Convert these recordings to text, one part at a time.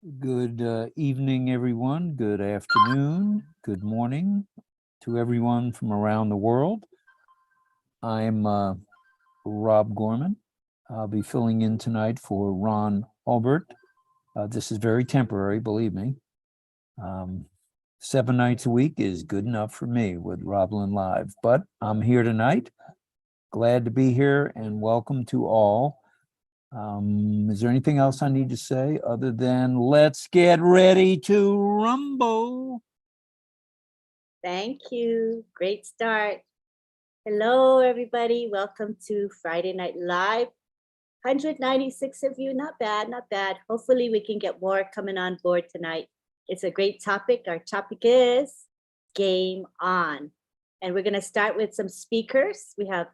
Good evening, everyone. Good afternoon. Good morning to everyone from around the world. I'm Rob Gorman. I'll be filling in tonight for Ron Albert. This is very temporary, believe me. 7 nights a week is good enough for me with Roblin Live, but I'm here tonight. Glad to be here and welcome to all. Is there anything else I need to say other than let's get ready to rumble? Thank you. Great start. Hello, everybody. Welcome to Friday Night Live. 196 of you. Not bad, not bad. Hopefully we can get more coming on board tonight. It's a great topic. Our topic is Game On. And we're going to start with some speakers. We have,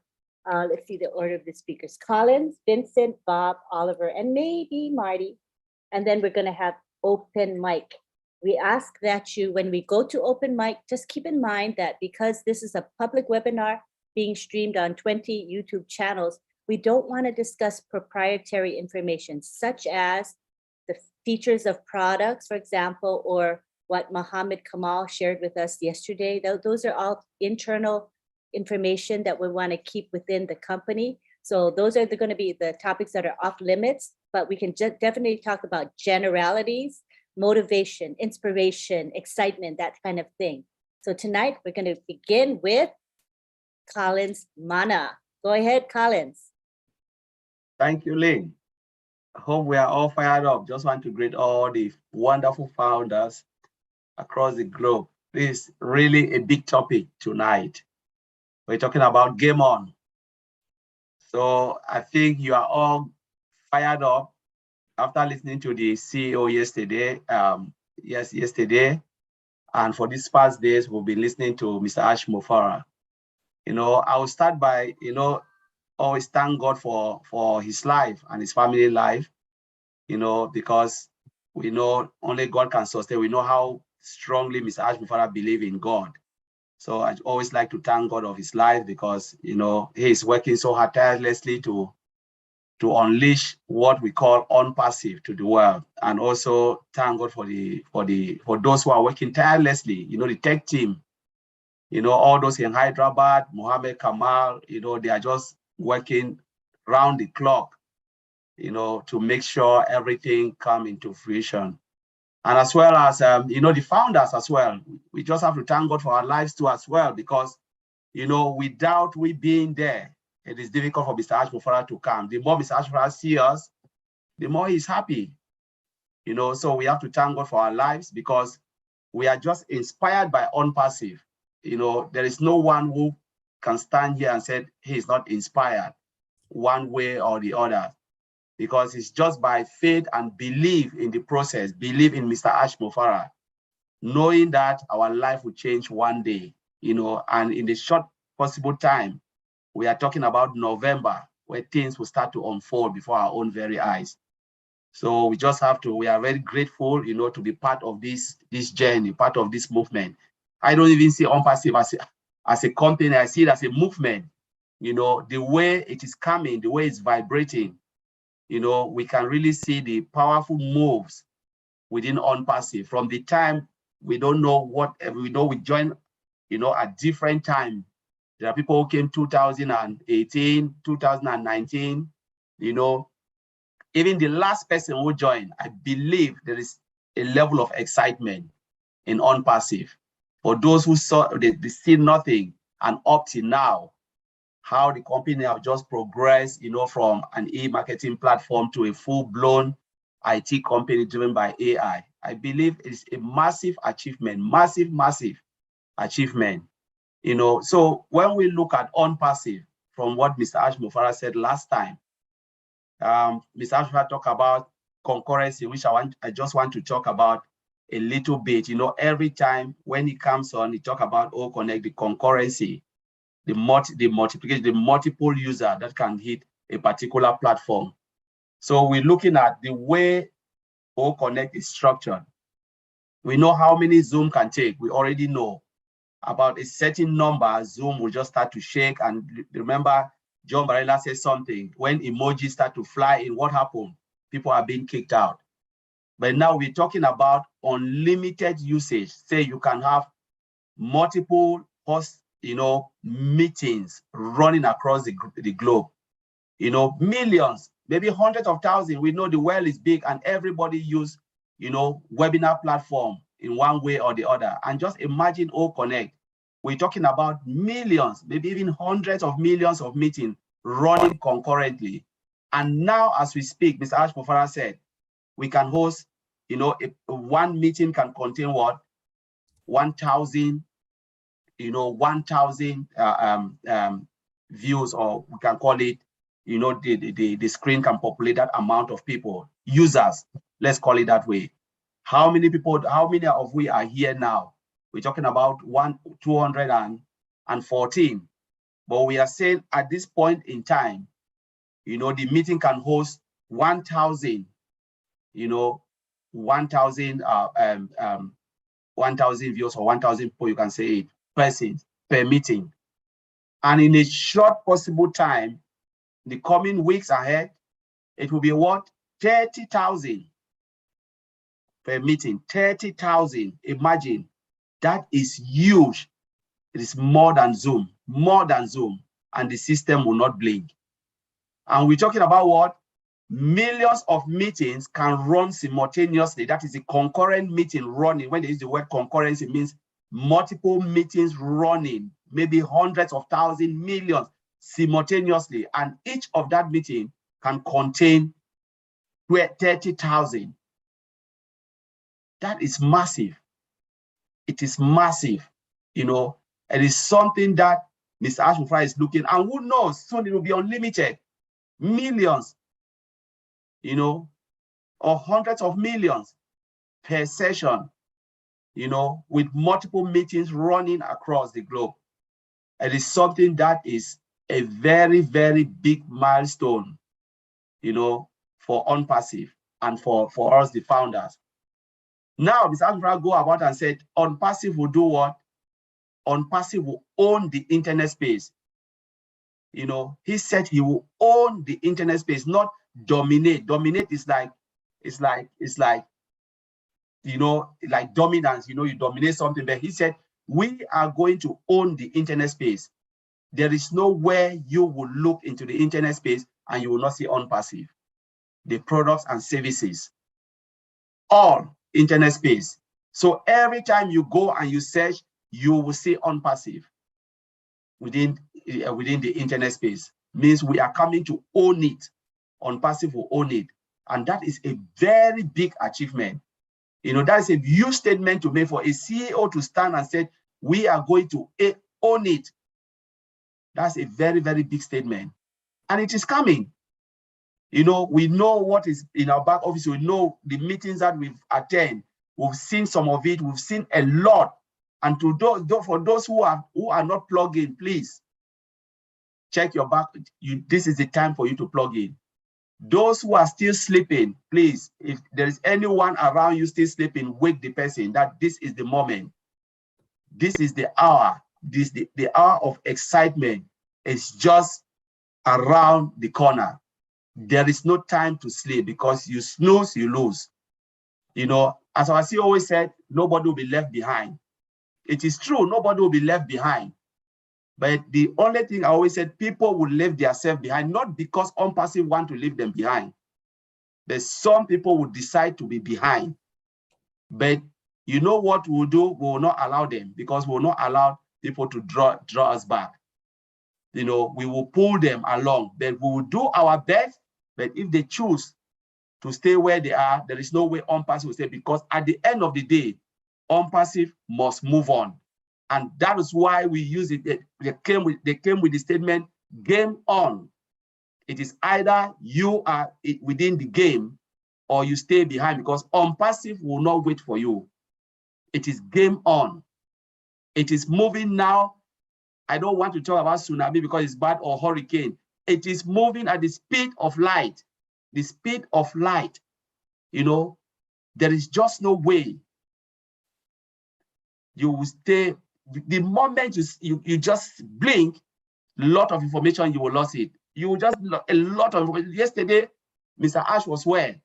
let's see the order of the speakers. Collins, Vincent, Bob, Oliver, and maybe Marty. And then we're going to have open mic. We ask that you, when we go to open mic, just keep in mind that because this is a public webinar being streamed on 20 YouTube channels, we don't want to discuss proprietary information, such as the features of products, for example, or what Mohammed Kamal shared with us yesterday. Those are all internal information that we want to keep within the company. So those are going to be the topics that are off limits, but we can definitely talk about generalities, motivation, inspiration, excitement, that kind of thing. So tonight we're going to begin with Collins Mana. Go ahead, Collins. Thank you, Lynn. I hope we are all fired up. Just want to greet all the wonderful founders across the globe. This is really a big topic tonight. We're talking about Game On. So I think you are all fired up after listening to the CEO yesterday. Yesterday. And for these past days, we'll be listening to Mr. Ash Mufareh. I will start by, always thank God for his life and his family life, because we know only God can sustain. We know how strongly Mr. Ash Mufareh believes in God. So I always like to thank God of his life because, he is working so hard tirelessly to unleash what we call Onpassive to the world. And also thank God for those who are working tirelessly, the tech team, all those in Hyderabad, Mohammed Kamal, they are just working round the clock, to make sure everything come into fruition. And as well as, the founders as well. We just have to thank God for our lives too as well, because, without we being there, it is difficult for Mr. Ash Mufareh to come. The more Mr. Ash Mufareh sees us, the more he's happy. So we have to thank God for our lives because we are just inspired by Onpassive. There is no one who can stand here and say he is not inspired one way or the other, because it's just by faith and belief in the process, believe in Mr. Ash Mufareh, knowing that our life will change one day, and in the short possible time, we are talking about November, where things will start to unfold before our own very eyes. So we just have to, we are very grateful, to be part of this journey, part of this movement. I don't even see Onpassive as a company. I see it as a movement. The way it is coming, the way it's vibrating, we can really see the powerful moves within Onpassive. From the time we don't know what, we know we join, at different time. There are people who came 2018, 2019, even the last person who joined, I believe there is a level of excitement in Onpassive. For those who saw, they see nothing, and up to now, how the company have just progressed, from an e-marketing platform to a full-blown IT company driven by AI. I believe it's a massive achievement, massive achievement. So when we look at Onpassive, from what Mr. Ash Mufareh said last time, Mr. Ash Mufareh talked about concurrency, which I just want to talk about a little bit. Every time when he comes on, he talk about OConnect, the concurrency, the multiplication, the multiple user that can hit a particular platform. So we're looking at the way OConnect is structured. We know how many Zoom can take. We already know about a certain number, Zoom will just start to shake. And remember, John Barella said something, when emojis start to fly in, what happened? People are being kicked out. But now we're talking about unlimited usage. Say you can have multiple host, meetings running across the globe. Millions, maybe hundreds of thousands. We know the world is big and everybody use, webinar platform in one way or the other. And just imagine OConnect. We're talking about millions, maybe even hundreds of millions of meetings running concurrently. And now, as we speak, Mr. Mufareh said, we can host, one meeting can contain what? 1,000, 1,000 views, or we can call it, the screen can populate that amount of people, users, let's call it that way. How many of we are here now? We're talking about 214, but we are saying at this point in time, the meeting can host 1,000, 1,000 views, or 1,000 people, you can say it, persons per meeting. And in a short possible time, the coming weeks ahead, it will be what? 30,000 per meeting, 30,000. Imagine, that is huge. It is more than Zoom, and the system will not blink. And we're talking about what? Millions of meetings can run simultaneously. That is a concurrent meeting running. When they use the word concurrency, it means multiple meetings running, maybe hundreds of thousands, millions simultaneously. And each of that meeting can contain 30,000. That is massive. It is massive. It is something that Mr. Mufareh is looking, and who knows, soon it will be unlimited. Millions, or hundreds of millions per session, with multiple meetings running across the globe. It is something that is a very, very big milestone, for Onpassive and for us, the founders. Now, Mr. Mufareh go about and said, Onpassive will do what? Onpassive will own the internet space. He said he will own the internet space, not dominate. Dominate is like dominance, you dominate something. But he said, we are going to own the internet space. There is nowhere you will look into the internet space and you will not see Onpassive. The products and services, all internet space. So every time you go and you search, you will see Onpassive within the internet space. Means we are coming to own it. Onpassive will own it. And that is a very big achievement. That is a huge statement to make for a CEO to stand and say, we are going to own it. That's a very, very big statement. And it is coming. We know what is in our back office. We know the meetings that we've attended. We've seen some of it. We've seen a lot. And for those who are not plugged in, please check your back. This is the time for you to plug in. Those who are still sleeping, please, if there is anyone around you still sleeping, wake the person that this is the moment. This is the hour. The hour of excitement is just around the corner. There is no time to sleep, because you snooze, you lose. As our CEO always said, nobody will be left behind. It is true, nobody will be left behind. But the only thing I always said, people will leave themselves behind, not because Onpassive want to leave them behind. But some people will decide to be behind. But you know what we'll do? We will not allow them, because we will not allow people to draw us back. We will pull them along, but we will do our best. But if they choose to stay where they are, there is no way Onpassive will stay, because at the end of the day, Onpassive must move on. And that is why we use it. They came with the statement, game on. It is either you are within the game or you stay behind, because Onpassive will not wait for you. It is game on. It is moving now. I don't want to talk about tsunami because it's bad, or hurricane. It is moving at the speed of light. The speed of light. There is just no way you will stay. The moment you just blink, a lot of information, you will lose it. You will just a lot of information. Yesterday, Mr. Ash was where?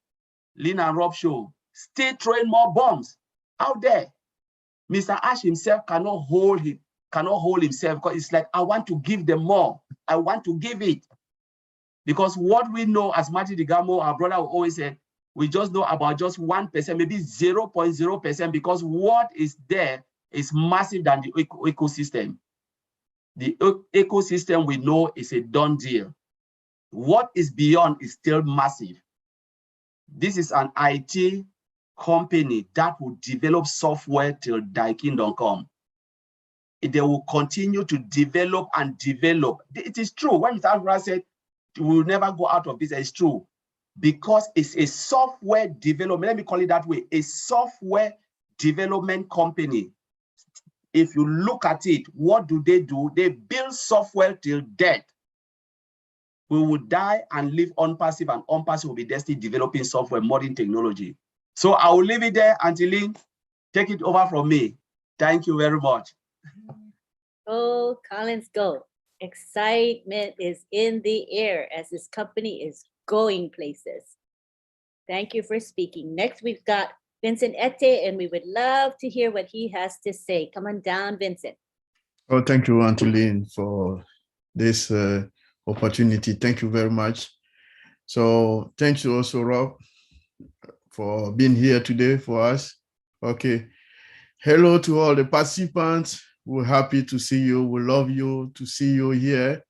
Lynn and Rob show. still throwing more bombs out there. Mr. Ash himself cannot hold himself, because it's like, I want to give them more. I want to give it. Because what we know, as Marty Digamo, our brother, always said, we just know about just 1%, maybe 0.0%, because what is there is massive than the ecosystem. The ecosystem we know is a done deal. What is beyond is still massive. This is an IT company that will develop software till thy kingdom come. They will continue to develop and develop. It is true. When Mr. Alvarez said, we will never go out of this, it's true. Because it's a software development, let me call it that way, a software development company. If you look at it, what do? They build software till death. We will die and live Onpassive, and Onpassive will be destined developing software, modern technology. So I will leave it there until Lynn, take it over from me. Thank you very much. Oh, Collins, go. Excitement is in the air as this company is going places. Thank you for speaking. Next, we've got Vincent Ete, and we would love to hear what he has to say. Come on down, Vincent. Oh, thank you, Auntie Lynn, for this opportunity. Thank you very much. So thanks also, Rob, for being here today for us. Okay. Hello to all the participants. We're happy to see you. We love you to see you here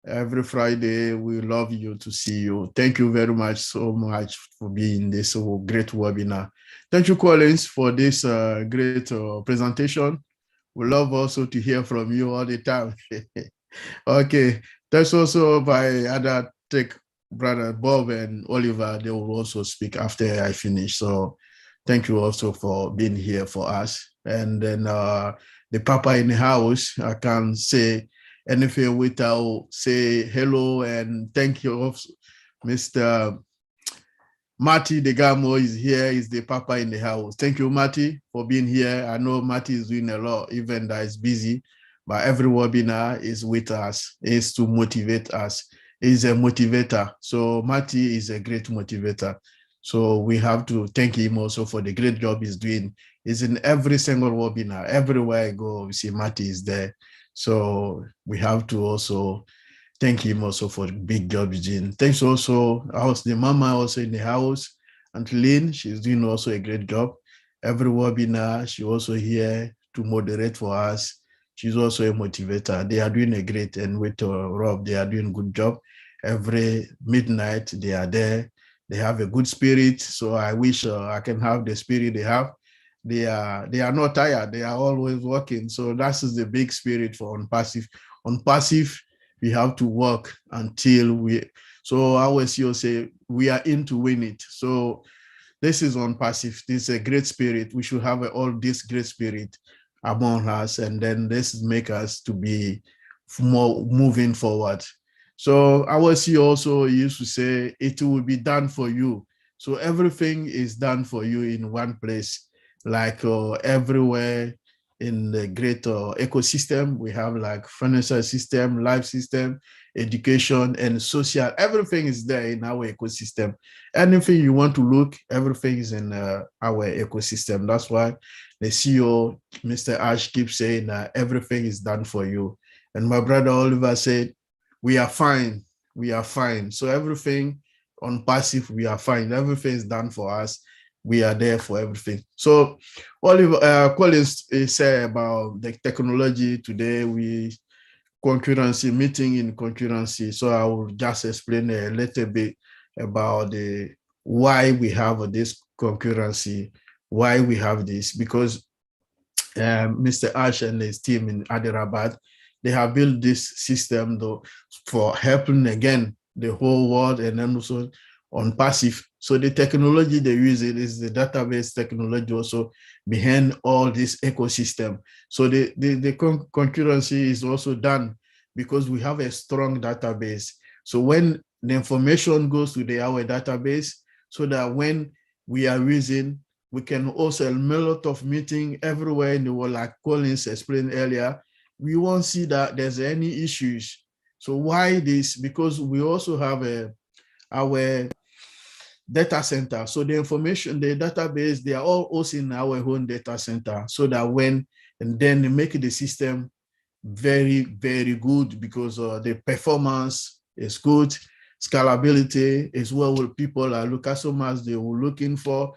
every Friday. We love you to see you. Thank you very much so much for being this great webinar. Thank you, Collins, for this great presentation. We love also to hear from you all the time. Okay, that's also by other tech brother Bob and Oliver. They will also speak after I finish. So thank you also for being here for us. And then the Papa in the house, I can't say anything without say hello and thank you also. Mr. Marty Degamo is here, is the Papa in the house. Thank you, Marty, for being here. I know Marty is doing a lot, even though he's busy, but every webinar is with us, is to motivate us. He's a motivator. So Marty is a great motivator. So we have to thank him also for the great job he's doing. He's in every single webinar. Everywhere I go, we see Marty is there. So we have to also thank him also for the big job he's doing. Thanks also, the mama also in the house, Aunt Lynn, she's doing also a great job. Every webinar, she also here to moderate for us. She's also a motivator. They are doing a great, and with Rob, they are doing a good job. Every midnight, they are there. They have a good spirit. So I wish I can have the spirit they have. They are not tired. They are always working. So that is the big spirit for Onpassive. Onpassive, we have to work until we, so I always say we are in to win it. So this is Onpassive. This is a great spirit. We should have all this great spirit among us, and then this make us to be more moving forward. So I always also used to say it will be done for you. So everything is done for you in one place, like everywhere in the great ecosystem. We have like financial system, life system, education, and social. Everything is there in our ecosystem. Anything you want to look, everything is in our ecosystem. That's why the CEO, Mr. Ash, keeps saying that everything is done for you. And my brother Oliver said, we are fine. We are fine. So everything Onpassive, we are fine. Everything is done for us. We are there for everything. So Oliver Collins said about the technology today, we concurrency, meeting in concurrency. So I will just explain a little bit about why we have this concurrency, why we have this, because Mr. Ash and his team in Hyderabad, they have built this system though for helping again the whole world, and then also Onpassive. So the technology they use it is the database technology also behind all this ecosystem. So the concurrency is also done because we have a strong database. So when the information goes to our database, so that when we are using, we can also a lot of meeting everywhere in the world, like Collins explained earlier. We won't see that there's any issues. So why this? Because we also have data center. So the information, the database, they are all hosted in our own data center, so that when, and then they make the system very, very good, because the performance is good, scalability is what people are customers they were looking for.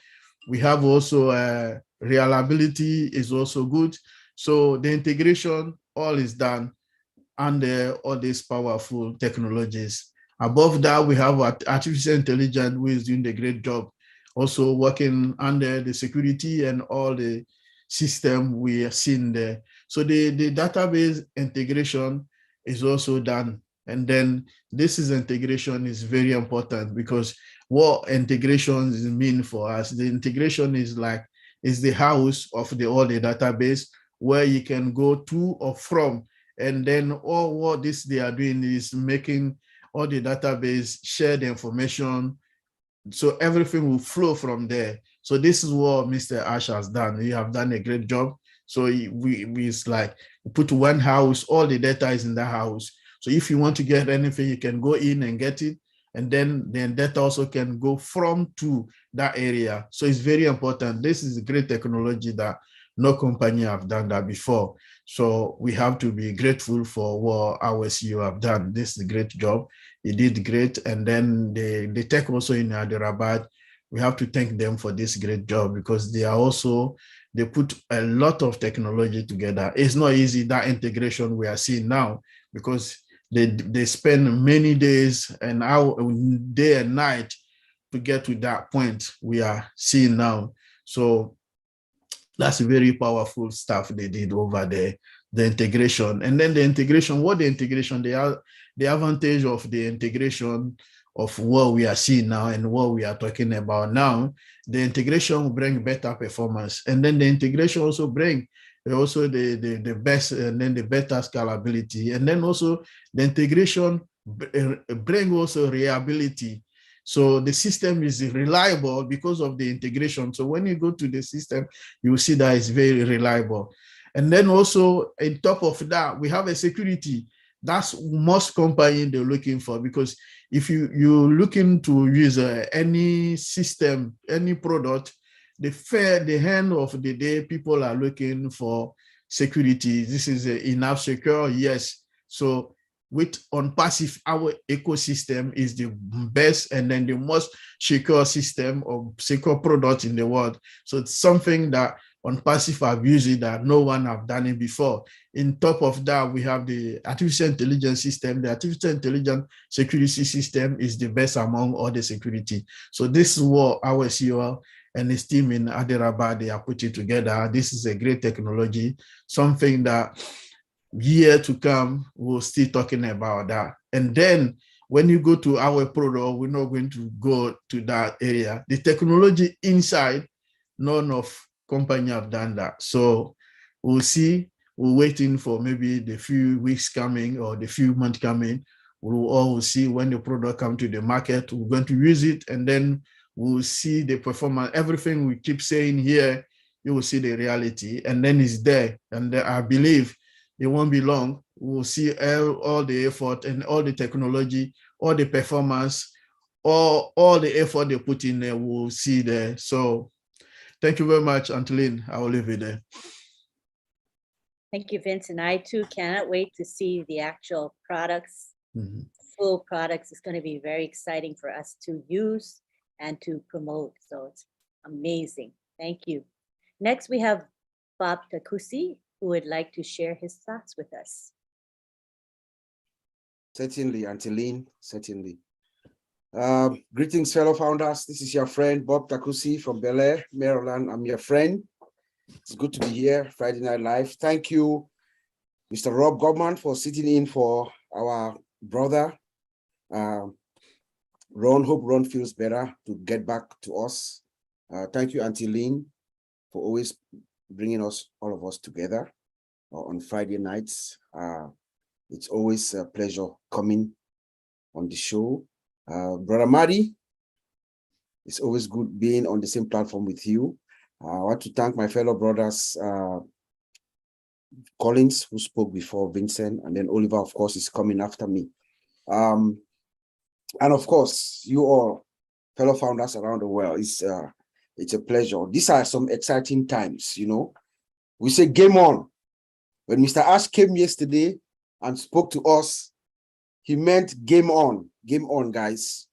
We have also reliability is also good. So the integration all is done under all these powerful technologies. Above that, we have artificial intelligence, who is doing a great job, also working under the security and all the system we are seeing there. So the database integration is also done. And then this integration is very important, because what integration mean for us, the integration is the house of all the database, where you can go to or from. And then all what they are doing is making all the database share the information, so everything will flow from there. So this is what Mr. Ash has done. You have done a great job. So it's like we put one house, all the data is in the house. So if you want to get anything, you can go in and get it. And then data also can go from to that area. So it's very important. This is a great technology that no company have done that before. So we have to be grateful for what our CEO have done. This is a great job. He did great. And then the tech also in Hyderabad, we have to thank them for this great job, because they put a lot of technology together. It's not easy, that integration we are seeing now, because they spend many days and day and night to get to that point we are seeing now. So that's very powerful stuff they did over there, the integration. And then the integration, the advantage of the integration of what we are seeing now and what we are talking about now, the integration will bring better performance. And then the integration also bring the best, and then the better scalability. And then also the integration bring also reliability. So the system is reliable because of the integration. So when you go to the system, you will see that it's very reliable. And then also on top of that, we have a security. That's most companies they're looking for, because if you're looking to use any system, any product, the end of the day, people are looking for security. This is enough secure, yes. So with Onpassive, our ecosystem is the best and then the most secure system of secure product in the world. So it's something that Onpassive have used that no one have done it before. In top of that, we have the artificial intelligence system. The artificial intelligence security system is the best among all the security. So this is what our CEO and his team in Hyderabad, they are putting together. This is a great technology, something that year to come, we'll still talking about that. And then when you go to our product, we're not going to go to that area. The technology inside, none of company have done that. So we'll see. We're waiting for maybe the few weeks coming or the few months coming. We'll all see when the product come to the market. We're going to use it, and then we'll see the performance. Everything we keep saying here, you will see the reality, and then it's there. And I believe it won't be long. We'll see all the effort and all the technology, all the performance, all the effort they put in there, we'll see there. So thank you very much, Antolin. I will leave it there. Thank you, Vince. And I too cannot wait to see the actual products, full products. It's going to be very exciting for us to use and to promote. So it's amazing. Thank you. Next, we have Bob Takusi, who would like to share his thoughts with us. Certainly, Antolin, certainly. Greetings, fellow founders. This is your friend, Bob Takusi from Bel Air, Maryland. I'm your friend. It's good to be here, Friday Night Live. Thank you, Mr. Rob Gorman, for sitting in for our brother. Hope Ron feels better to get back to us. Thank you, Antolin, for always bringing all of us together on Friday nights. It's always a pleasure coming on the show. Brother Madi, it's always good being on the same platform with you. I want to thank my fellow brothers, Collins, who spoke before Vincent, and then Oliver, of course, is coming after me. And of course, you all, fellow founders around the world. It's a pleasure. These are some exciting times, you know. We say game on. When Mr. Ash came yesterday and spoke to us, he meant game on, guys.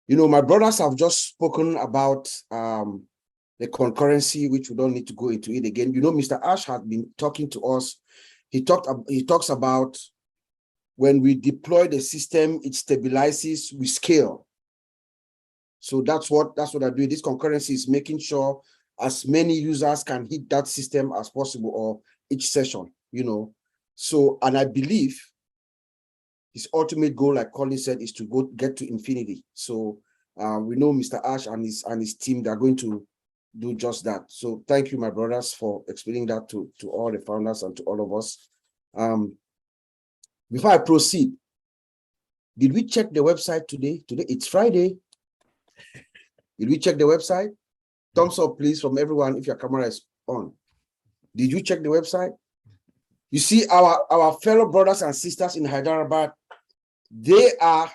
You know, my brothers have just spoken about the concurrency, which we don't need to go into it again. You know, Mr. Ash had been talking to us. He talks about when we deploy the system, it stabilizes, we scale. So that's what I do. This concurrency is making sure as many users can hit that system as possible, or each session, you know. So, and I believe his ultimate goal, like Colin said, is to get to infinity. So we know Mr. Ash and his team, they're going to do just that. So thank you, my brothers, for explaining that to all the founders and to all of us. Before I proceed, did we check the website today? Today, it's Friday. Did we check the website? Thumbs up, please, from everyone if your camera is on. Did you check the website? You see, our fellow brothers and sisters in Hyderabad, they are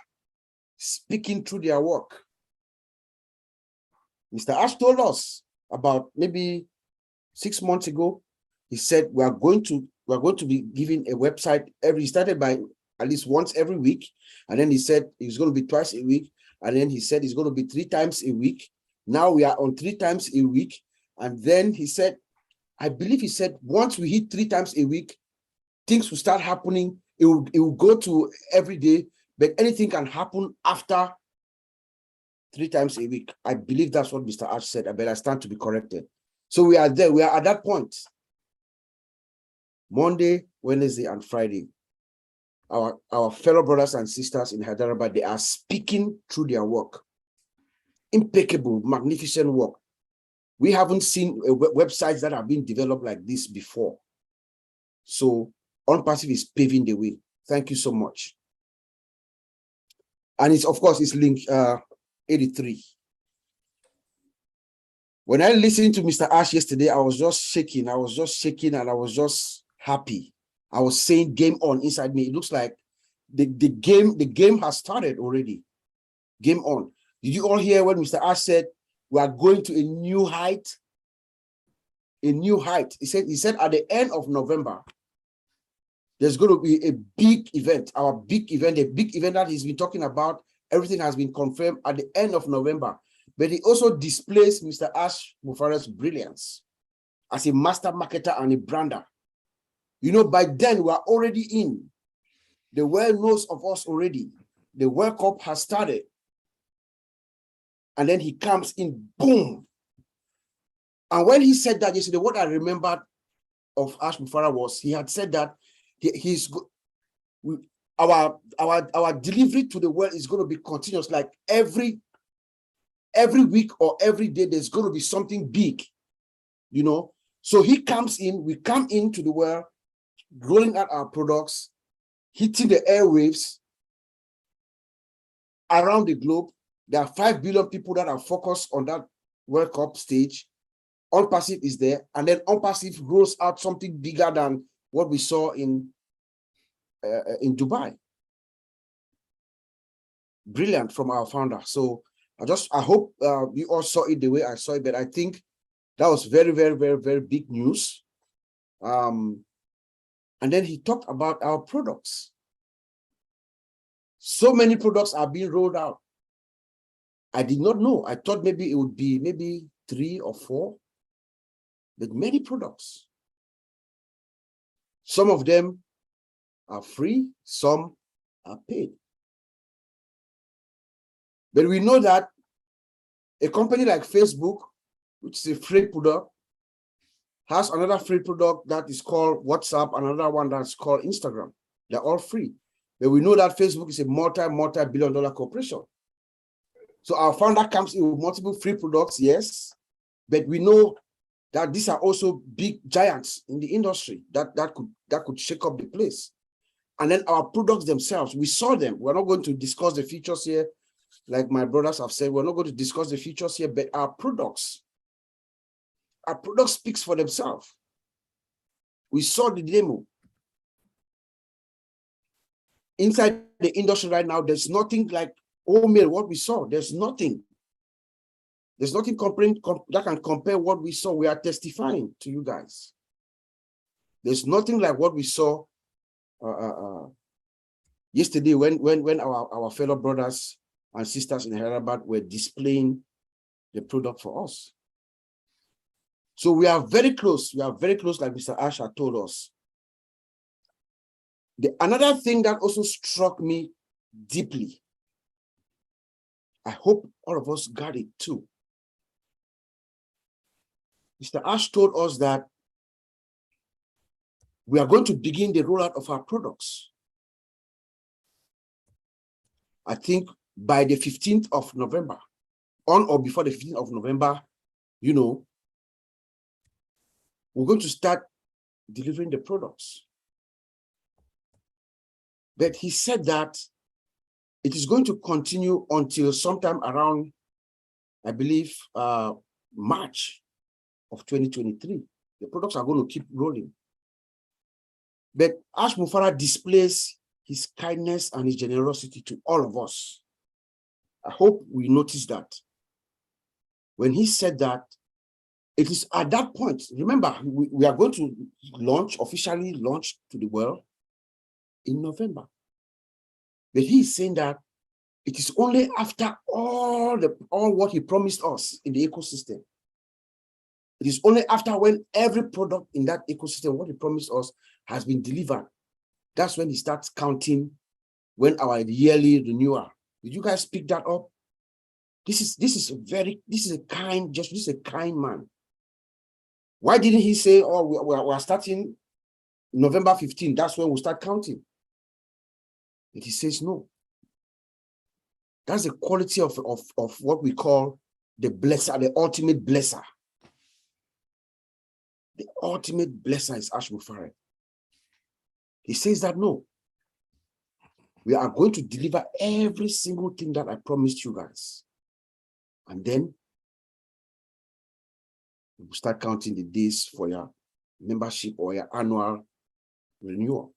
speaking through their work. Mr. Ash told us about maybe 6 months ago. He said we are going to be giving a website he started by at least once every week, and then he said it's going to be twice a week, and then he said it's going to be 3 times a week. Now we are on 3 times a week, and then he said, I believe he said once we hit 3 times a week, things will start happening. It will go to every day, but anything can happen after 3 times a week. I believe that's what Mr. Ash said, but I stand to be corrected. So we are there. We are at that point. Monday, Wednesday, and Friday. Our fellow brothers and sisters in Hyderabad, they are speaking through their work. Impeccable, magnificent work. We haven't seen websites that have been developed like this before. So Onpassive is paving the way. Thank you so much. And it's, of course, it's link 83. When I listened to Mr. Ash yesterday, I was just shaking. I was just shaking and I was just happy. I was saying game on inside me. It looks like the game has started already. Game on. Did you all hear when Mr. Ash said we are going to a new height? A new height. He said at the end of November, there's going to be a big event, a big event that he's been talking about. Everything has been confirmed at the end of November. But he also displays Mr. Ash Mufareh's brilliance as a master marketer and a brander. You know, by then we are already in. The world knows of us already. The World Cup has started. And then he comes in, boom. And when he said that yesterday, what I remembered of Ash Mufareh was he had said that our delivery to the world is going to be continuous. Like every week or every day, there's going to be something big, you know. So he comes in, we come into the world, rolling out our products, hitting the airwaves around the globe. There are 5 billion people that are focused on that World Cup stage. Onpassive is there, and then Onpassive rolls out something bigger than what we saw in Dubai. Brilliant from our founder. So I hope you all saw it the way I saw it, but I think that was very, very, very, very big news. And then he talked about our products. So many products are being rolled out. I did not know. I thought maybe it would be maybe 3 or 4, but many products. Some of them are free, some are paid. But we know that a company like Facebook, which is a free product, has another free product that is called WhatsApp, another one that's called Instagram. They're all free. But we know that Facebook is a multi-billion-dollar corporation. So our founder comes in with multiple free products, yes, but we know that these are also big giants in the industry that could shake up the place. And then our products themselves, we saw them. We're not going to discuss the features here, like my brothers have said. We're not going to discuss the features here, but our products speaks for themselves. We saw the demo. Inside the industry right now, there's nothing like OMail, what we saw, there's nothing. There's nothing that can compare what we saw. We are testifying to you guys. There's nothing like what we saw yesterday when our fellow brothers and sisters in Hyderabad were displaying the product for us. So we are very close. We are very close, like Mr. Ash had told us. Another thing that also struck me deeply, I hope all of us got it too. Mr. Ash told us that we are going to begin the rollout of our products. I think by the 15th of November, on or before the 15th of November, you know, we're going to start delivering the products. But he said that it is going to continue until sometime around, I believe, March of 2023. The products are going to keep rolling. But Ash Mufareh displays his kindness and his generosity to all of us. I hope we notice that. When he said that, it is at that point, remember, we are going to officially launch to the world in November. But he is saying that it is only after all what he promised us in the ecosystem. It is only after when every product in that ecosystem, what he promised us, has been delivered. That's when he starts counting when our yearly renewal. Did you guys pick that up? This is a kind man. Why didn't he say, oh, we are starting November 15, that's when we'll start counting? But he says no. That's the quality of what we call the blesser, the ultimate blesser. The ultimate blesser is Ash Mufareh. He says that no, we are going to deliver every single thing that I promised you guys. And then we'll start counting the days for your membership or your annual renewal.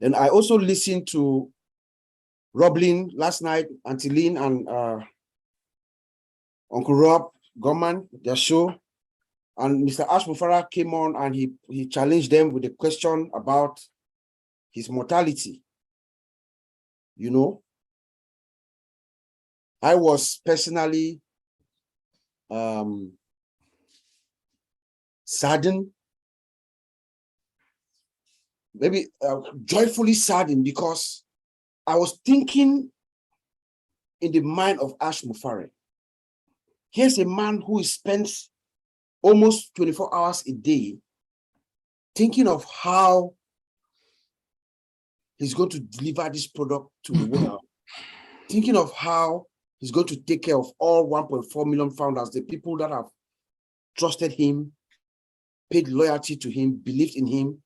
Then I also listened to Roblin last night, Auntie Lynn and Uncle Rob Gorman, their show. And Mr. Ash Mufareh came on and he challenged them with a question about his mortality. You know, I was personally saddened, maybe joyfully saddened, because I was thinking in the mind of Ash Mufareh. Here's a man who spends almost 24 hours a day thinking of how he's going to deliver this product to the world, thinking of how he's going to take care of all 1.4 million founders, the people that have trusted him, paid loyalty to him, believed in him,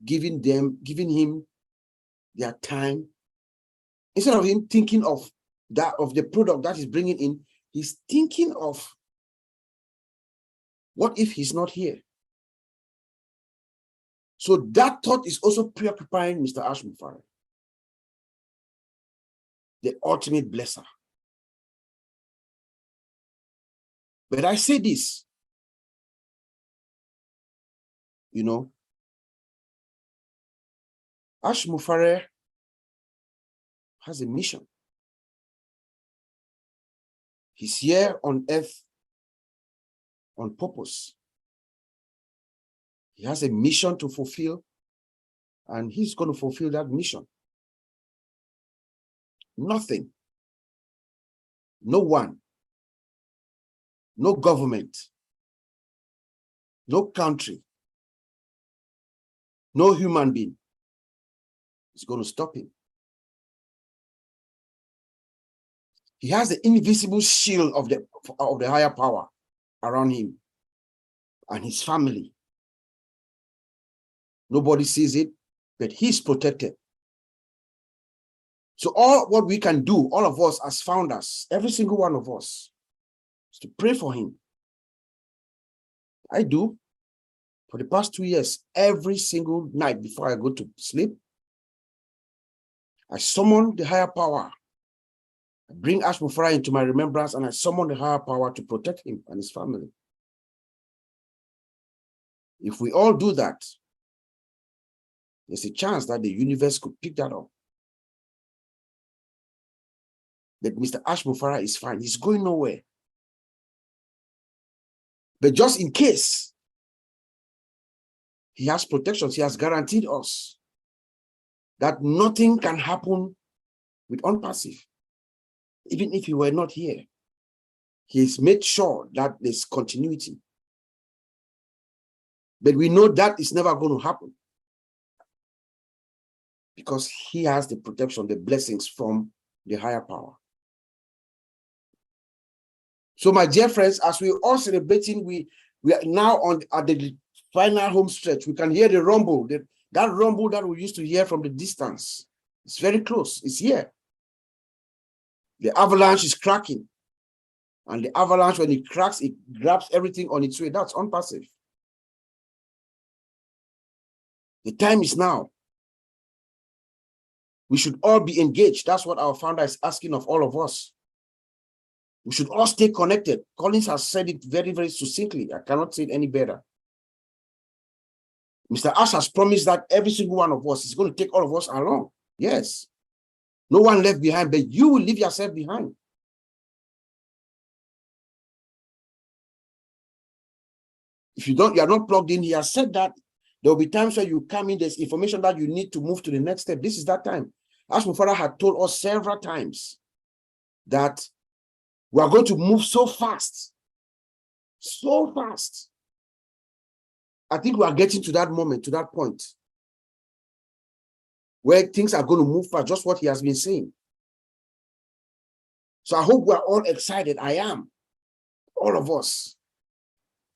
giving him their time. Instead of him thinking of the product that he's bringing in, he's thinking of what if he's not here? So that thought is also preoccupying Mr. Ash Mufareh, the ultimate blesser. But I say this, you know, Ash Mufareh has a mission. He's here on earth on purpose. He has a mission to fulfill, and he's going to fulfill that mission. Nothing, no one, no government, no country, no human being is going to stop him. He has the invisible shield of the higher power around him and his family. Nobody sees it, but he's protected. So all what we can do, all of us as founders, every single one of us, is to pray for him. I do. For the past 2 years, every single night before I go to sleep, I summon the higher power. I bring Ash Mufareh into my remembrance, and I summon the higher power to protect him and his family. If we all do that, there's a chance that the universe could pick that up. That Mr. Ash Mufareh is fine. He's going nowhere. But just in case, he has protections. He has guaranteed us that nothing can happen with Onpassive. Even if he were not here, he's made sure that there's continuity. But we know that is never going to happen because he has the protection, the blessings from the higher power. So, my dear friends, as we're all celebrating, we are now at the final home stretch. We can hear the rumble, that rumble that we used to hear from the distance. It's very close. It's here. The avalanche is cracking. And the avalanche, when it cracks, it grabs everything on its way. That's Onpassive. The time is now. We should all be engaged. That's what our founder is asking of all of us. We should all stay connected. Collins has said it very, very succinctly. I cannot say it any better. Mr. Ash has promised that every single one of us is going to take all of us along. Yes. No one left behind, but you will leave yourself behind. If you are not plugged in, he has said that there will be times where you come in, there's information that you need to move to the next step. This is that time. As Mufareh had told us several times that we are going to move so fast. So fast. I think we are getting to that moment, to that point, where things are going to move fast, just what he has been saying. So I hope we are all excited. I am. All of us.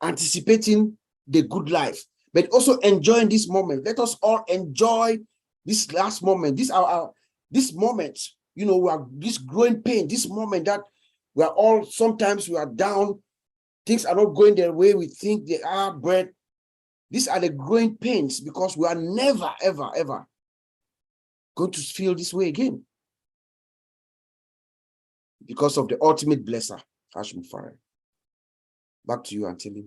Anticipating the good life, but also enjoying this moment. Let us all enjoy this last moment. This moment, you know, we are this growing pain, this moment that we are all, sometimes we are down, things are not going the way we think they are, but these are the growing pains because we are never, ever, ever going to feel this way again. Because of the ultimate blesser, Ash Mufareh. Back to you, Auntie.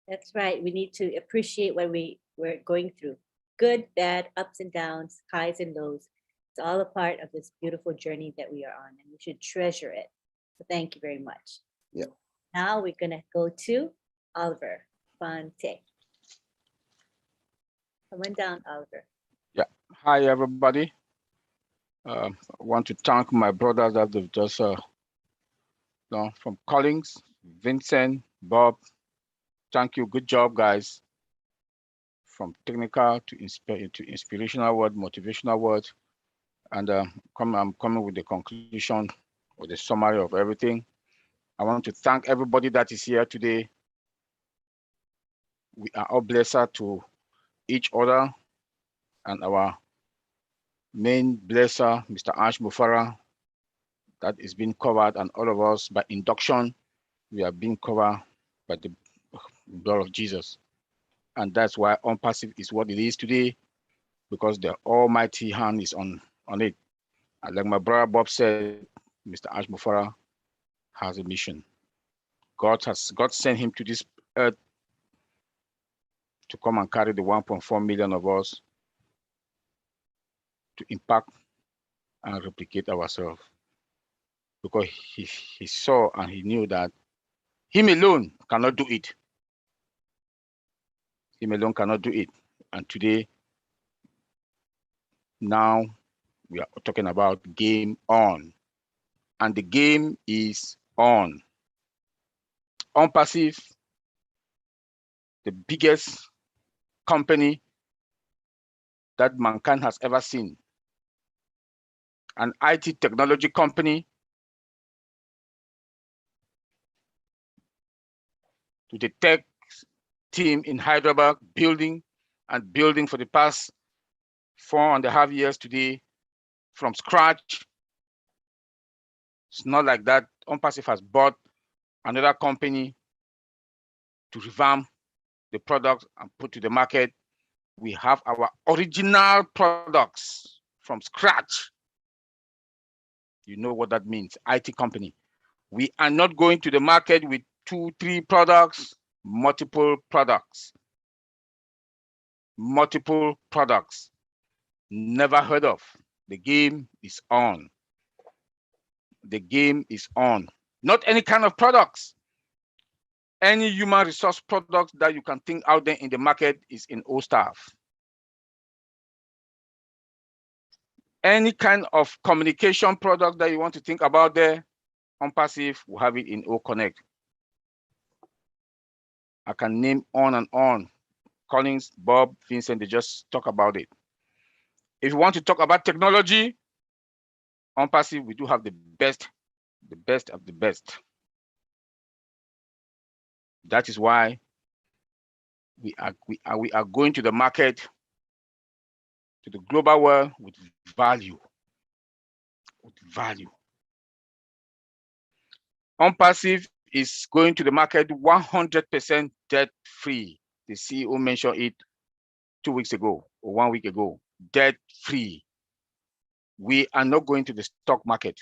That's right. We need to appreciate what we're going through. Good, bad, ups and downs, highs and lows. It's all a part of this beautiful journey that we are on, and we should treasure it. So thank you very much. Yeah. Now we're going to go to Oliver Fonte. Come on down, Oliver. Yeah. Hi, everybody. I want to thank my brothers that they've just from Collins, Vincent, Bob. Thank you. Good job, guys. From technical to inspirational word, motivational word. And I'm coming with the conclusion or the summary of everything. I want to thank everybody that is here today. We are all blessed to each other and our main blesser, Mr. Ash Mufareh, that is being covered, and all of us by induction, we are being covered by the blood of Jesus. And that's why Onpassive is what it is today, because the almighty hand is on it. And like my brother Bob said, Mr. Ash Mufareh has a mission. God sent him to this earth to come and carry the 1.4 million of us to impact and replicate ourselves. Because he saw and he knew that him alone cannot do it. Him alone cannot do it. And today, now we are talking about game on. And the game is on. Onpassive, the biggest company that mankind has ever seen. An IT technology company to the tech team in Hyderabad building for the past 4.5 years today from scratch. It's not like that. Onpassive has bought another company to revamp the product and put to the market. We have our original products from scratch. You know what that means, IT company. We are not going to the market with 2, 3 products, multiple products. Multiple products. Never heard of. The game is on. The game is on. Not any kind of products. Any human resource product that you can think out there in the market is in OStaff. Any kind of communication product that you want to think about there, Onpassive will have it in OConnect. I can name on and on. Collins, Bob, Vincent, they just talk about it. If you want to talk about technology, Onpassive, we do have the best of the best. That is why we are going to the market, to the global world with value. With value. Onpassive is going to the market 100% debt-free. The CEO mentioned it 2 weeks ago or 1 week ago. Debt-free. We are not going to the stock market.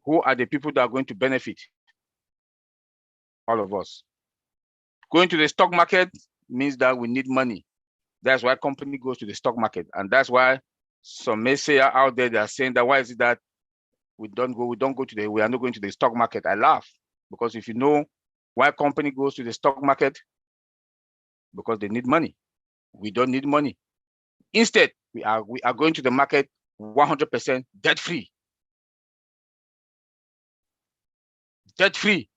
Who are the people that are going to benefit? All of us. Going to the stock market means that we need money. That's why company goes to the stock market. And that's why some messiah out there, they are saying that why is it that we are not going to the stock market? I laugh, because if you know why company goes to the stock market, because they need money. We don't need money. Instead, we are going to the market 100% debt-free. Debt-free.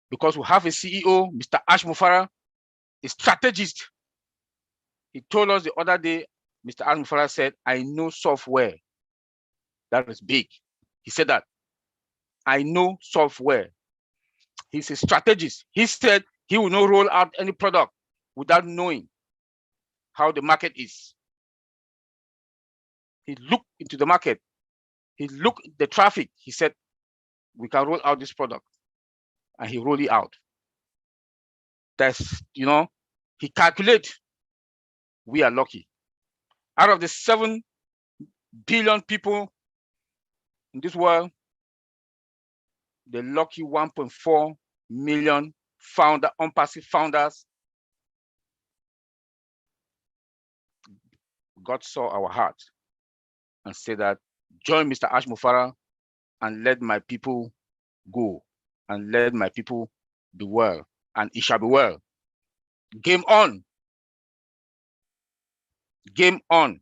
Because we have a CEO, Mr. Mufareh, a strategist. He told us the other day, Mr. Mufareh said, I know software. That is big. He said that. I know software. He's a strategist. He said he will not roll out any product without knowing how the market is. He looked into the market. He looked at the traffic. He said, we can roll out this product. And he rolled it out. That's, he calculates. We are lucky. Out of the 7 billion people in this world, the lucky 1.4 million Onpassive founders, God saw our heart and said that, join Mr. Mufareh and let my people go and let my people be well, and it shall be well. Game on. Game on.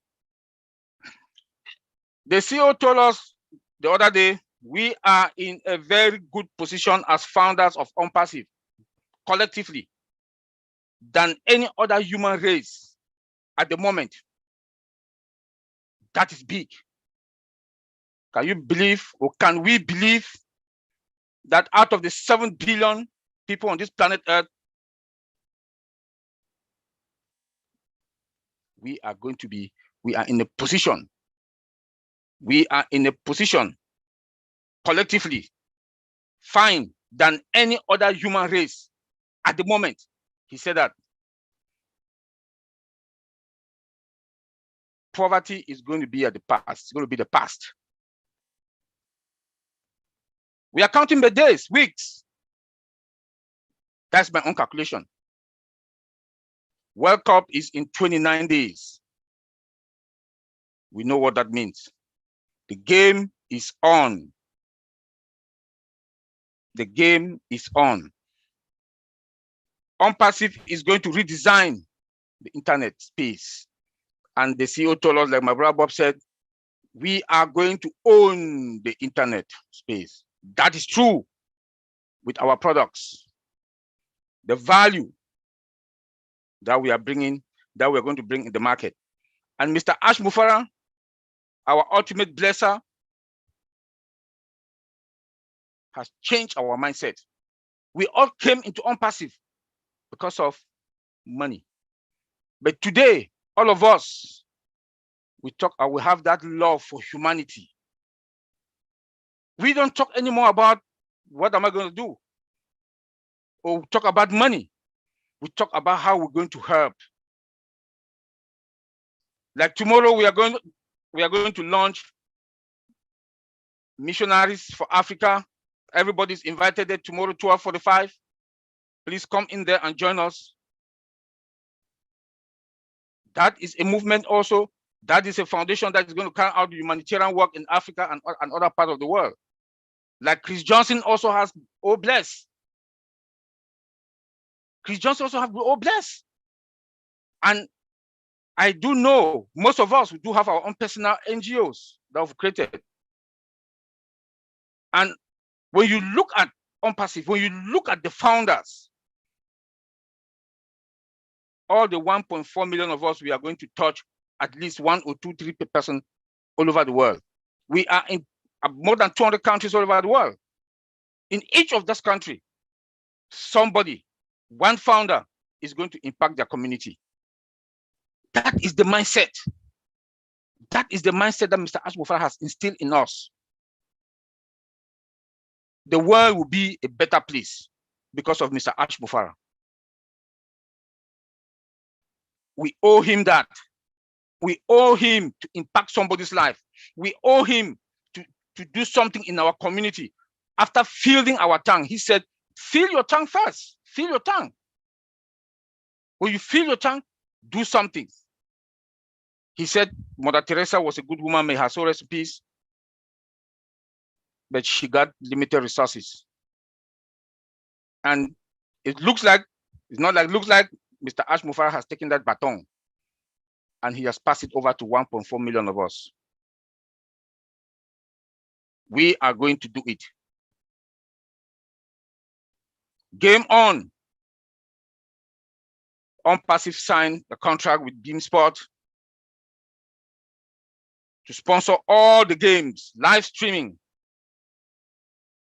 The CEO told us the other day, we are in a very good position as founders of Onpassive, collectively, than any other human race at the moment. That is big. Can you believe, or can we believe, that out of the 7 billion people on this planet Earth, we are in a position. We are in a position collectively fine than any other human race at the moment. He said that poverty is going to be at the past. It's going to be the past. We are counting the days, weeks. That's my own calculation. World Cup is in 29 days. We know what that means. The game is on. The game is on. Onpassive is going to redesign the internet space. And the CEO told us, like my brother Bob said, we are going to own the internet space. That is true with our products. The value that we are bringing, that we're going to bring in the market. And Mr. Mufareh, our ultimate blesser, has changed our mindset. We all came into Onpassive because of money. But today, all of us, we have that love for humanity. We don't talk anymore about what am I going to do, or talk about money. We talk about how we're going to help. Like tomorrow, we are going to launch missionaries for Africa. Everybody's invited there tomorrow, 12:45. Please come in there and join us. That is a movement also. That is a foundation that is going to carry out humanitarian work in Africa and other parts of the world. Like Chris Johnson also has OBless. Chris Johnson also has OBless. And I do know most of us, we do have our own personal NGOs that we've created. And when you look at Onpassive, when you look at the founders, all the 1.4 million of us, we are going to touch at least 1 or 2, 3 person all over the world. We are in more than 200 countries all over the world. In each of those countries, somebody, one founder is going to impact their community. That is the mindset. That is the mindset that Mr. Mufareh has instilled in us. The world will be a better place because of Mr. Mufareh. We owe him that. We owe him to impact somebody's life. We owe him to do something in our community. After filling our tank, he said, fill your tank first. Fill your tank. When you fill your tank, do something. He said Mother Teresa was a good woman, may her soul rest in peace, but she got limited resources. And it looks like, it's not like, looks like Mr. Mufareh has taken that baton and he has passed it over to 1.4 million of us. We are going to do it. Game on. Onpassive signed the contract with BeamSport to sponsor all the games, live streaming.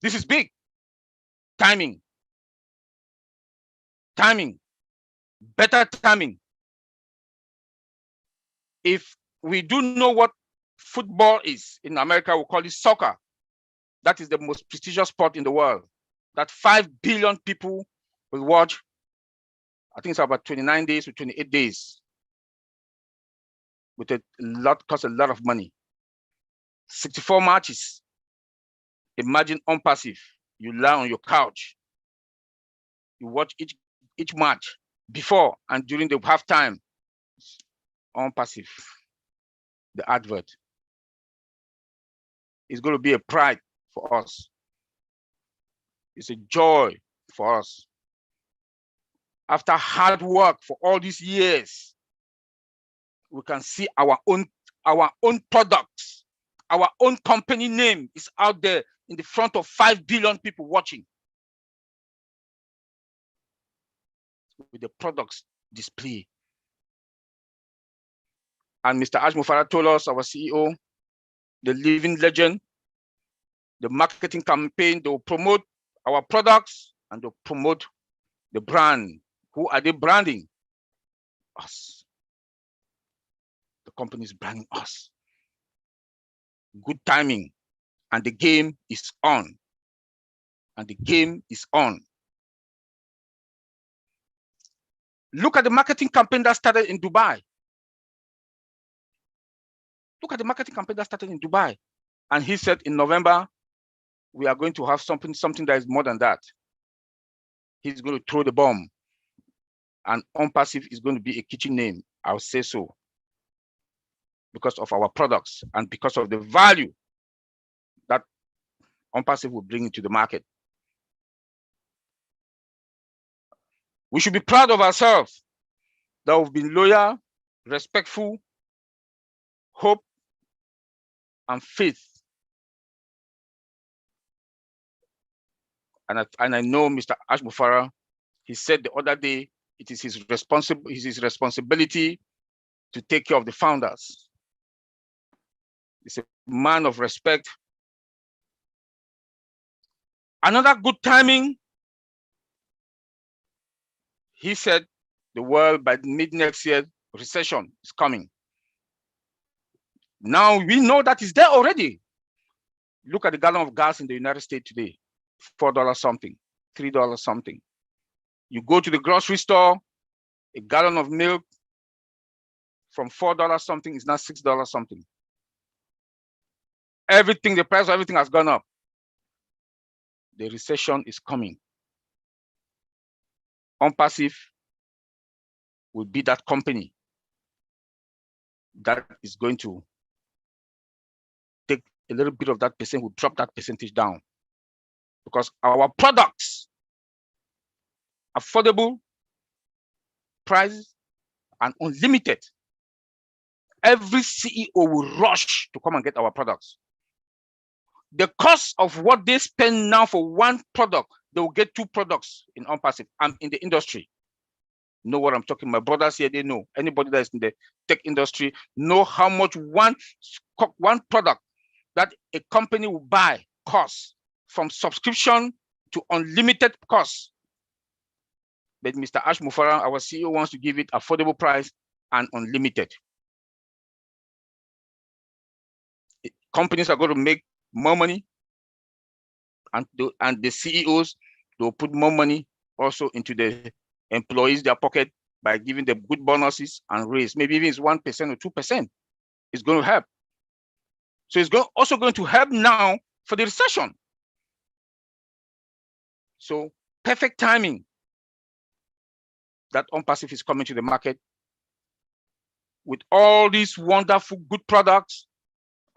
This is big. Timing. Timing. Better timing. If we do know what football is in America, we call it soccer. That is the most prestigious sport in the world. That 5 billion people will watch. I think it's about 29 days or 28 days. With cost a lot of money. 64 matches. Imagine Onpassive. You lie on your couch. You watch each match before and during the halftime. Onpassive. The advert. It's going to be a pride for us. It's a joy for us. After hard work for all these years, we can see our own products, our own company name is out there in the front of 5 billion people watching. With the products display. And Mr. Mufareh told us, our CEO, the living legend, the marketing campaign, they will promote our products and they'll promote the brand. Who are they branding? Us. The company is branding us. Good timing. And the game is on. And the game is on. Look at the marketing campaign that started in Dubai. Look at the marketing campaign that started in Dubai. And he said in November, we are going to have something that is more than that. He's going to throw the bomb. And Onpassive is going to be a kitchen name. I'll say so. Because of our products and because of the value that Onpassive will bring into the market. We should be proud of ourselves that we've been loyal, respectful, hope, and faith. And I know Mr. Mufareh, he said the other day, it is his responsibility to take care of the founders. He's a man of respect. Another good timing, he said the world by mid next year, recession is coming. Now we know that is there already. Look at the gallon of gas in the United States today, $4 something, $3 something. You go to the grocery store, a gallon of milk from $4 something is now $6 something. Everything, the price of everything has gone up. The recession is coming. Onpassive will be that company that is going to take a little bit of that percent, will drop that percentage down. Because our products, affordable prices and unlimited. Every CEO will rush to come and get our products. The cost of what they spend now for one product, they will get 2 products in Onpassive. I'm in the industry. Know what I'm talking. My brothers here, they know. Anybody that is in the tech industry know how much one product that a company will buy costs, from subscription to unlimited costs. But Mr. Mufareh, our CEO, wants to give it affordable price and unlimited. Companies are going to make more money, and the CEOs, they'll put more money also into the employees, their pocket, by giving them good bonuses and raise. Maybe even it's 1% or 2%. It's going to help. So it's also going to help now for the recession. So perfect timing that Onpassive is coming to the market with all these wonderful good products,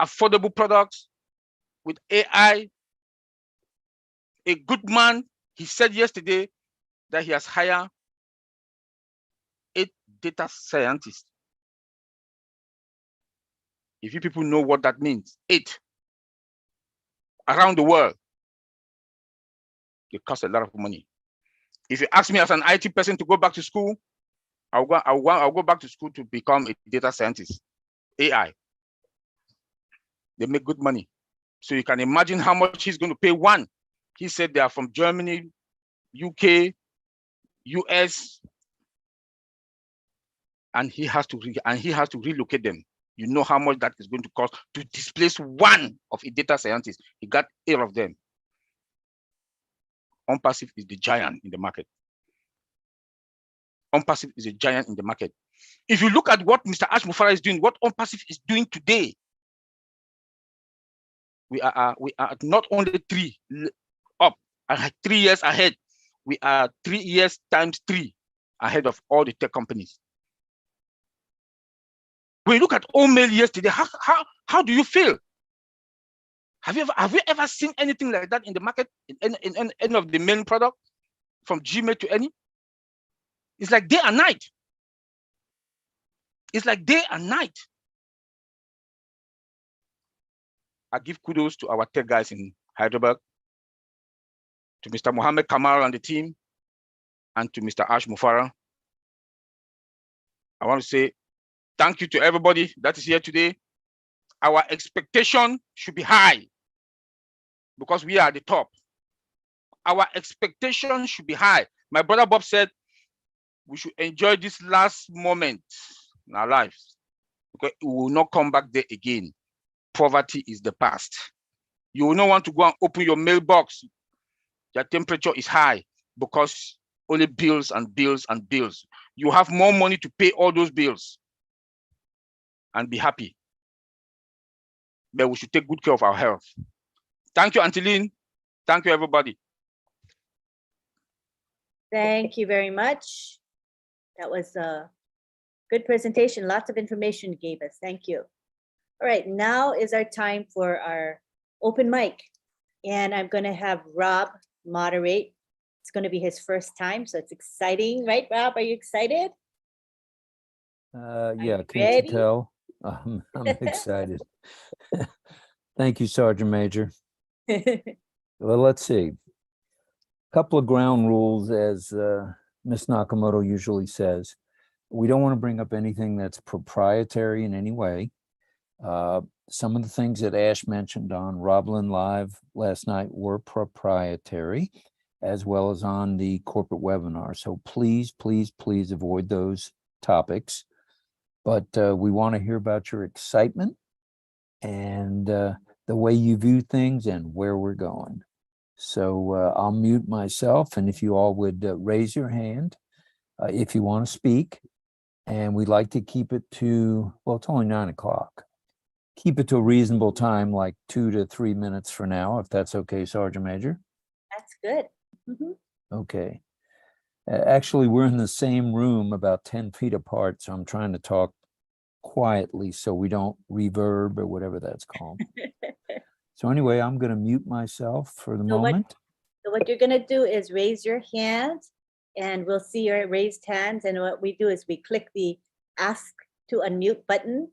affordable products, with AI. A good man, he said yesterday that he has hired 8 data scientists. If you people know what that means, 8 around the world. It costs a lot of money. If you ask me as an IT person to go back to school, I'll go back to school to become a data scientist, AI. They make good money. So you can imagine how much he's going to pay one. He said they are from Germany, UK, US, and he has to relocate them. You know how much that is going to cost to displace one of a data scientist. He got 8 of them. Onpassive is the giant in the market. Onpassive is a giant in the market. If you look at what Mr. Mufareh is doing, what Onpassive is doing today, we are not only 3 up, 3 years ahead. We are 3 years times 3 ahead of all the tech companies. When you look at OMail yesterday, how do you feel? Have you ever seen anything like that in the market, in any of the main product, from Gmail to any? It's like day and night. It's like day and night. I give kudos to our tech guys in Hyderabad, to Mr. Mohammed Kamal and the team, and to Mr. Mufareh. I want to say thank you to everybody that is here today. Our expectation should be high because we are at the top. Our expectation should be high. My brother Bob said we should enjoy this last moment in our lives because we will not come back there again. Poverty is the past. You will not want to go and open your mailbox. Your temperature is high because only bills and bills and bills. You have more money to pay all those bills and be happy. But we should take good care of our health. Thank you, Auntie Lynn. Thank you, everybody. Thank you very much. That was a good presentation. Lots of information you gave us. Thank you. All right, now is our time for our open mic. And I'm going to have Rob moderate. It's going to be his first time, so it's exciting, right, Rob? Are you excited? Yeah, can't you tell? I'm excited. Thank you, Sergeant Major. Well, let's see. A couple of ground rules, as Ms. Nakamoto usually says. We don't want to bring up anything that's proprietary in any way. Some of the things that Ash mentioned on Roblin Live last night were proprietary, as well as on the corporate webinar. So please, please, please avoid those topics. But we want to hear about your excitement and the way you view things and where we're going. So I'll mute myself, and if you all would raise your hand if you want to speak. And we'd like to keep it to, well, it's only 9 o'clock. Keep it to a reasonable time, like 2 to 3 minutes for now, if that's okay, Sergeant Major. That's good. Mhm. Okay. Actually, we're in the same room about 10 feet apart, so I'm trying to talk quietly so we don't reverb or whatever that's called. So anyway, I'm going to mute myself for the So moment. So what you're gonna do is raise your hand and we'll see your raised hands. And what we do is we click the ask to unmute button.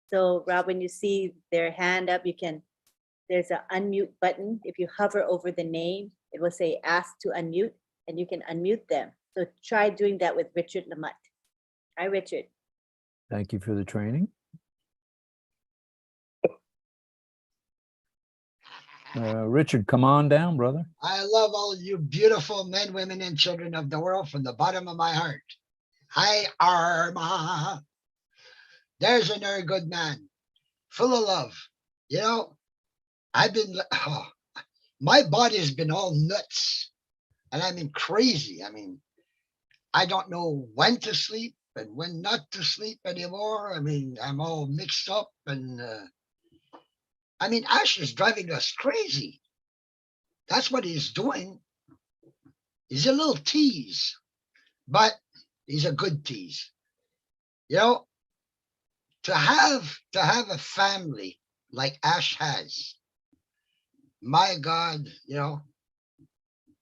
So Rob, when you see their hand up, there's an unmute button. If you hover over the name, it will say ask to unmute and you can unmute them. So try doing that with Richard Lamott. Hi, Richard. Thank you for the training. Richard, come on down, brother. I love all of you beautiful men, women, and children of the world from the bottom of my heart. Hi, Arma. There's another good man, full of love. You know, my body has been all nuts, and I mean crazy. I mean, I don't know when to sleep and when not to sleep anymore. I mean, I'm all mixed up, and I mean, Ash is driving us crazy. That's what he's doing. He's a little tease, but he's a good tease. You know, to have a family like Ash has, my God, you know,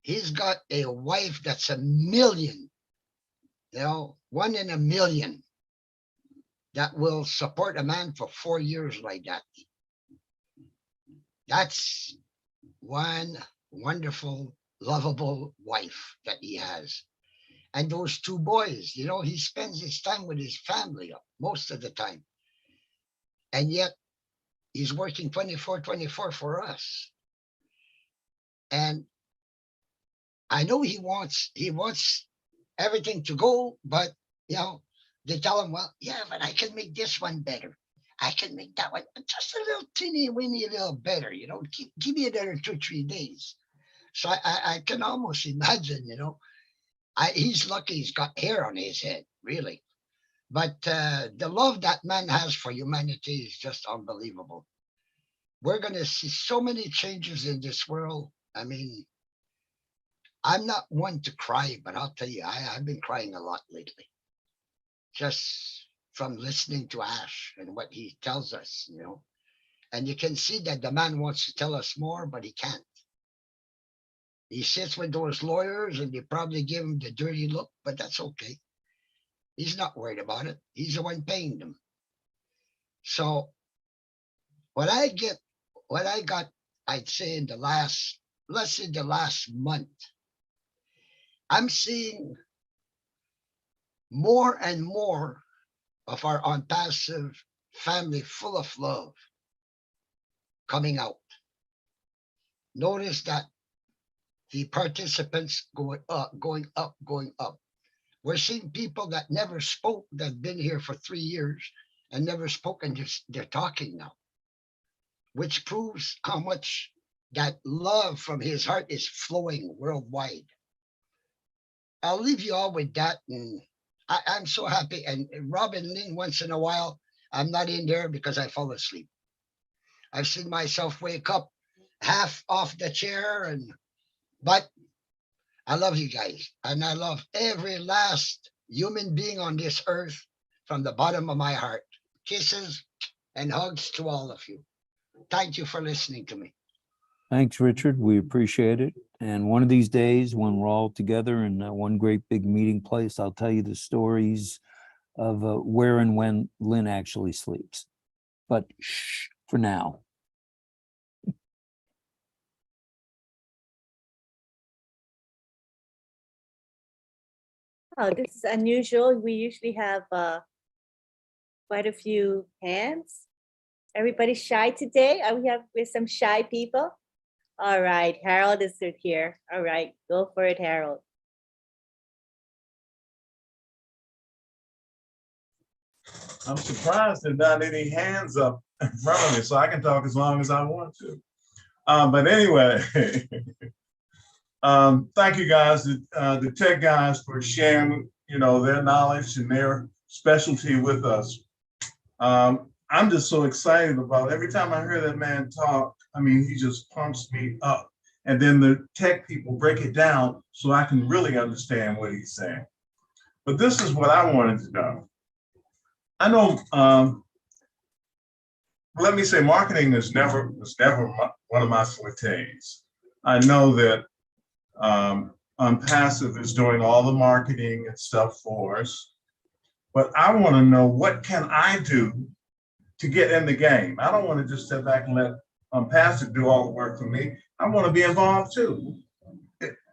he's got a wife that's 1 million, you know, 1 in 1 million that will support a man for 4 years like that. That's one wonderful, lovable wife that he has. And those 2 boys, you know, he spends his time with his family most of the time. And yet he's working 24/24 for us. And I know he wants everything to go, but you know, they tell him, well, yeah, but I can make this one better. I can make that one just a little teeny weeny little better, you know, give me another 2-3 days. So I can almost imagine, you know, he's lucky he's got hair on his head, really. But the love that man has for humanity is just unbelievable. We're going to see so many changes in this world. I mean, I'm not one to cry, but I'll tell you, I've been crying a lot lately. Just from listening to Ash and what he tells us, you know. And you can see that the man wants to tell us more, but he can't. He sits with those lawyers and they probably give him the dirty look, but that's okay. He's not worried about it. He's the one paying them. So what I got, I'd say in the last, let's say the last month, I'm seeing more and more of our Onpassive family full of love coming out. Notice that the participants going up. We're seeing people that never spoke, that have been here for 3 years and never spoke, and they're talking now, which proves how much that love from his heart is flowing worldwide. I'll leave you all with that, and I'm so happy. And Robin Lynn, once in a while, I'm not in there because I fall asleep. I've seen myself wake up half off the chair, but I love you guys, and I love every last human being on this earth from the bottom of my heart. Kisses and hugs to all of you. Thank you for listening to me. Thanks, Richard. We appreciate it. And one of these days, when we're all together in one great big meeting place, I'll tell you the stories of where and when Lynn actually sleeps. But shh, for now. Oh, this is unusual. We usually have quite a few hands. Everybody's shy today? Are we have with some shy people? All right, Harold is here. All right, go for it, Harold. I'm surprised there's not any hands up in front of me, so I can talk as long as I want to. But anyway, Thank you guys, the tech guys, for sharing, their knowledge and their specialty with us. I'm just so excited about it. Every time I hear that man talk, I mean, he just pumps me up. And then the tech people break it down so I can really understand what he's saying. But this is what I wanted to know. I know, let me say, marketing was never one of my fortes. I know that Onpassive is doing all the marketing and stuff for us, but I want to know, what can I do to get in the game? I don't want to just step back and let Onpassive do all the work for me. I want to be involved too.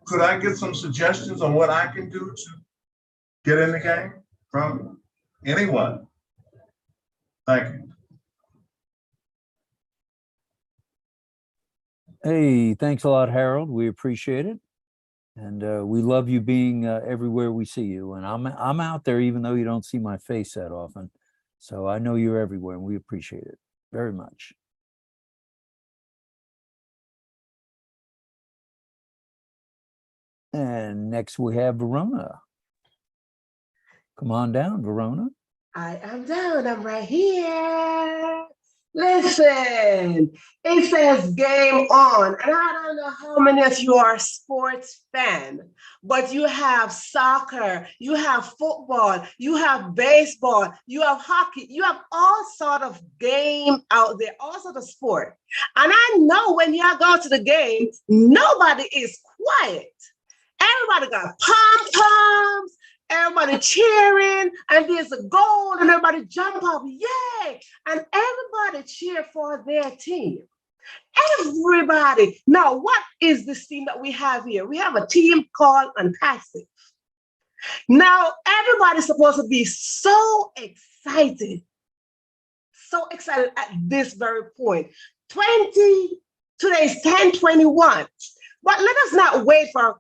Could I get some suggestions on what I can do to get in the game from anyone? Thank you. Hey, thanks a lot, Harold. We appreciate it. And we love you being everywhere we see you. And I'm out there, even though you don't see my face that often. So I know you're everywhere, and we appreciate it very much. And next we have Verona. Come on down, Verona. I am down. I'm right here. Listen, it says game on. And I don't know how many of you are a sports fan, but you have soccer, you have football, you have baseball, you have hockey, you have all sort of game out there, all sort of sport. And I know when you go to the game, nobody is quiet. Everybody got pom-poms, everybody cheering, and there's a goal, and everybody jump up, yay! And everybody cheer for their team. Everybody. Now, what is this team that we have here? We have a team called Onpassive. Now, everybody's supposed to be so excited at this very point. Today's 10/21, but let us not wait for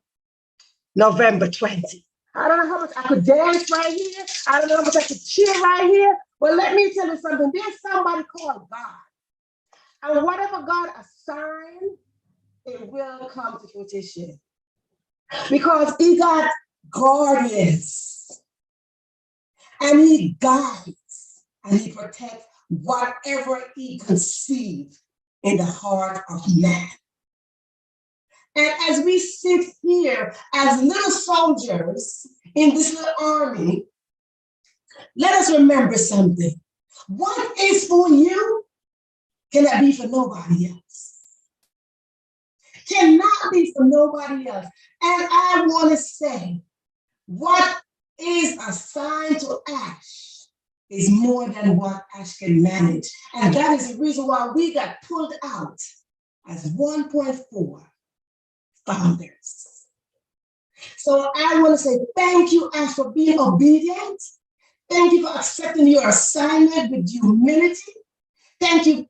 November 20. I don't know how much I could dance right here. I don't know how much I could cheer right here. But let me tell you something. There's somebody called God. And whatever God assigned, it will come to fruition. Because he got guardians. And he guides. And he protects whatever he conceives in the heart of man. And as we sit here as little soldiers in this little army, let us remember something. What is for you cannot be for nobody else. Cannot be for nobody else. And I want to say, what is assigned to Ash is more than what Ash can manage. And that is the reason why we got pulled out as 1.4 founders. So I want to say thank you, Ash, for being obedient. Thank you for accepting your assignment with humility. Thank you,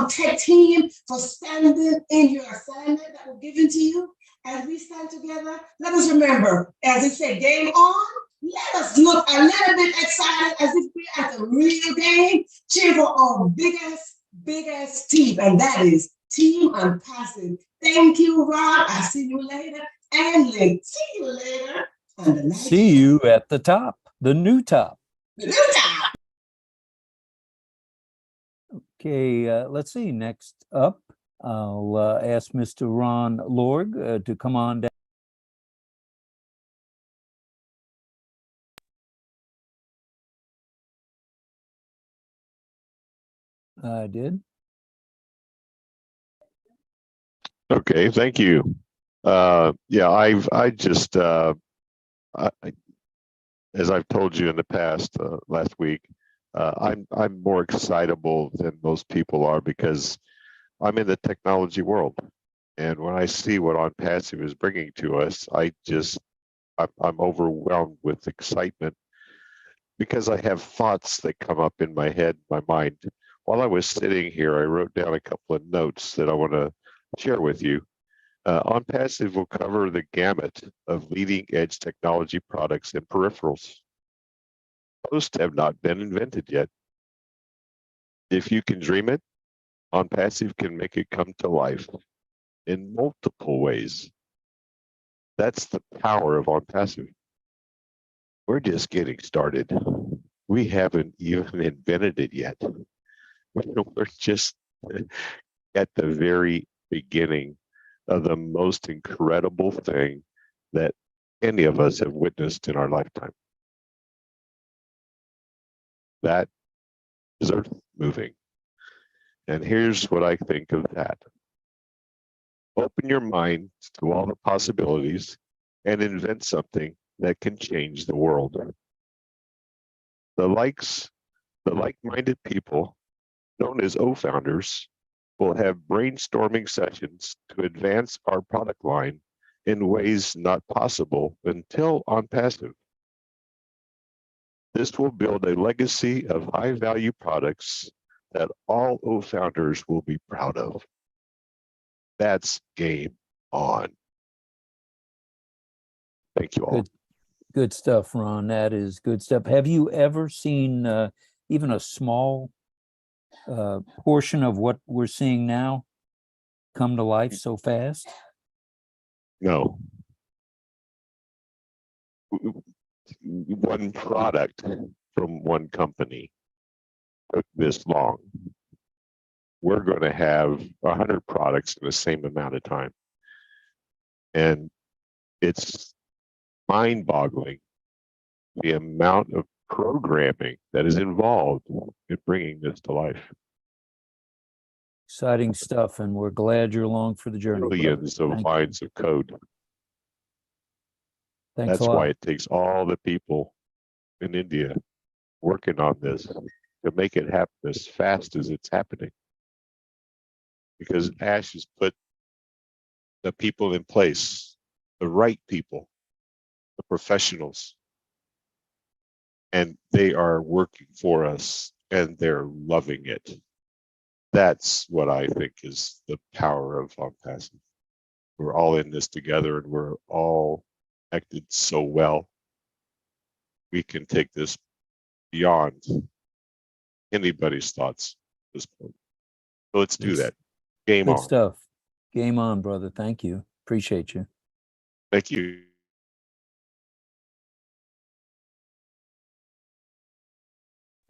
tech team, for standing in your assignment that was given to you. As we stand together, let us remember, as it said, game on. Let us look a little bit excited as if we're at the real game. Cheer for our biggest team, and that is Team Onpassive. Thank you, Rob. I'll see you later. And Lynn, see you later. On the next See you at the top, the new top. The new top. Okay, let's see. Next up, I'll ask Mr. Ron Lorg to come on down. I did. Okay, thank you. Yeah, I just, as I've told you in the past, last week, I'm more excitable than most people are because I'm in the technology world, and when I see what Onpassive is bringing to us, I'm overwhelmed with excitement because I have thoughts that come up in my head, my mind. While I was sitting here, I wrote down a couple of notes that I want to share with you. Onpassive will cover the gamut of leading edge technology products and peripherals. Most have not been invented yet. If you can dream it, Onpassive can make it come to life in multiple ways. That's the power of Onpassive. We're just getting started. We haven't even invented it yet. We're just at the very beginning of the most incredible thing that any of us have witnessed in our lifetime. That is earth moving. And here's what I think of that. Open your mind to all the possibilities and invent something that can change the world. The like-minded people, known as O-founders, will have brainstorming sessions to advance our product line in ways not possible until Onpassive. This will build a legacy of high-value products that all O-founders will be proud of. That's game on. Thank you all. Good stuff, Ron. That is good stuff. Have you ever seen even a small portion of what we're seeing now come to life so fast? No. One product from one company took this long. We're going to have 100 products in the same amount of time. And it's mind-boggling the amount of programming that is involved in bringing this to life. Exciting stuff, and we're glad you're along for the journey. Millions of lines of code. Thanks That's a lot. why it takes all the people in India working on this to make it happen as fast as it's happening. Because Ash has put the people in place, the right people, the professionals, and they are working for us and they're loving it. That's what I think is the power of Onpassive. We're all in this together and we're all connected so well. We can take this beyond anybody's thoughts at this point. So let's do that. Game on. Good stuff. Game on, brother. Thank you. Appreciate you. Thank you.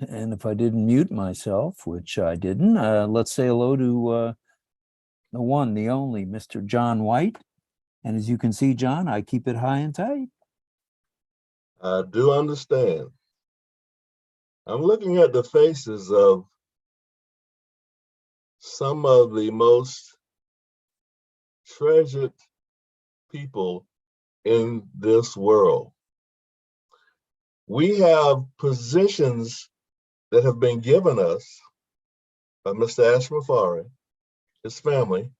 And if I didn't mute myself, which I didn't, let's say hello to the one, the only, Mr. John White. And as you can see, John, I keep it high and tight. I do understand. I'm looking at the faces of some of the most treasured people in this world. We have positions that have been given us by Mr. Ash Mufareh, his family,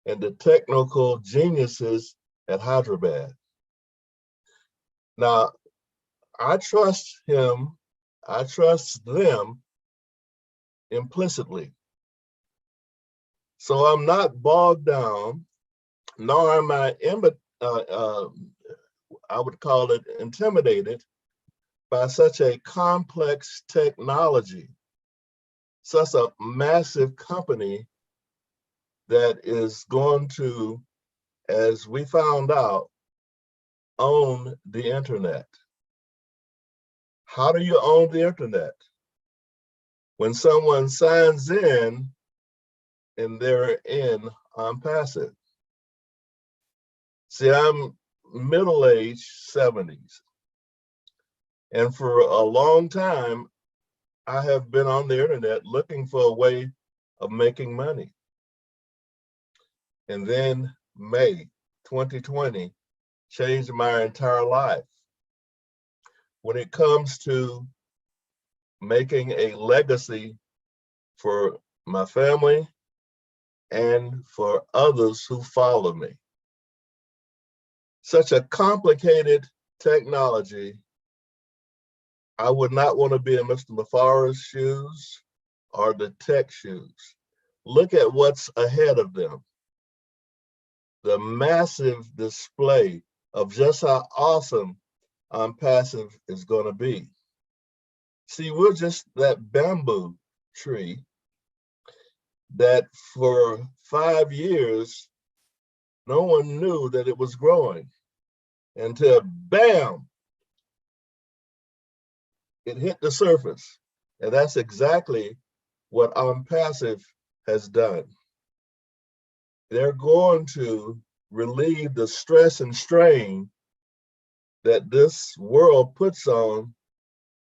and the technical geniuses at Hyderabad. Now, I trust him, I trust them implicitly. So I'm not bogged down, nor am I, I would call it intimidated by such a complex technology, such a massive company that is going to, as we found out, own the internet. How do you own the internet? When someone signs in and they're in Onpassive. See, I'm middle-aged, 70s. And for a long time, I have been on the internet looking for a way of making money. And then May 2020 changed my entire life. When it comes to making a legacy for my family and for others who follow me. Such a complicated technology, I would not want to be in Mr. Mufareh's shoes or the tech shoes. Look at what's ahead of them. The massive display of just how awesome Onpassive is going to be. See, we're just that bamboo tree that for 5 years, no one knew that it was growing. until bam, it hit the surface. And that's exactly what Onpassive has done. They're going to relieve the stress and strain that this world puts on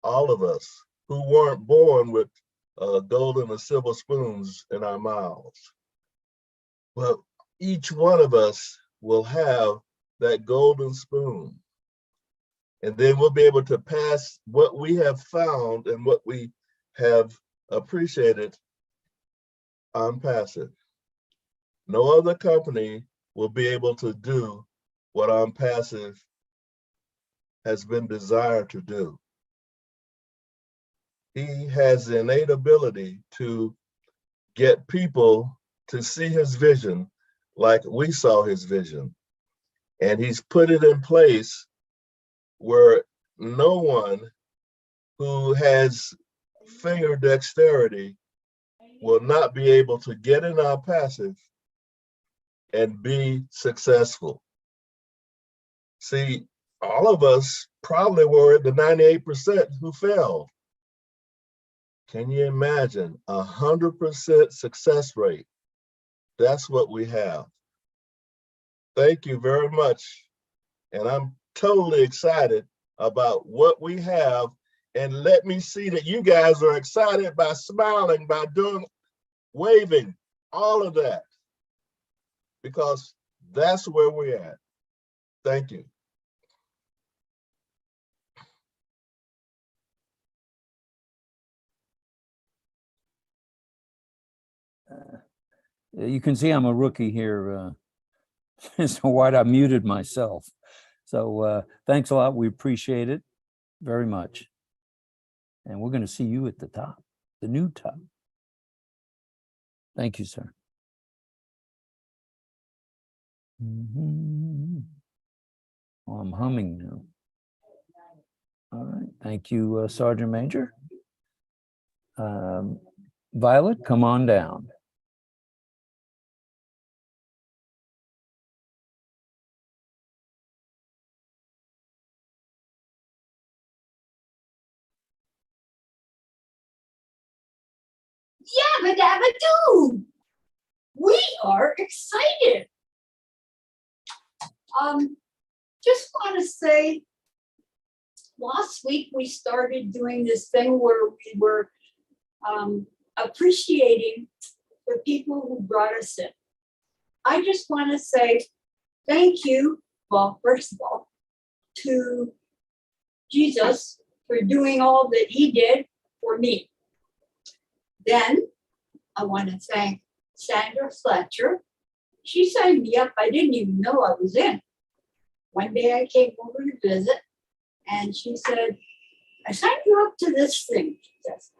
all of us who weren't born with golden or silver spoons in our mouths. But each one of us will have that golden spoon. And then we'll be able to pass what we have found and what we have appreciated Onpassive. No other company will be able to do what Onpassive has been desired to do. He has the innate ability to get people to see his vision like we saw his vision. And he's put it in place where no one who has finger dexterity will not be able to get in Onpassive and be successful. See, all of us probably were at the 98% who failed. Can you imagine 100% success rate? That's what we have. Thank you very much. And I'm totally excited about what we have. And let me see that you guys are excited by smiling, by doing, waving, all of that, because that's where we're at. Thank you. You can see I'm a rookie here, so why I muted myself. So thanks a lot. We appreciate it very much. And we're going to see you at the top, the new top. Thank you, sir. Oh, I'm humming now. All right. Thank you, Sergeant Major. Violet, come on down. Yabba dabba doo! We are excited. Just want to say, last week we started doing this thing where we were appreciating the people who brought us in. I just want to say thank you, well, first of all, to Jesus for doing all that he did for me. Then I want to thank Sandra Fletcher. She signed me up. I didn't even know I was in. One day I came over to visit and she said, I signed you up to this thing. She says,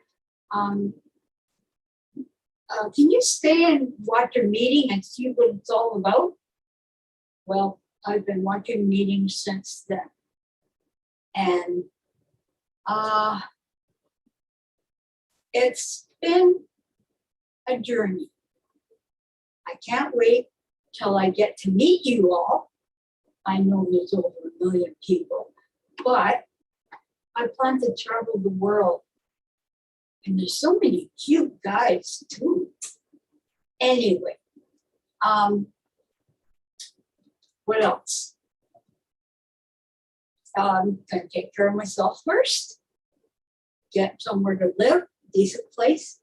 can you stay and watch your meeting and see what it's all about? Well, I've been watching meetings since then. And it's been a journey. I can't wait till I get to meet you all. I know there's over 1 million people, but I plan to travel the world. And there's so many cute guys too. Anyway, what else? I'm gonna take care of myself first, get somewhere to live, decent place,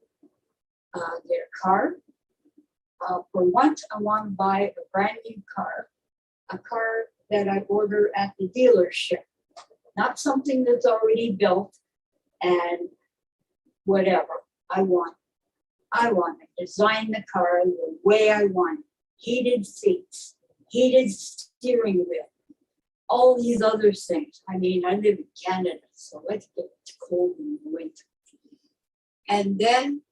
get a car. For once, I want to buy a brand new car, a car that I order at the dealership, not something that's already built and whatever. I want to design the car the way I want it. Heated seats, heated steering wheel, all these other things. I mean, I live in Canada, so it's cold in the winter. And then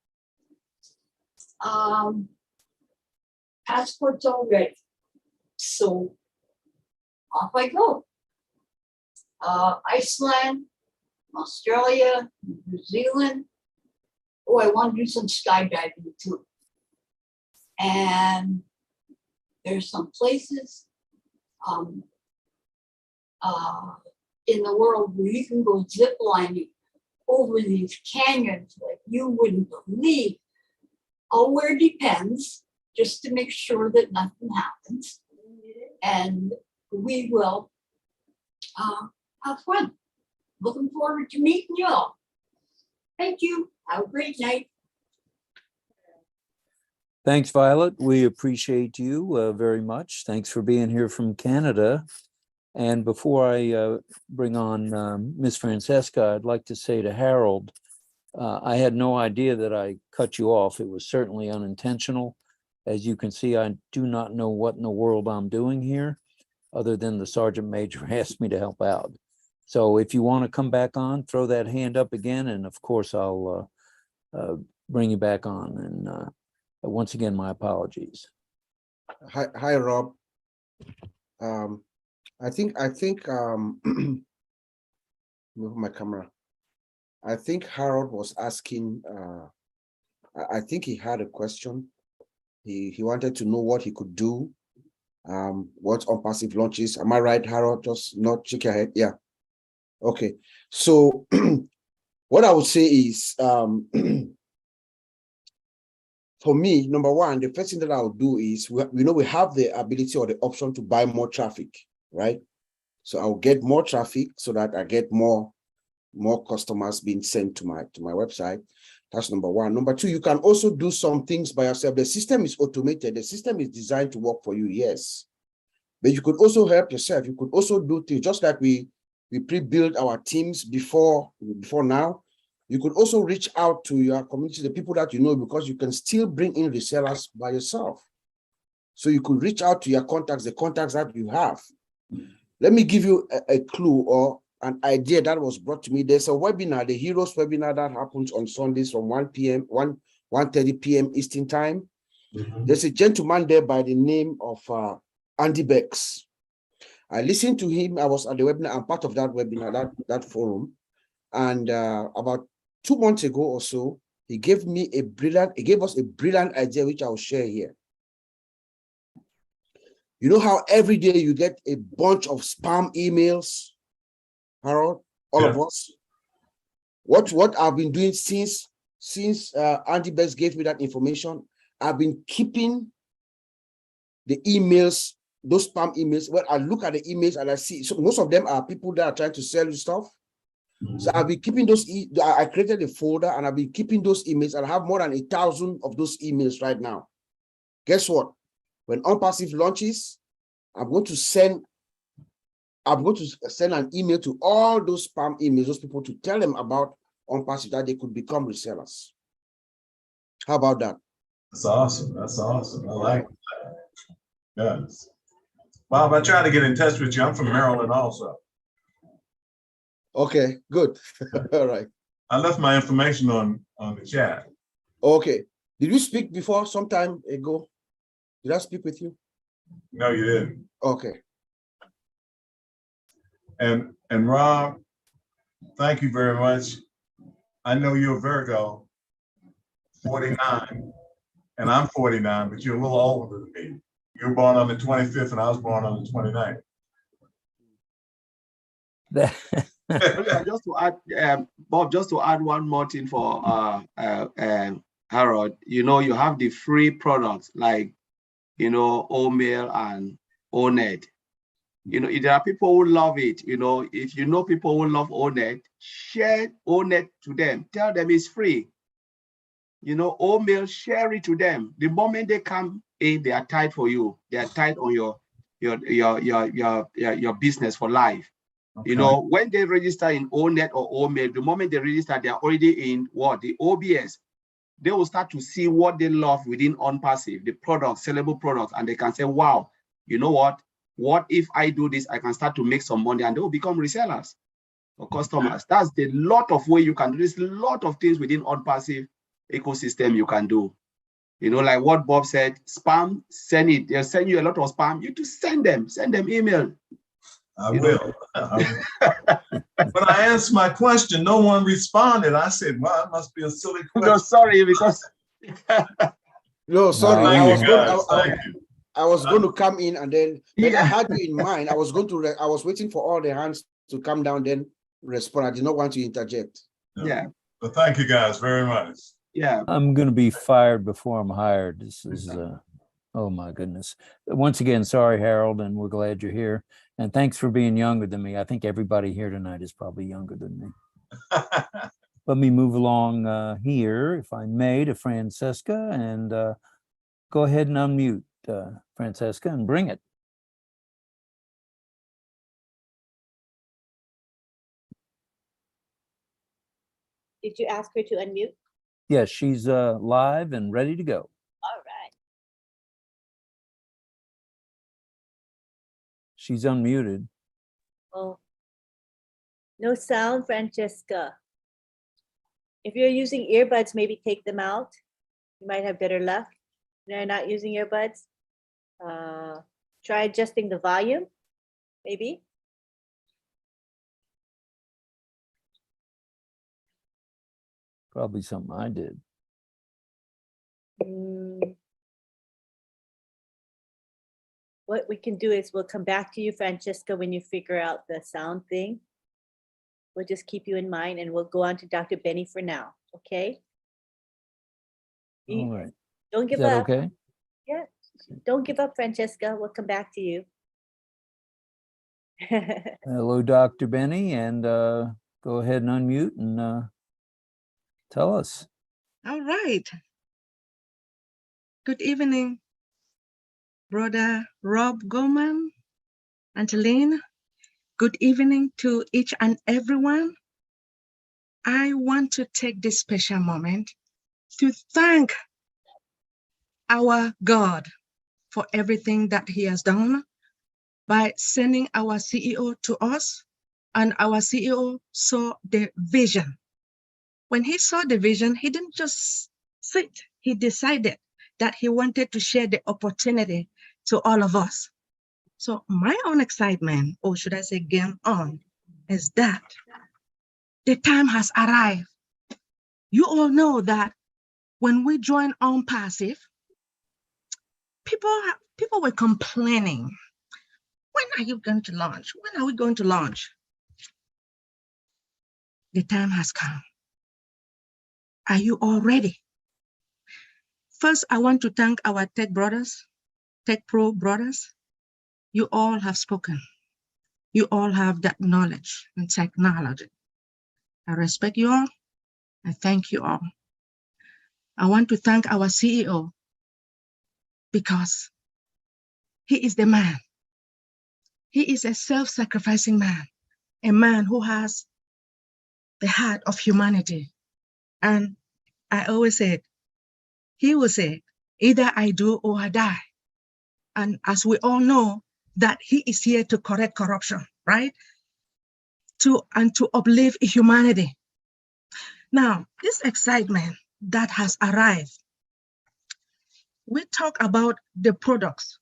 passport's all ready. So off I go. Iceland, Australia, New Zealand. Oh, I want to do some skydiving too. And there's some places in the world where you can go zip lining over these canyons like you wouldn't believe. I'll wear depends just to make sure that nothing happens. And we will have fun. Looking forward to meeting you all. Thank you. Have a great night. Thanks, Violet. We appreciate you very much. Thanks for being here from Canada. And before I bring on Ms. Francesca, I'd like to say to Harold, I had no idea that I cut you off. It was certainly unintentional. As you can see, I do not know what in the world I'm doing here, other than the Sergeant Major asked me to help out. So if you want to come back on, throw that hand up again, and of course I'll bring you back on. And once again, my apologies. Hi, Rob. I think move my camera. I think Harold was asking, I think he had a question. He wanted to know what he could do, what Onpassive launches. Am I right, Harold? Just not shake your head. Yeah. Okay. So what I would say is, for me, number one, the first thing that I would do is, we have the ability or the option to buy more traffic, right? So I'll get more traffic so that I get more customers being sent to my website. That's number one. Number two, you can also do some things by yourself. The system is automated. The system is designed to work for you, yes. But you could also help yourself. You could also do things just like we pre-built our teams before now. You could also reach out to your community, the people that you know, because you can still bring in resellers by yourself. So you could reach out to your contacts, the contacts that you have. Let me give you a clue or an idea that was brought to me. There's a webinar, the Heroes webinar, that happens on Sundays from 1:30 p.m. Eastern time. There's a gentleman there by the name of Andy Bex. I listened to him. I was at the webinar. I'm part of that webinar, that forum. And about 2 months ago or so, he gave us a brilliant idea, which I'll share here. You know how every day you get a bunch of spam emails, Harold, all of us? What I've been doing since Andy Bex gave me that information, I've been keeping the emails, those spam emails. Well, I look at the emails and I see, so most of them are people that are trying to sell you stuff. So I've been keeping those, I created a folder and I've been keeping those emails, and I have more than 1,000 of those emails right now. Guess what? When Onpassive launches, I'm going to send an email to all those spam emails, those people, to tell them about Onpassive, that they could become resellers. How about that? That's awesome. That's awesome. I like that. Yes. Bob, I tried to get in touch with you. I'm from Maryland also. Okay, good. All right. I left my information on the chat. Okay. Did you speak before some time ago? Did I speak with you? No, you didn't. Okay. And Rob, thank you very much. I know you're Virgo, 49, and I'm 49, but you're a little older than me. You were born on the 25th and I was born on the 29th. Just to add, Bob, just to add one more thing for Harold, you have the free products like, OMail and ONet. There are people who love it. If you know people who love ONet, share ONet to them. Tell them it's free. OMail, share it to them. The moment they come in, they are tied for you. They are tied on your business for life. Okay. When they register in ONet or OMail, the moment they register, they are already in the OBS. They will start to see what they love within Onpassive, the products, sellable products, and they can say, wow, you know what? What if I do this? I can start to make some money, and they will become resellers or customers. That's the lot of way you can do. There's a lot of things within Onpassive ecosystem you can do. Like what Bob said, spam, send it. They'll send you a lot of spam. You just send them email. I will. When I asked my question, no one responded. I said, well, it must be a silly question. No, sorry, because no, sorry. Thank you. I was going to come in and then, but Yeah. I had you in mind. I was waiting for all the hands to come down, then respond. I did not want to interject. Yeah. But thank you guys very much. Yeah. I'm going to be fired before I'm hired. This is, oh my goodness. Once again, sorry, Harold, and we're glad you're here. And thanks for being younger than me. I think everybody here tonight is probably younger than me. Let me move along here, if I may, to Francesca, and go ahead and unmute Francesca and bring it. Did you ask her to unmute? Yes, she's live and ready to go. All right. She's unmuted. Oh, no sound, Francesca. If you're using earbuds, maybe take them out. You might have better luck. You're not using earbuds. Try adjusting the volume, maybe. Probably something I did. What we can do is we'll come back to you, Francesca, when you figure out the sound thing. We'll just keep you in mind and we'll go on to Dr. Benny for now, okay? All right. Don't give Is that up. okay? Yeah, don't give up, Francesca. We'll come back to you. Hello, Dr. Benny, and go ahead and unmute and tell us. All right. Good evening, Brother Rob Gorman, Angeline. Good evening to each and everyone. I want to take this special moment to thank our God for everything that he has done by sending our CEO to us, and our CEO saw the vision. When he saw the vision, he didn't just sit, he decided that he wanted to share the opportunity to all of us. So my own excitement, or should I say game on, is that the time has arrived. You all know that when we joined Onpassive, people were complaining. When are you going to launch? When are we going to launch? The time has come. Are you all ready? First, I want to thank our tech brothers, tech pro brothers. You all have spoken. You all have that knowledge and technology. I respect you all. I thank you all. I want to thank our CEO because he is the man. He is a self-sacrificing man, a man who has the heart of humanity. And I always said, he will say, either I do or I die. And as we all know, that he is here to correct corruption, right? To uplift humanity. Now, this excitement that has arrived, we talk about the products.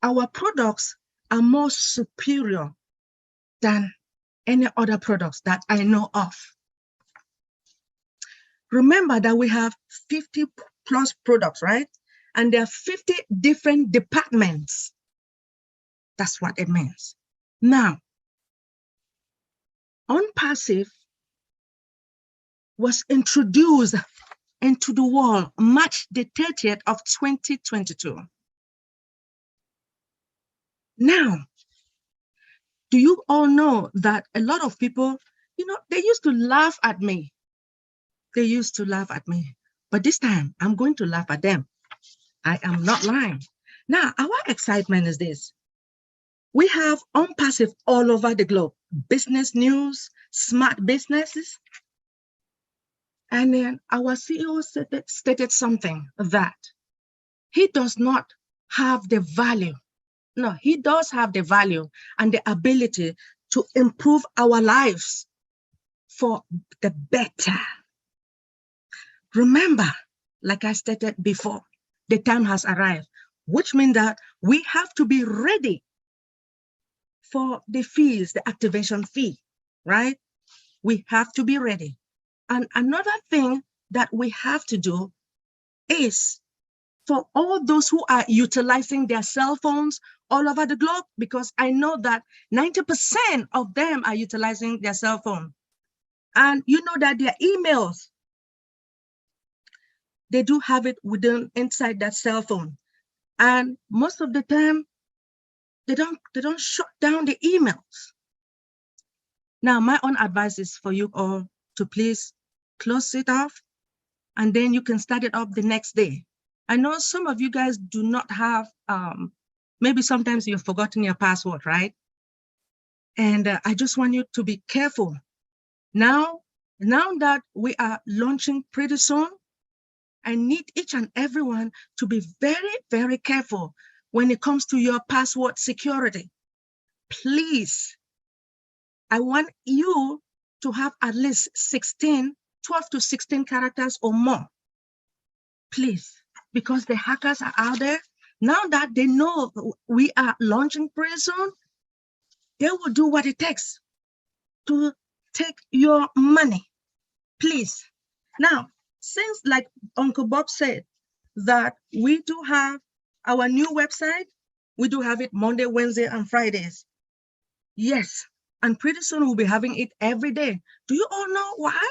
Our products are more superior than any other products that I know of. Remember that we have 50 plus products, right? And there are 50 different departments. That's what it means. Now, Onpassive was introduced into the world March the 30th of 2022. Now, do you all know that a lot of people, they used to laugh at me. They used to laugh at me, but this time I'm going to laugh at them. I am not lying. Now, our excitement is this. We have Onpassive all over the globe, business news, smart businesses. And then our CEO stated something that he does not have the value. No, he does have the value and the ability to improve our lives for the better. Remember, like I stated before, the time has arrived, which means that we have to be ready for the fees, the activation fee, right? We have to be ready. And another thing that we have to do is for all those who are utilizing their cell phones all over the globe, because I know that 90% of them are utilizing their cell phone. And you know that their emails, they do have it inside that cell phone. And most of the time, they don't shut down the emails. Now, my own advice is for you all to please close it off, and then you can start it up the next day. I know some of you guys do not have, maybe sometimes you've forgotten your password, right? And I just want you to be careful. Now that we are launching pretty soon, I need each and everyone to be very, very careful when it comes to your password security. Please, I want you to have at least 12 to 16 characters or more. Please, because the hackers are out there. Now that they know we are launching pretty soon, they will do what it takes to take your money. Please. Now, since like Uncle Bob said, that we do have our new website, we do have it Monday, Wednesday, and Fridays. Yes, and pretty soon we'll be having it every day. Do you all know why?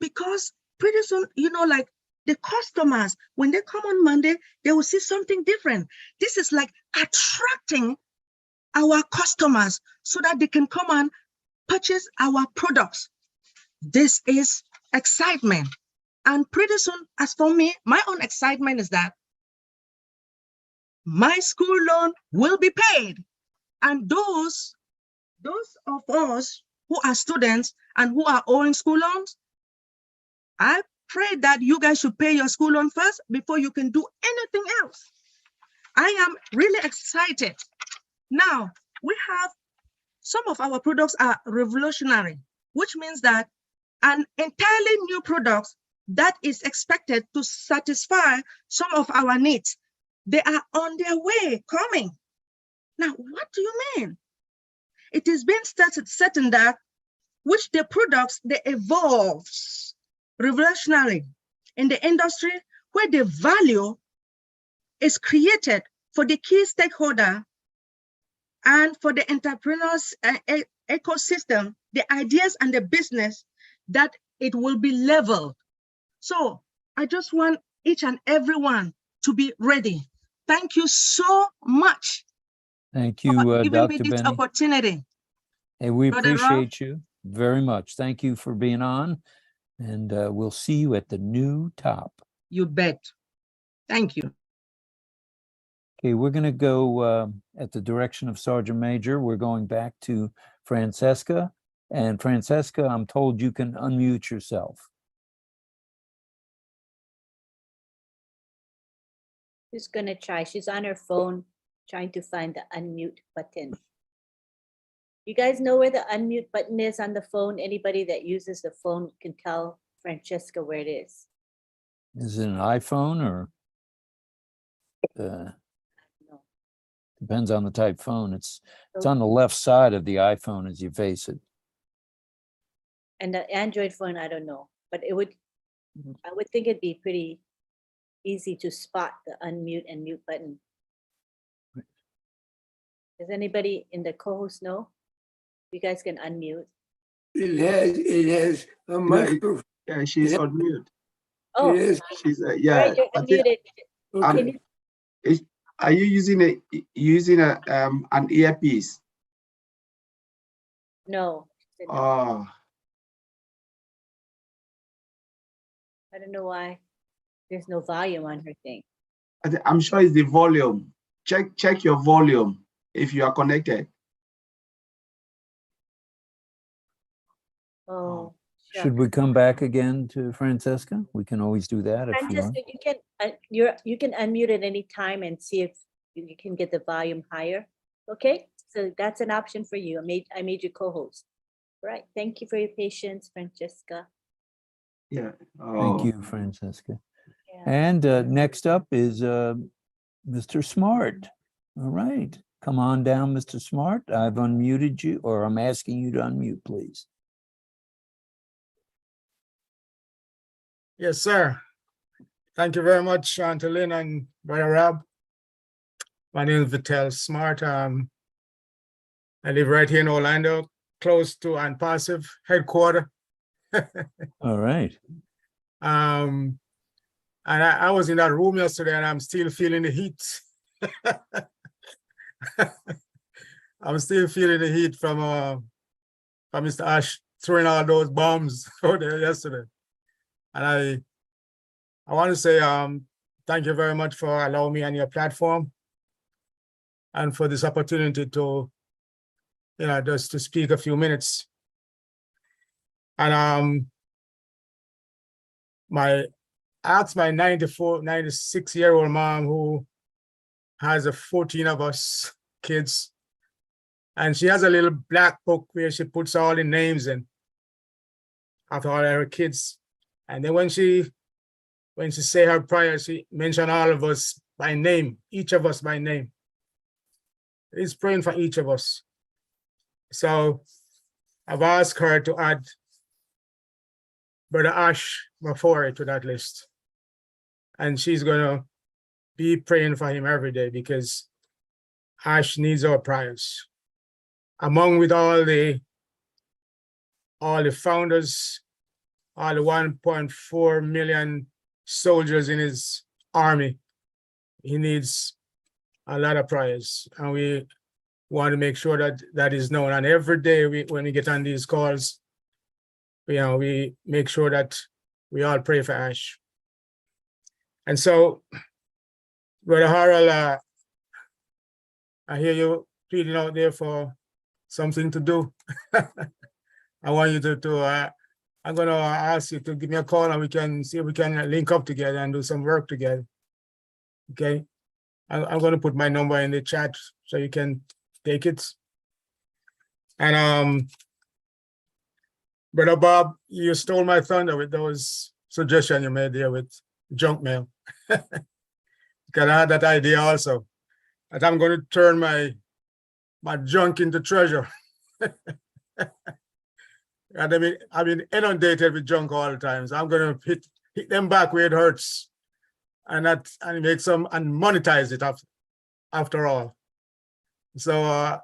Because pretty soon, you know, like the customers, when they come on Monday, they will see something different. This is like attracting our customers so that they can come and purchase our products. This is excitement. And pretty soon, as for me, my own excitement is that my school loan will be paid. And those of us who are students and who are owing school loans, I pray that you guys should pay your school loan first before you can do anything else. I am really excited. Now, we have some of our products are revolutionary, which means that an entirely new product that is expected to satisfy some of our needs. They are on their way, coming. Now, what do you mean? It is being certain that which the products, they evolve revolutionary in the industry where the value is created for the key stakeholder and for the entrepreneurs ecosystem, the ideas and the business, that it will be leveled. So I just want each and everyone to be ready. Thank you so much. Thank you, for giving me Dr. this Benny. opportunity. And we Brother Rob. appreciate you very much. Thank you for being on, and we'll see you at the new top. You bet. Thank you. Okay, we're going to go at the direction of Sergeant Major. We're going back to Francesca. And Francesca, I'm told you can unmute yourself. She's gonna try. She's on her phone trying to find the unmute button. You guys know where the unmute button is on the phone? Anybody that uses the phone can tell Francesca where it is. Is it an iPhone or? No. Depends on the type phone. It's on the left side of the iPhone as you face it. And the Android phone, I don't know, but it would, I would think it'd be pretty easy to spot the unmute and mute button. Does anybody in the co-host know? You guys can unmute. It has a microphone. Yeah, she's on mute. Oh, It is. She's all yeah. right, you're I think- unmuted. Can you- Are you using an earpiece? No. she said no. Oh, I don't know why there's no volume on her thing. I'm sure it's the volume. Check your volume if you are connected. Oh, Should we come back again to Francesca? We can always do that if you Francesca, want. you can you can unmute at any time and see if you can get the volume higher. Okay, so that's an option for you. I made you co-host. All right, thank you for your patience, Francesca. Yeah. Thank you, Francesca. And next up is Mr. Smart. All right, come on down, Mr. Smart. I've unmuted you, or I'm asking you to unmute, please. Yes, sir. Thank you very much, Auntie Lynn and Brother Rob. My name is Vitel Smart. I live right here in Orlando, close to Onpassive headquarters. All right. And I was in that room yesterday, and I'm still feeling the heat. I'm still feeling the heat from Mr. Ash throwing all those bombs out there yesterday. And I want to say thank you very much for allowing me on your platform and for this opportunity to, just to speak a few minutes. And I asked my 96-year-old mom, who has 14 of us kids, and she has a little black book where she puts all the names in of all her kids. And then when she say her prayer, she mentioned all of us by name, each of us by name. He's praying for each of us. So I've asked her to add Brother Ash Mufareh to that list. And she's gonna be praying for him every day, because Ash needs our prayers. Among with all the founders, all the 1.4 million soldiers in his army, he needs a lot of prayers, and we want to make sure that that is known. And every day when we get on these calls, we make sure that we all pray for Ash. And so, Brother Harold, I hear you pleading out there for something to do. I want you to I'm going to ask you to give me a call, and we can see if we can link up together and do some work together. Okay? I'm going to put my number in the chat so you can take it. And Brother Bob, you stole my thunder with those suggestions you made there with junk mail. Because I had that idea also, that I'm going to turn my junk into treasure. And I've been inundated with junk all the time. So I'm going to hit them back where it hurts, and make some and monetize it after all. So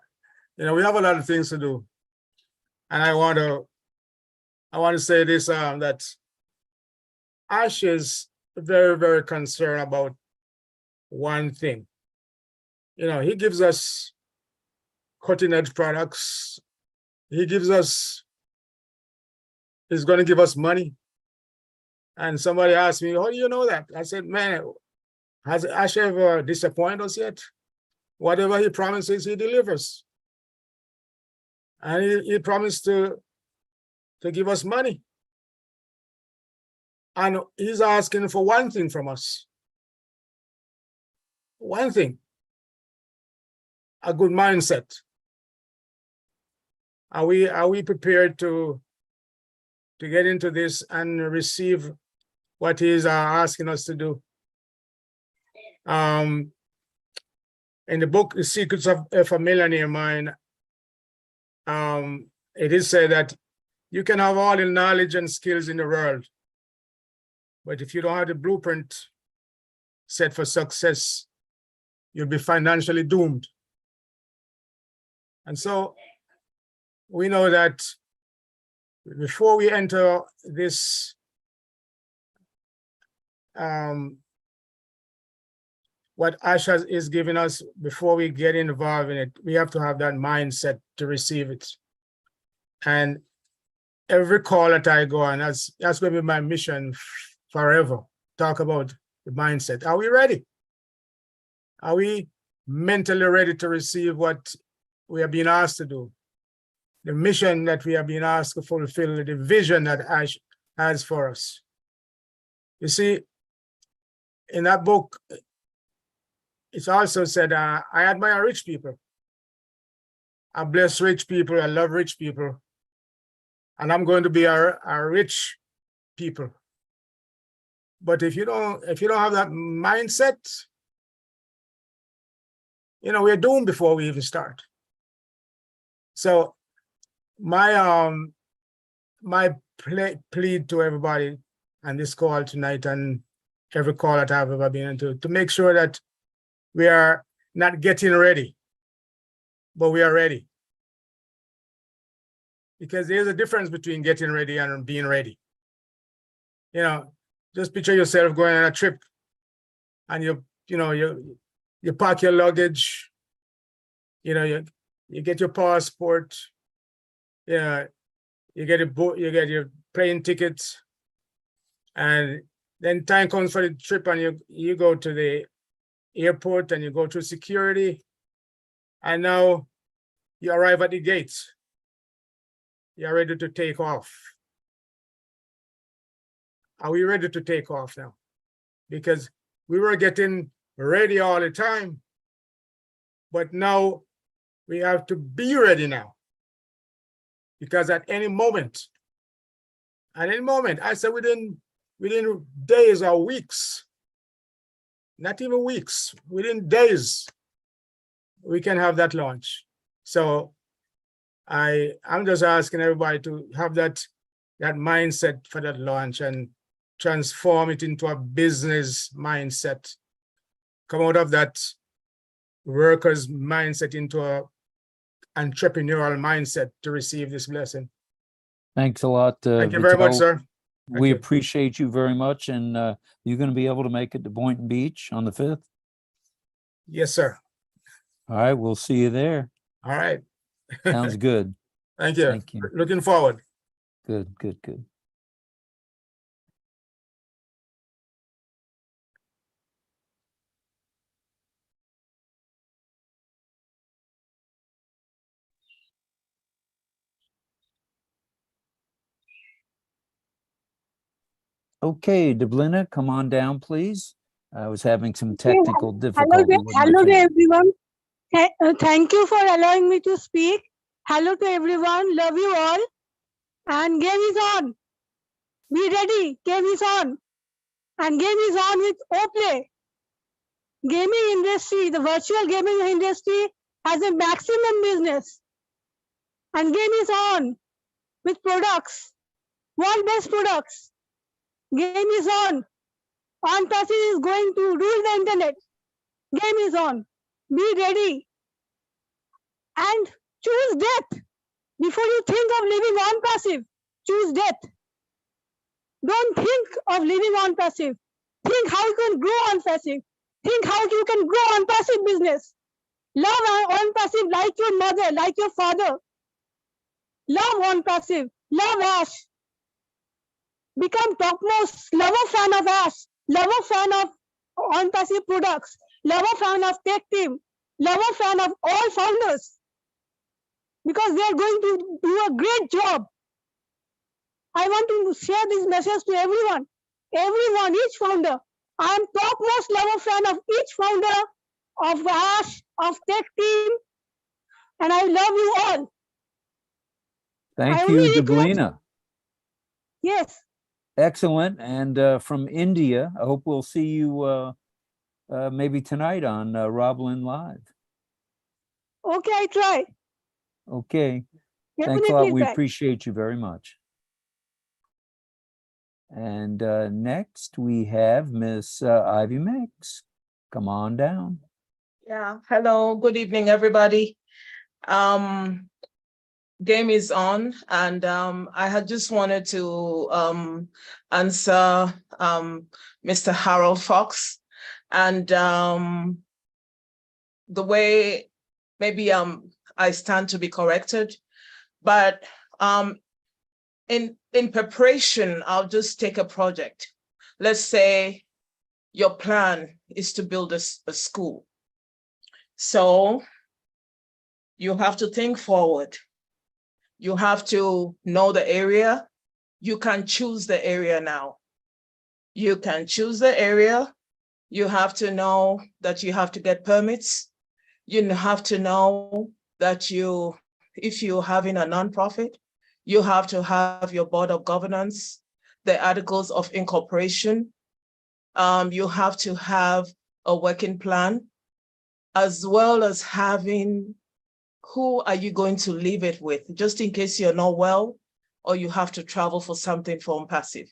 we have a lot of things to do, and I want to say this, that Ash is very, very concerned about one thing. He gives us cutting edge products. He's going to give us money. And somebody asked me, how do you know that? I said, man, has Ash ever disappointed us yet? Whatever he promises, he delivers. And he promised to give us money. And he's asking for one thing from us. One thing. A good mindset. Are we prepared to get into this and receive what he's asking us to do? In the book, The Secrets of a Millionaire Mind, it is said that you can have all the knowledge and skills in the world, but if you don't have the blueprint set for success, you'll be financially doomed. And so we know that before we enter this, what Ash is giving us, before we get involved in it, we have to have that mindset to receive it. And every call that I go on, that's going to be my mission forever. Talk about the mindset. Are we ready? Are we mentally ready to receive what we are being asked to do? The mission that we are being asked to fulfill, the vision that Ash has for us. You see, in that book, it's also said, I admire rich people. I bless rich people. I love rich people. And I'm going to be a rich people. But if you don't have that mindset, we're doomed before we even start. So my plea to everybody on this call tonight and every call that I've ever been into, to make sure that we are not getting ready, but we are ready. Because there's a difference between getting ready and being ready. You know, just picture yourself going on a trip and you pack your luggage, you get your passport, you get a boat, you get your plane tickets, and then time comes for the trip and you go to the airport and you go through security, and now you arrive at the gates. You're ready to take off. Are we ready to take off now? Because we were getting ready all the time, but now we have to be ready now. Because at any moment, I said within days or weeks, not even weeks, within days, we can have that launch. So I'm just asking everybody to have that mindset for that launch and transform it into a business mindset. Come out of that worker's mindset into a entrepreneurial mindset to receive this blessing. Thanks a lot. Thank you very much, sir. We appreciate you very much. And you're going to be able to make it to Boynton Beach on the 5th? Yes, sir. All right. We'll see you there. All right. Sounds good. Thank you. Thank you. Looking forward. Good, good, good. Okay, Deblina, come on down, please. I was having some technical difficulty with my hello to phone. everyone. Thank you for allowing me to speak. Hello to everyone. Love you all. And game is on. Be ready. Game is on. And game is on with OPlay. Gaming industry, the virtual gaming industry has a maximum business. And game is on with products. World-best products. Game is on. Onpassive is going to rule the internet. Game is on. Be ready. And choose death. Before you think of living Onpassive, choose death. Don't think of living Onpassive. Think how you can grow Onpassive. Think how you can grow Onpassive business. Love Onpassive like your mother, like your father. Love Onpassive. Love Ash. Become topmost lover fan of Ash. Lover fan of Onpassive products. Lover fan of tech team. Lover fan of all founders. Because they are going to do a great job. I want to share this message to everyone. Everyone, each founder. I am topmost lover fan of each founder of Ash, of tech team, and I love you all. Thank you, Deblina. Yes. Excellent. And from India, I hope we'll see you maybe tonight on Roblin Live. Okay, I try. Okay. Definitely Thanks a lot. We try. appreciate you very much. And next we have Miss Ivy Mix. Come on down. Yeah, hello, good evening, everybody. Game is on, and I had just wanted to answer Mr. Harold Fox, and the way maybe I stand to be corrected, but in preparation, I'll just take a project. Let's say your plan is to build a school. So you have to think forward. You have to know the area. You can choose the area now. You can choose the area. You have to know that you have to get permits. You have to know that if you're having a nonprofit, you have to have your board of governance, the articles of incorporation. You have to have a working plan, as well as having who are you going to leave it with, just in case you're not well or you have to travel for something for Onpassive.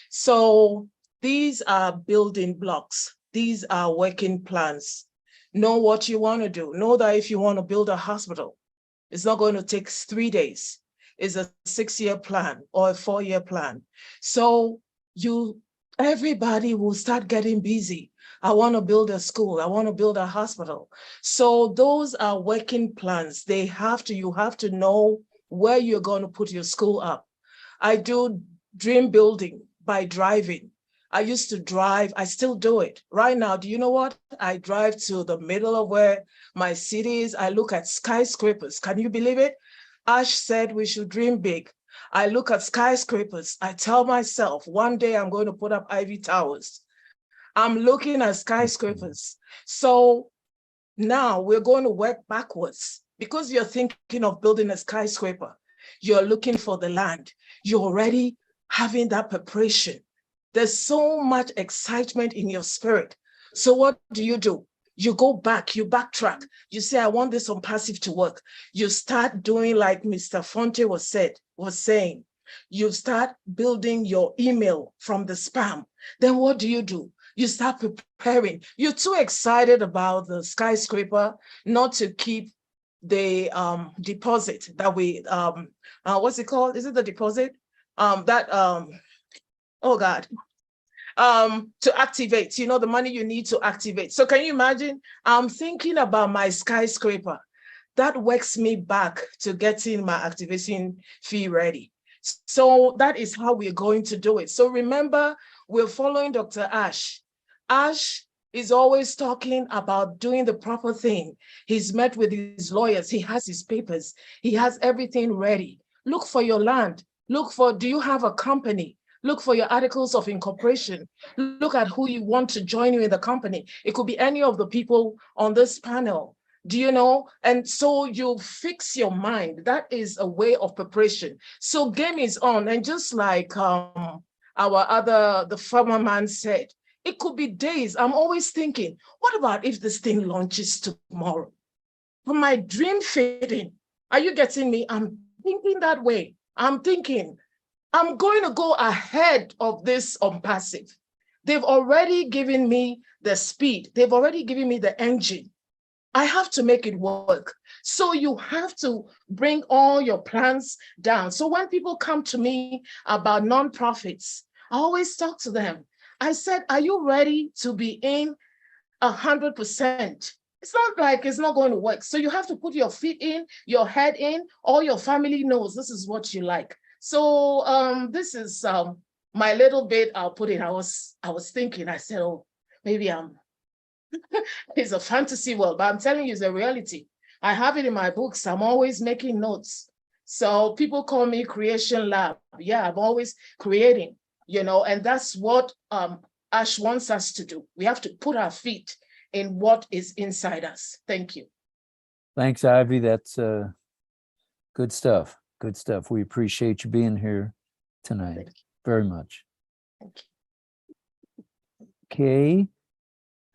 So These are building blocks. These are working plans. Know what you want to do. Know that if you want to build a hospital, it's not going to take 3 days. It's a 6-year plan or a 4-year plan. So everybody will start getting busy. I want to build a school. I want to build a hospital. So those are working plans. You have to know where you're going to put your school up. I do dream building by driving. I used to drive, I still do it. Right now, do you know what? I drive to the middle of where my city is. I look at skyscrapers. Can you believe it? Ash said we should dream big. I look at skyscrapers. I tell myself, one day I'm going to put up Ivy Towers. I'm looking at skyscrapers. So now we're going to work backwards. Because you're thinking of building a skyscraper, you're looking for the land. You're already having that preparation. There's so much excitement in your spirit. So what do? You go back, you backtrack. You say, I want this Onpassive to work. You start doing like Mr. Fonte was saying. You start building your email from the spam. Then what do? You start preparing. You're too excited about the skyscraper not to keep the deposit that we, what's it called? Is it the deposit? Oh God. To activate, the money you need to activate. So can you imagine? I'm thinking about my skyscraper. That works me back to getting my activation fee ready. So that is how we're going to do it. So remember, we're following Dr. Ash. Ash is always talking about doing the proper thing. He's met with his lawyers. He has his papers. He has everything ready. Look for your land. Do you have a company? Look for your articles of incorporation. Look at who you want to join you in the company. It could be any of the people on this panel. Do you know? And so you fix your mind. That is a way of preparation. So game is on. And just like the farmer man said, it could be days. I'm always thinking, what about if this thing launches tomorrow? For my dream fitting, are you getting me? I'm thinking that way. I'm thinking, I'm going to go ahead of this Onpassive. They've already given me the speed. They've already given me the engine. I have to make it work. So you have to bring all your plans down. So when people come to me about nonprofits, I always talk to them. I said, are you ready to be in 100%? It's not like it's not going to work. So you have to put your feet in, your head in, all your family knows this is what you like. So this is my little bit, I'll put it, I was thinking, I said, oh, maybe it's a fantasy world, but I'm telling you, it's a reality. I have it in my books. I'm always making notes. So people call me Creation Lab. Yeah, I'm always creating, and that's what Ash wants us to do. We have to put our feet in what is inside us. Thank you. Thanks, Ivy. That's good stuff. Good stuff. We appreciate you being here tonight very much. Thank you. Okay.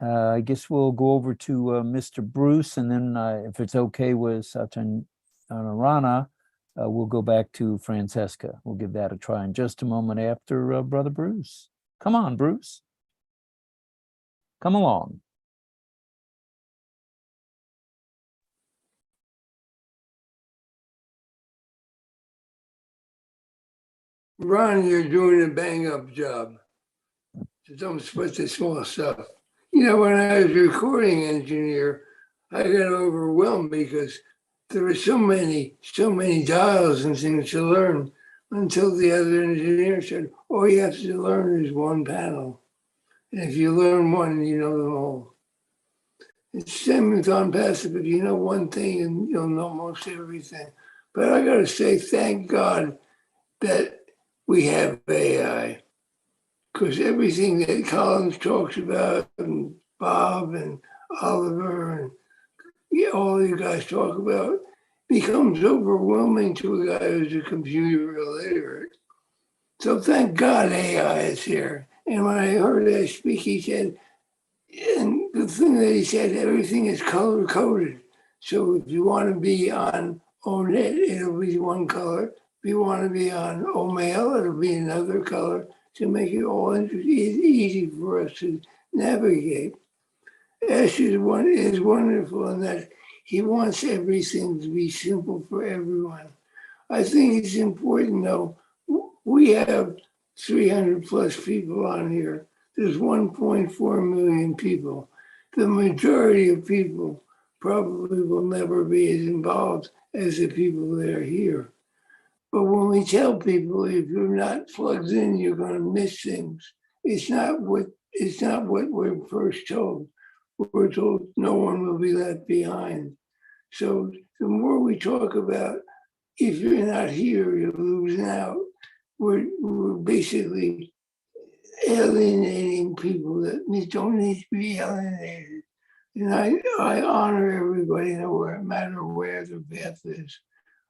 I guess we'll go over to Mr. Bruce, and then if it's okay with Satanarana, we'll go back to Francesca. We'll give that a try in just a moment after Brother Bruce. Come on, Bruce. Come along. Ron, you're doing a bang-up job. So don't sweat the small stuff. When I was a recording engineer, I got overwhelmed because there were so many dials and things to learn until the other engineer said, all you have to learn is one panel. And if you learn one, you know them all. It's same with Onpassive, if you know one thing and you'll know most everything. But I gotta say, thank God that we have AI. Because everything that Collins talks about, and Bob and Oliver and all you guys talk about, becomes overwhelming to a guy who's a computer illiterate. So thank God AI is here. And when I heard that speak, he said, and the thing that he said, everything is color coded. So if you want to be on ONet, it'll be one color. If you want to be on OMail, it'll be another color. to make it all easy for us to navigate. Ash is wonderful in that he wants everything to be simple for everyone. I think it's important though, we have 300 plus people on here. There's 1.4 million people. The majority of people probably will never be as involved as the people that are here. But when we tell people, if you're not plugged in, you're going to miss things. It's not what we're first told. We're told no one will be left behind. So the more we talk about, if you're not here, you're losing out. We're basically alienating people that don't need to be alienated. And I honor everybody, no matter where their path is.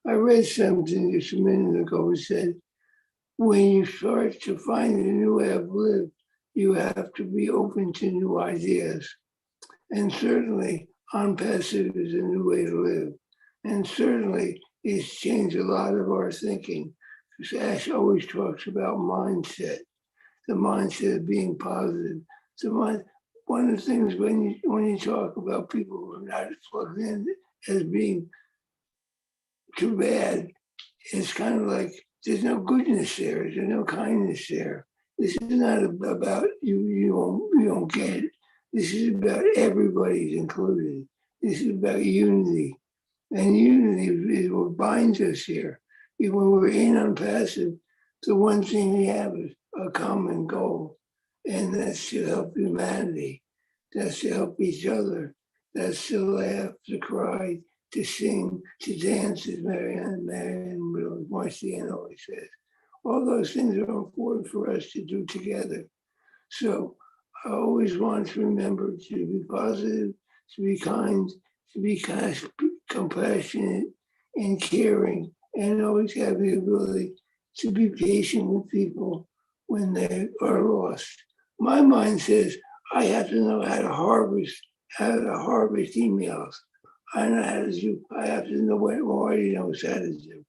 I read something just a minute ago that said, when you start to find a new way of live, you have to be open to new ideas. And certainly, Onpassive is a new way to live. And certainly, it's changed a lot of our thinking. Because Ash always talks about mindset, the mindset of being positive. So one of the things when you talk about people who are not plugged in as being too bad, it's kind of like there's no goodness there, there's no kindness there. This is not about you don't get it. This is about everybody's included. This is about unity. And unity is what binds us here. When we're in Onpassive, the one thing we have is a common goal, and that's to help humanity. That's to help each other. That's to laugh, to cry, to sing, to dance, as Marianne Marcian always says. All those things are important for us to do together. So I always want to remember to be positive, to be kind, to be compassionate and caring, and always have the ability to be patient with people when they are lost. My mind says I have to know how to harvest emails. I know how to do. I have to know what Marty knows how to do.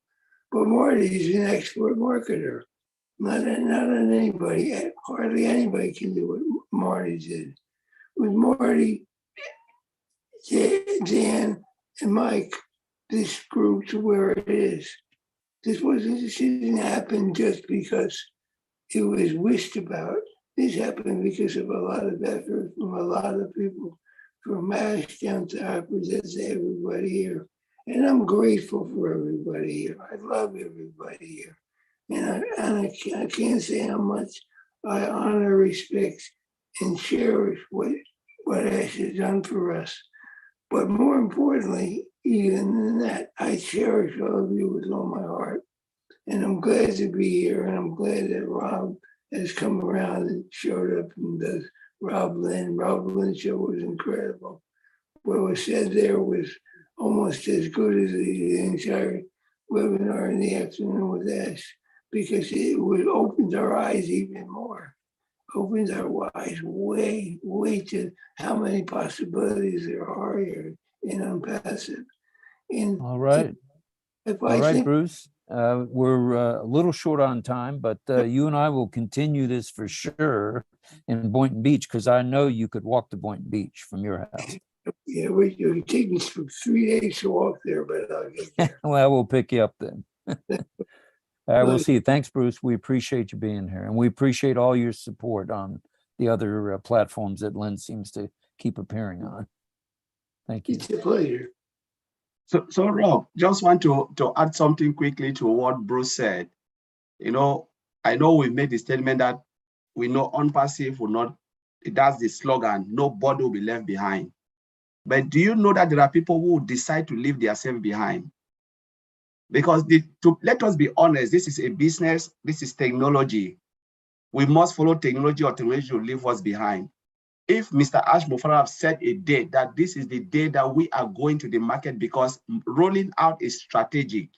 But Marty's an expert marketer. Not anybody. Hardly anybody can do what Marty did. With Marty, Dan, and Mike, this grew to where it is. This didn't happen just because it was wished about. This happened because of a lot of effort from a lot of people, from Ash down to represents everybody here. And I'm grateful for everybody here. I love everybody here. And I can't say how much I honor, respect, and cherish what Ash has done for us. But more importantly, even than that, I cherish all of you with all my heart. And I'm glad to be here, and I'm glad that Rob has come around and showed up and does Rob Lynn's show was incredible. What was said there was almost as good as the entire webinar in the afternoon with Ash, because it opened our eyes even more, opens our eyes way to how many possibilities there are here in Onpassive. And all right. All right, Bruce. We're a little short on time, but you and I will continue this for sure in Boynton Beach, because I know you could walk to Boynton Beach from your house. Yeah, it would take me 3 days to walk there, but I'll get there. Well, we'll pick you up then. All right, we'll see you. Thanks, Bruce. We appreciate you being here, and we appreciate all your support on the other platforms that Lynn seems to keep appearing on. Thank you. It's a pleasure. So Rob, just want to add something quickly to what Bruce said. I know we made the statement that we know Onpassive will not, that's the slogan, nobody will be left behind. But do you know that there are people who decide to leave themselves behind? Because let us be honest, this is a business, this is technology. We must follow technology, or technology will leave us behind. If Mr. Ash Mufareh set a date that this is the day that we are going to the market because rolling out is strategic.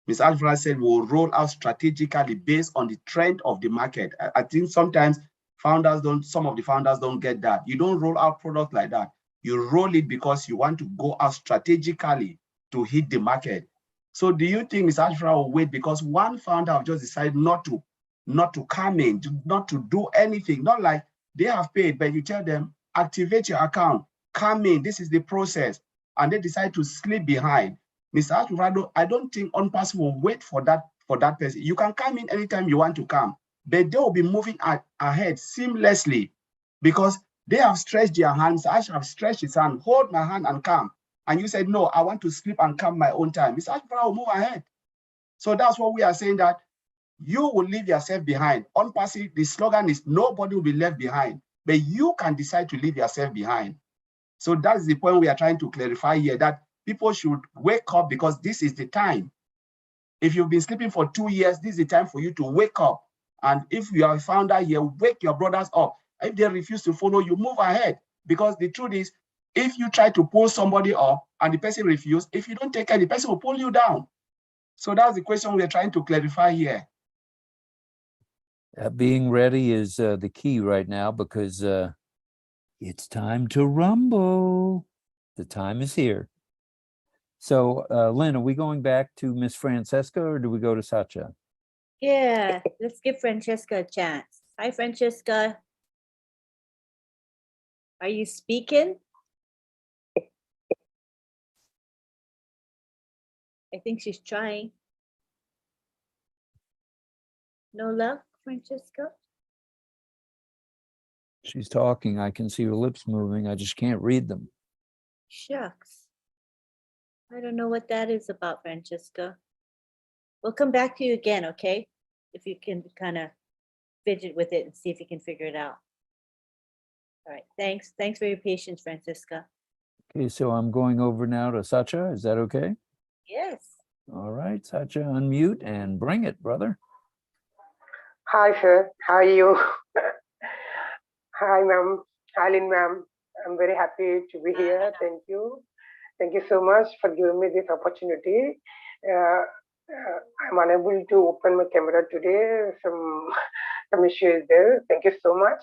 Mr. Ash Mufareh said we'll roll out strategically based on the trend of the market. I think sometimes some of the founders don't get that. You don't roll out product like that. You roll it because you want to go out strategically to hit the market. So do you think Mr. Ash Mufareh will wait because one founder have just decided not to not to come in, not to do anything. Not like they have paid, but you tell them, activate your account, come in, this is the process. And they decide to slip behind. Mr. Alvarado, I don't think Onpassive will wait for that person. You can come in anytime you want to come, but they will be moving ahead seamlessly because they have stretched their hands. Ash have stretched his hand, hold my hand and come. And you said, no, I want to sleep and come my own time. Mr. Alvarado will move ahead. So that's what we are saying, that you will leave yourself behind. Onpassive, the slogan is nobody will be left behind, but you can decide to leave yourself behind. So that's the point we are trying to clarify here, that people should wake up because this is the time. If you've been sleeping for 2 years, this is the time for you to wake up. And if you are a founder here, wake your brothers up. If they refuse to follow you, move ahead. Because the truth is, if you try to pull somebody up and the person refuses, if you don't take care, the person will pull you down. So that's the question we're trying to clarify here. Being ready is the key right now because it's time to rumble. The time is here. So, Lynn, are we going back to Miss Francesca or do we go to Satya? Yeah, let's give Francesca a chance. Hi, Francesca. Are you speaking? I think she's trying. No luck, Francesca? She's talking. I can see her lips moving. I just can't read them. Shucks. I don't know what that is about, Francesca. We'll come back to you again, okay? If you can kind of fidget with it and see if you can figure it out. All right, thanks. Thanks for your patience, Francesca. Okay, so I'm going over now to Satya. Is that okay? Yes. All right, Satya, unmute and bring it, brother. Hi, sir. How are you? Hi, ma'am. Hi, Lynn, ma'am. I'm very happy to be here. Thank you. Thank you so much for giving me this opportunity. I'm unable to open my camera today. Some issue is there. Thank you so much.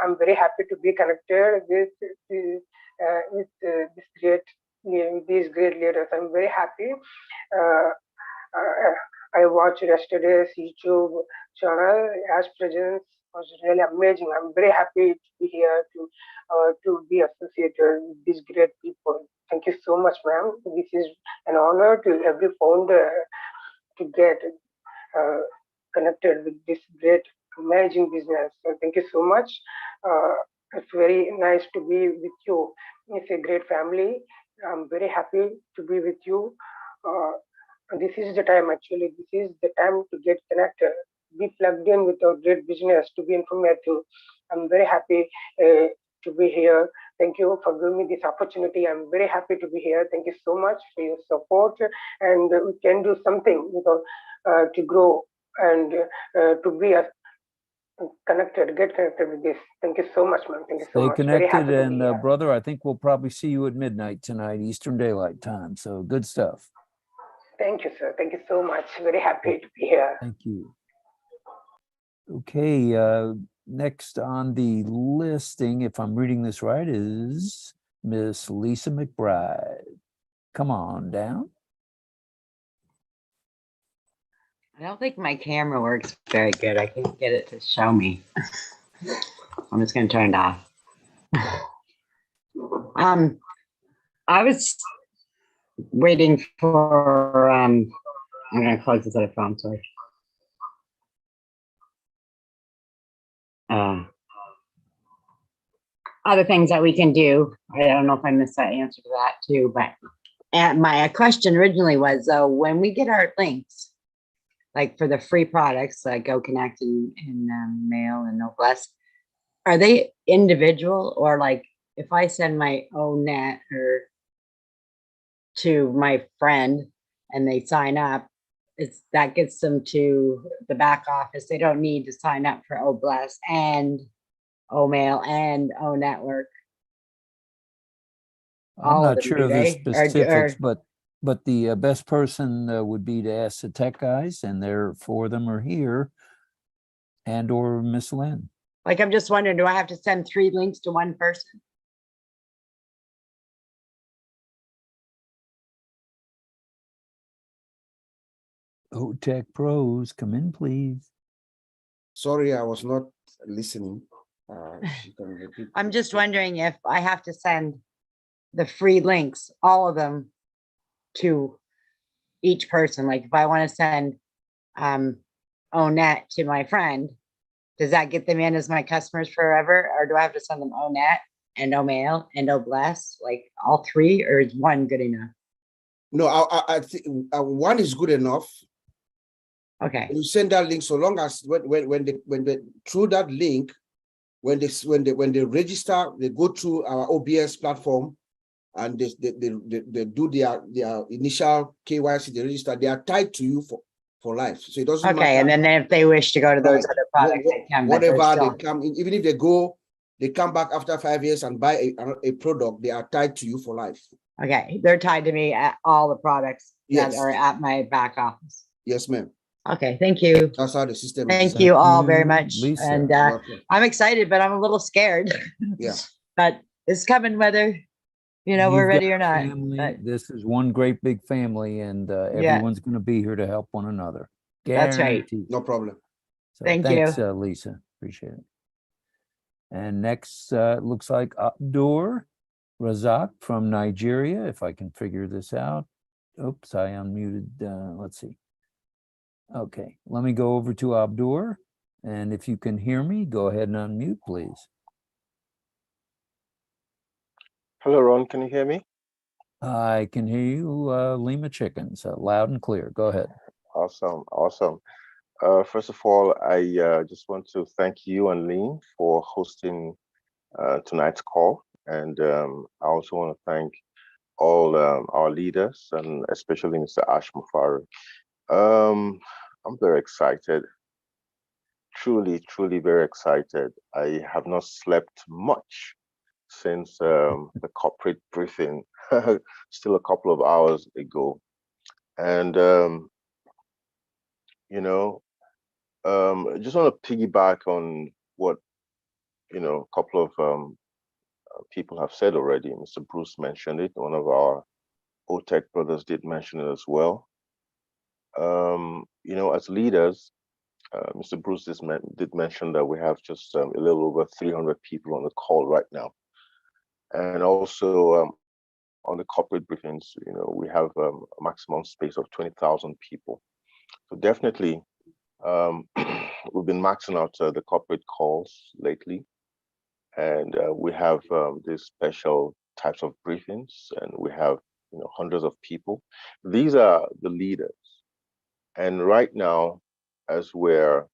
I'm very happy to be connected with these great leaders. I'm very happy. I watched yesterday's YouTube channel. As presence was really amazing. I'm very happy to be here to be associated with these great people. Thank you so much, ma'am. This is an honor to every founder to get connected with this great, amazing business. So thank you so much. It's very nice to be with you. It's a great family. I'm very happy to be with you. This is the time, actually. This is the time to get connected, be plugged in with our great business, to be informative. I'm very happy to be here. Thank you for giving me this opportunity. I'm very happy to be here. Thank you so much for your support. And we can do something to grow and to be connected, get connected with this. Thank you so much, man. Thank you so Stay much. Very happy connected, to be here. and brother, I think we'll probably see you at midnight tonight, Eastern Daylight Time. So good stuff. Thank you, sir. Thank you so much. Very happy to be here. Thank you. Okay, next on the listing, if I'm reading this right, is Miss Lisa McBride. Come on down. I don't think my camera works very good. I can't get it to show me. I'm just going to turn it off. I was waiting for, I'm going to close this other phone, sorry. Other things that we can do. I don't know if I missed that answer to that too, but my question originally was, when we get our links, like for the free products like OConnect and Mail and OBless, are they individual, or like if I send my ONet or to my friend and they sign up, that gets them to the back office? They don't need to sign up for OBless and OMail and ONetwork. I'm not sure of the specifics, but the best person would be to ask the tech guys, and they're four of them are here, and or Miss Lynn. Like, I'm just wondering, do I have to send 3 links to one person? Oh, Tech Pros, come in, please. Sorry, I was not listening. She can repeat. I'm just wondering if I have to send the free links, all of them, to each person. Like if I want to send ONet to my friend, does that get them in as my customers forever? Or do I have to send them ONet and OMail and OBless, like all three, or is one good enough? No, I think one is good enough. Okay. You send that link so long as when they through that link, when they register, they go through our OBS platform and they do their initial KYC, they register, they are tied to you for life. So it doesn't matter. Okay, and then if they wish to go to those other products, they can. But they're Whatever they still- come in, even if they come back after 5 years and buy a product, they are tied to you for life. Okay, they're tied to me at all the products that Yes. are at my back office. Yes, ma'am. Okay, thank you. That's how the system is. Thank you all very much. Lisa. And Welcome. I'm excited, but I'm a little scared. Yeah. But it's coming whether, we're You've ready got or not. family. But This is one great big family, and everyone's going to be here to help one another. That's right. Guaranteed. No problem. So Thank thanks, you. Lisa. Appreciate it. And next, looks like Abdur Razak from Nigeria, if I can figure this out. Oops, I unmuted. Let's see. Okay, let me go over to Abdur. And if you can hear me, go ahead and unmute, please. Hello, Ron. Can you hear me? I can hear you, Lima Chicken, so loud and clear. Go ahead. Awesome. Awesome. First of all, I just want to thank you and Lean for hosting tonight's call. And I also want to thank all our leaders and especially Mr. Ash Mufareh. I'm very excited. Truly, truly very excited. I have not slept much since the corporate briefing, still a couple of hours ago. And, I just want to piggyback on what, a couple of people have said already. Mr. Bruce mentioned it. One of our OTech brothers did mention it as well. As leaders, Mr. Bruce did mention that we have just a little over 300 people on the call right now. And also on the corporate briefings, we have a maximum space of 20,000 people. So definitely, we've been maxing out the corporate calls lately. And we have these special types of briefings, and we have hundreds of people. These are the leaders. And right now, as we're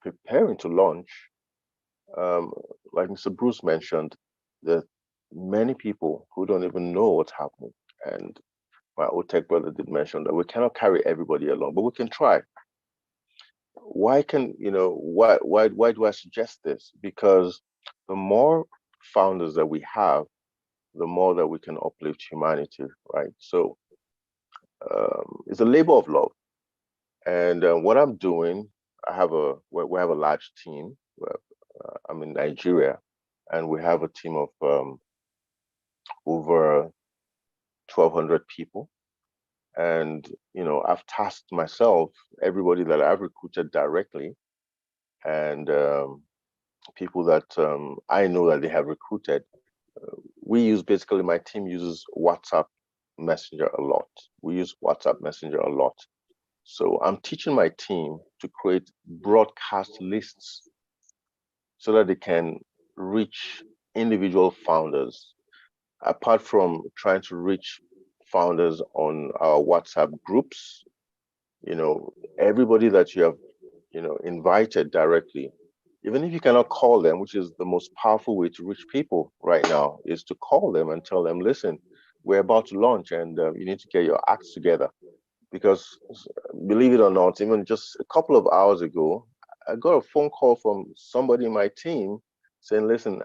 preparing to launch, like Mr. Bruce mentioned, that many people who don't even know what's happening. And my OTech brother did mention that we cannot carry everybody along, but we can try. Why do I suggest this? Because the more founders that we have, the more that we can uplift humanity, right? So it's a labor of love. And what I'm doing, we have a large team. I'm in Nigeria, and we have a team of over 1,200 people. And I've tasked myself, everybody that I've recruited directly, and people that I know that they have recruited. Basically my team uses WhatsApp Messenger a lot. We use WhatsApp Messenger a lot. So I'm teaching my team to create broadcast lists so that they can reach individual founders. Apart from trying to reach founders on our WhatsApp groups, everybody that you have, invited directly, even if you cannot call them, which is the most powerful way to reach people right now, is to call them and tell them, listen, we're about to launch and you need to get your acts together. Because believe it or not, even just a couple of hours ago, I got a phone call from somebody in my team saying, listen,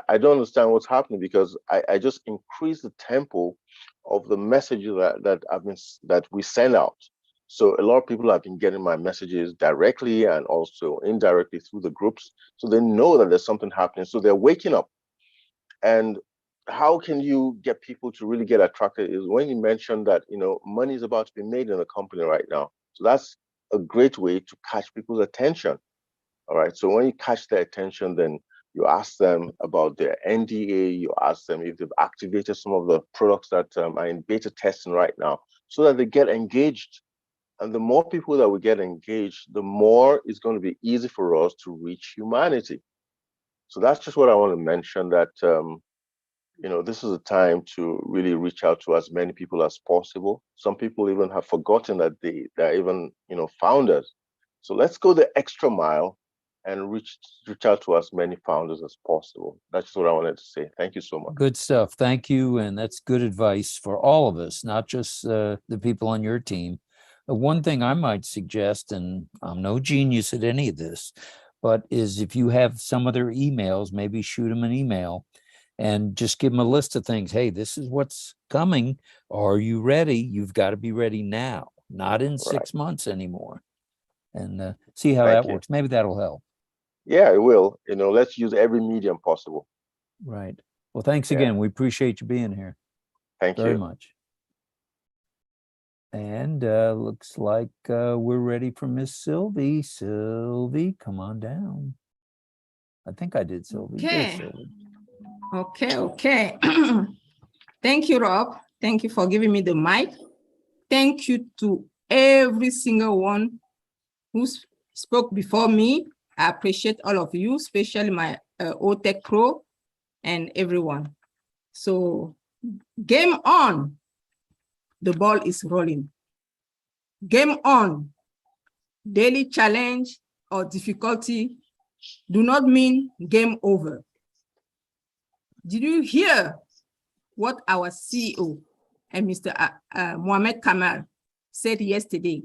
I don't understand what's happening because I just increased the tempo of the messages that we send out. So a lot of people have been getting my messages directly and also indirectly through the groups. So they know that there's something happening. So they're waking up. And how can you get people to really get attracted is when you mention that, money is about to be made in the company right now. So that's a great way to catch people's attention. All right. So when you catch their attention, then you ask them about their NDA. You ask them if they've activated some of the products that are in beta testing right now, so that they get engaged. And the more people that we get engaged, the more it's going to be easy for us to reach humanity. So that's just what I want to mention, that this is a time to really reach out to as many people as possible. Some people even have forgotten that they're even founders. So let's go the extra mile and reach out to as many founders as possible. That's just what I wanted to say. Thank you so much. Good stuff. Thank you. And that's good advice for all of us, not just the people on your team. One thing I might suggest, and I'm no genius at any of this, but is if you have some of their emails, maybe shoot them an email and just give them a list of things. Hey, this is what's coming. Are you ready? You've got to be ready now, not in 6 months anymore. And see how that works. Maybe that'll help. Yeah, it will. Let's use every medium possible. Right. Well, thanks again. We appreciate you being here. Thank you very much. And looks like we're ready for Miss Sylvie. Sylvie, come on down. I think I did, Sylvie. There's Okay. Sylvie. Okay. Thank you, Rob. Thank you for giving me the mic. Thank you to every single one who spoke before me. I appreciate all of you, especially my OTech Pro and everyone. So game on. The ball is rolling. Game on. Daily challenge or difficulty do not mean game over. Did you hear what our CEO and Mr. Mohamed Kamal said yesterday?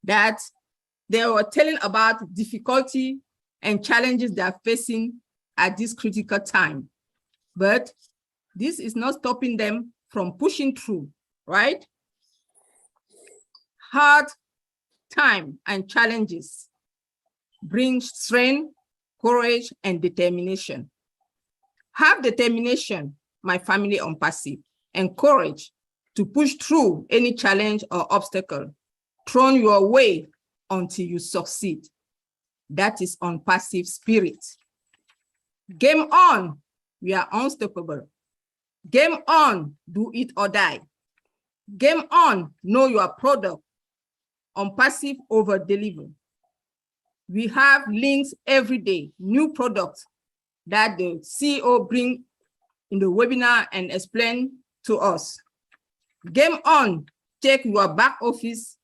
That they were telling about difficulty and challenges they are facing at this critical time. But this is not stopping them from pushing through, right? Hard time and challenges bring strength, courage, and determination. Have determination, my family Onpassive, and courage to push through any challenge or obstacle thrown your way until you succeed. That is Onpassive spirit. Game on, we are unstoppable. Game on, do it or die. Game on, know your product. Onpassive over deliver. We have links every day, new products that the CEO bring in the webinar and explain to us. Game on, check your back office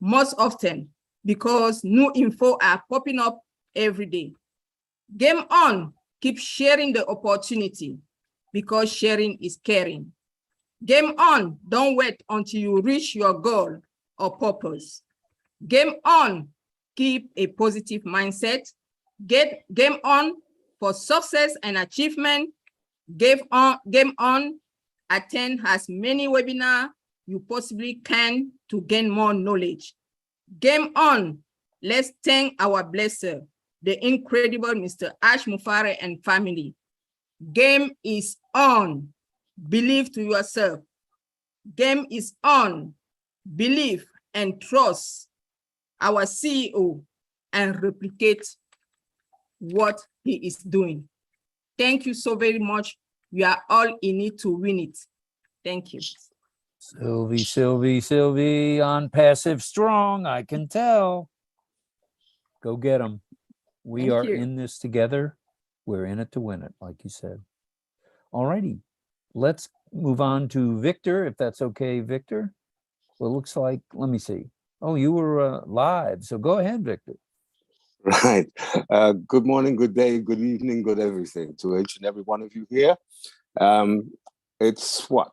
most often because new info are popping up every day. Game on, keep sharing the opportunity because sharing is caring. Game on, don't wait until you reach your goal or purpose. Game on, keep a positive mindset. Game on for success and achievement. Game on, attend as many webinars you possibly can to gain more knowledge. Game on, let's thank our blesser, the incredible Mr. Mufareh and family. Game is on, believe to yourself. Game is on, believe and trust our CEO and replicate what he is doing. Thank you so very much. We are all in it to win it. Thank you. Sylvie, Onpassive strong, I can tell. Go get them. We Thank are you. in this together. We're in it to win it, like you said. All righty, let's move on to Victor, if that's okay, Victor. Well, it looks like, let me see. Oh, you were live, so go ahead, Victor. Right. Good morning, good day, good evening, good everything to each and every one of you here. It's what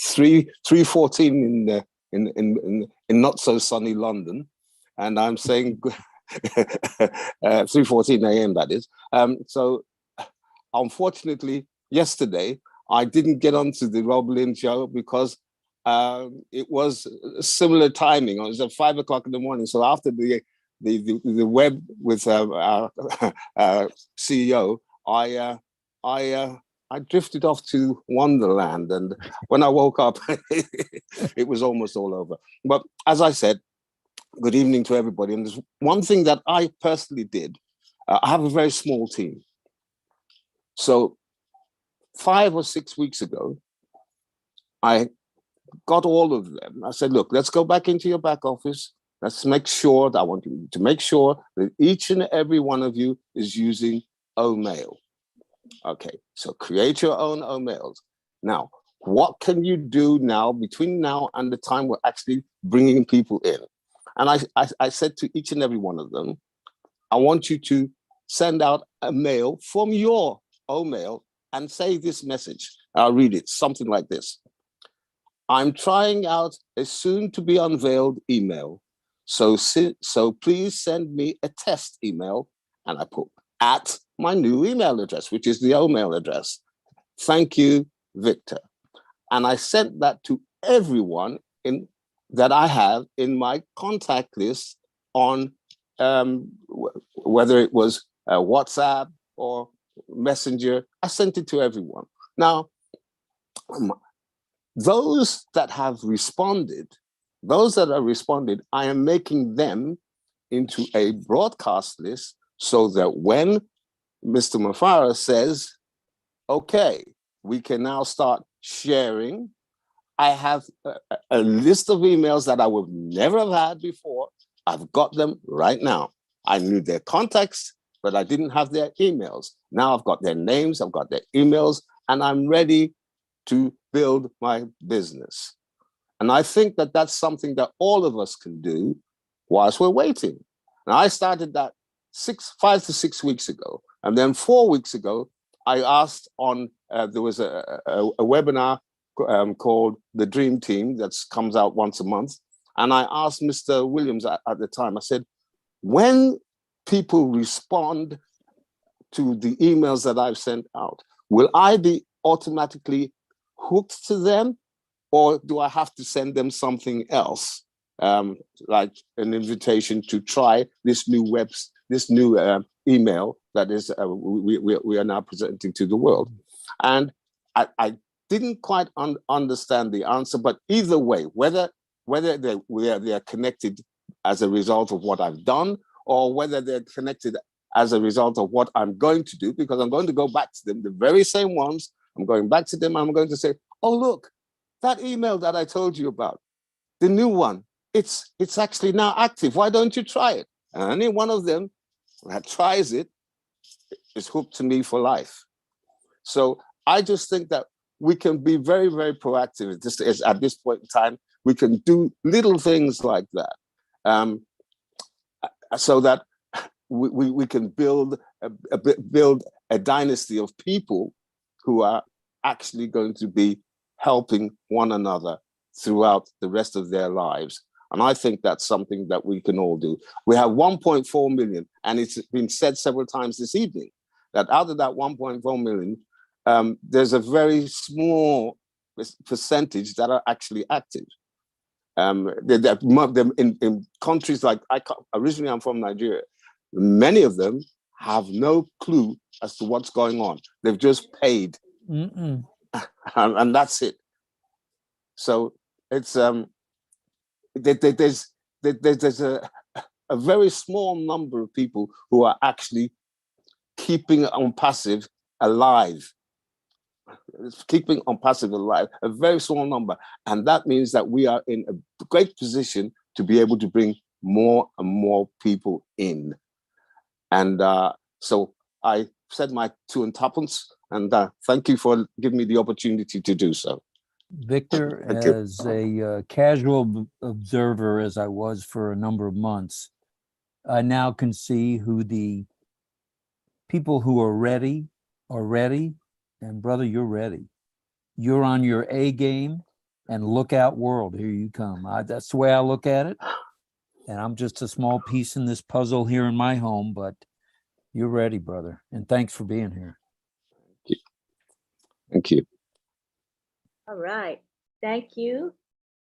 3:14 in not so sunny London, and I'm saying 3:14 a.m. that is. So unfortunately, yesterday I didn't get onto the Rob Lynn show because it was similar timing. It was at 5 o'clock in the morning. So after the web with our CEO, I drifted off to Wonderland, and when I woke up, it was almost all over. But as I said, Good evening to everybody. And there's one thing that I personally did. I have a very small team. So 5 or 6 weeks ago, I got all of them. I said, look, let's go back into your back office. Let's make sure that I want you to make sure that each and every one of you is using OMail. Okay, so create your own OMails. Now, what can you do now between now and the time we're actually bringing people in? And I said to each and every one of them, I want you to send out a mail from your OMail and say this message. I'll read it, something like this. I'm trying out a soon to be unveiled email. So please send me a test email. And I put at my new email address, which is the OMail address. Thank you, Victor. And I sent that to everyone that I have in my contact list on whether it was WhatsApp or Messenger. I sent it to everyone. Now, those that have responded, I am making them into a broadcast list so that when Mr. Mufareh says, okay, we can now start sharing, I have a list of emails that I would never have had before. I've got them right now. I knew their contacts, but I didn't have their emails. Now I've got their names, I've got their emails, and I'm ready to build my business. And I think that that's something that all of us can do whilst we're waiting. And I started that 5 to 6 weeks ago. And then 4 weeks ago, I asked there was a webinar called The Dream Team that comes out once a month. And I asked Mr. Williams at the time, I said, when people respond to the emails that I've sent out, will I be automatically hooked to them, or do I have to send them something else, like an invitation to try this new email that is we are now presenting to the world? And I didn't quite understand the answer, but either way, whether they are connected as a result of what I've done, or whether they're connected as a result of what I'm going to do, because I'm going to go back to them, the very same ones. I'm going back to them. I'm going to say, oh, look, that email that I told you about, the new one, it's actually now active. Why don't you try it? And any one of them that tries it is hooked to me for life. So I just think that we can be very, very proactive. At this point in time, we can do little things like that, so that we can build a dynasty of people who are actually going to be helping one another throughout the rest of their lives. And I think that's something that we can all do. We have 1.4 million, and it's been said several times this evening that out of that 1.4 million, there's a very small percentage that are actually active. In countries like, originally I'm from Nigeria, many of them have no clue as to what's going on. They've just paid. And that's it. So it's there's a very small number of people who are actually keeping Onpassive alive. It's keeping Onpassive alive, a very small number. And that means that we are in a great position to be able to bring more and more people in. And so I said my 2 and tuppence, and thank you for giving me the opportunity to do so. Victor, as a casual observer, as I was for a number of months, I now can see who the people who are ready, and brother, you're ready. You're on your A game, and look out world, here you come. That's the way I look at it. And I'm just a small piece in this puzzle here in my home, but you're ready, brother. And thanks for being here. Thank you. All right. Thank you,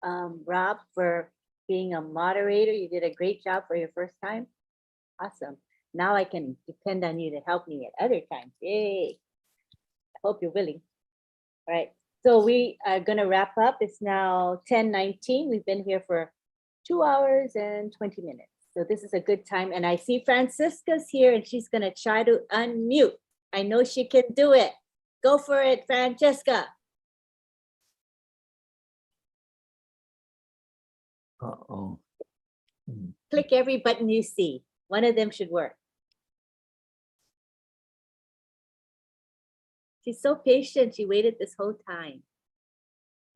Rob, for being a moderator. You did a great job for your first time. Awesome. Now I can depend on you to help me at other times. Yay. I hope you're willing. All right. So we are going to wrap up. It's now 10:19. We've been here for 2 hours and 20 minutes. So this is a good time. And I see Francisca's here and she's gonna try to unmute. I know she can do it. Go for it, Francesca. Uh-oh. Click every button you see. One of them should work. She's so patient. She waited this whole time.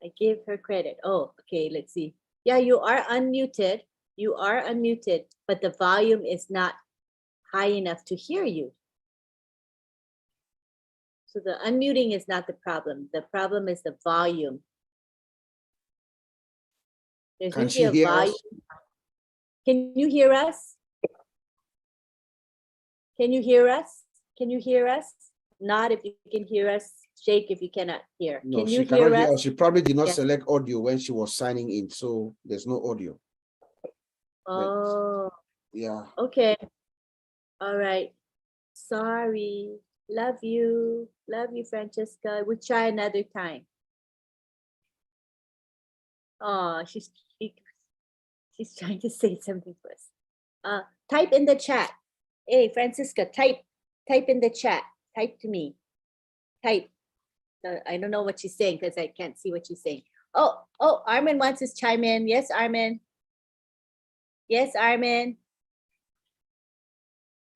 I give her credit. Oh, okay, let's see. Yeah, you are unmuted. You are unmuted, but the volume is not high enough to hear you. So the unmuting is not the problem. The problem is the volume. There's Can usually she a hear volume. us? Can you hear us? Can you hear us? Can you hear us? Nod if you can hear us. Shake if you cannot hear. No, Can she you cannot hear hear us? us. She probably did not Yes. select audio when she was signing in, so there's no audio. Oh, Yeah. okay. All right. Sorry. Love you. Love you, Francesca. We'll try another time. Oh, she's trying to say something for us. Type in the chat. Hey, Francisca, type in the chat. Type to me. Type. I don't know what she's saying because I can't see what she's saying. Oh, Armin wants to chime in. Yes, Armin. Yes, Armin.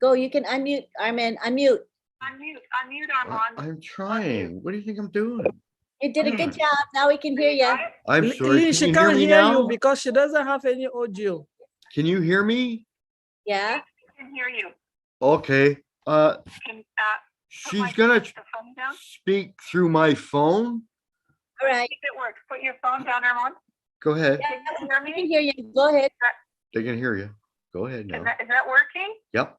Go, you can unmute, Armin. Unmute. Unmute, Armand. I'm trying. What do you think I'm doing? You did a good job. Now we can hear you. I'm sorry. Lee, Can she you hear can't me hear now? you because she doesn't have any audio. Can you hear me? Yeah. I can hear you. Okay. Can, She's gonna speak through my phone. All right. if it works, put your phone down, Armand. Go ahead. Yeah, I can hear you. Go ahead. They can hear you. Go ahead now. Is that working? Yep.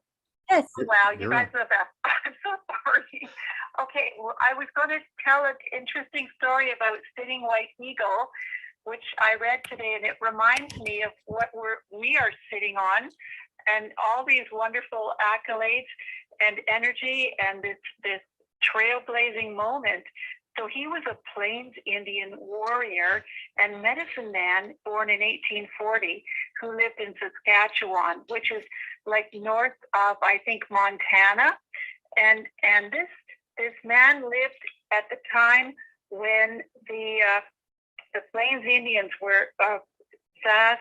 Yes. Wow, you You're guys right. are the best. I'm so sorry. Okay, well, I was going to tell an interesting story about sitting white eagle, which I read today, and it reminds me of what we are sitting on, and all these wonderful accolades and energy, and this trailblazing moment. So he was a Plains Indian warrior and medicine man born in 1840 who lived in Saskatchewan, which is like north of, I think, Montana. And this man lived at the time when the Plains Indians were vast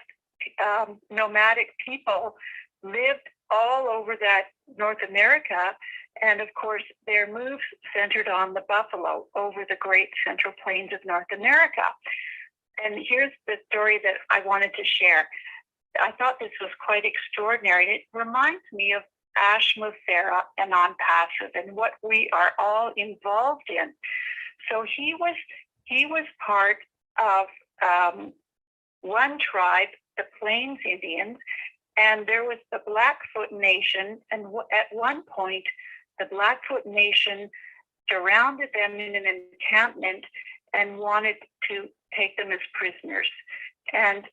nomadic people, lived all over that North America. And of course, their moves centered on the buffalo over the great central plains of North America. And here's the story that I wanted to share. I thought this was quite extraordinary. It reminds me of Ash Mufareh and Onpassive and what we are all involved in. So he was part of one tribe, the Plains Indians, and there was the Blackfoot Nation. And at one point, the Blackfoot Nation surrounded them in an encampment and wanted to take them as prisoners. And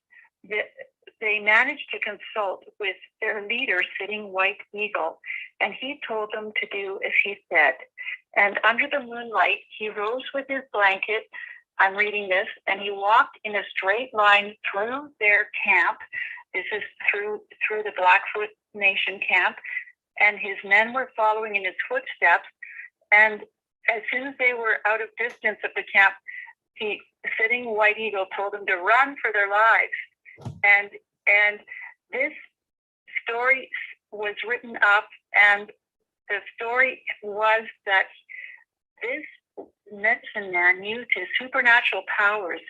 they managed to consult with their leader, Sitting White Eagle, and he told them to do as he said. And under the moonlight, he rose with his blanket, I'm reading this, and he walked in a straight line through their camp. This is through the Blackfoot Nation camp, and his men were following in his footsteps. And as soon as they were out of distance of the camp, Sitting White Eagle told them to run for their lives. And this story was written up, and the story was that this medicine man used his supernatural powers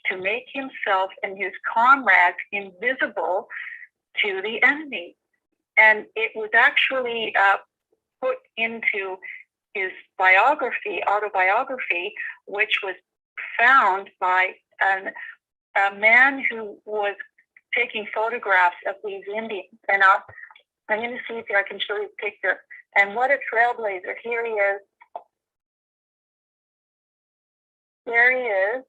to make himself and his comrades invisible to the enemy. And it was actually put into his autobiography, which was found by a man who was taking photographs of these Indians. And I'm going to see if I can show you a picture. And what a trailblazer. Here he is. There he is,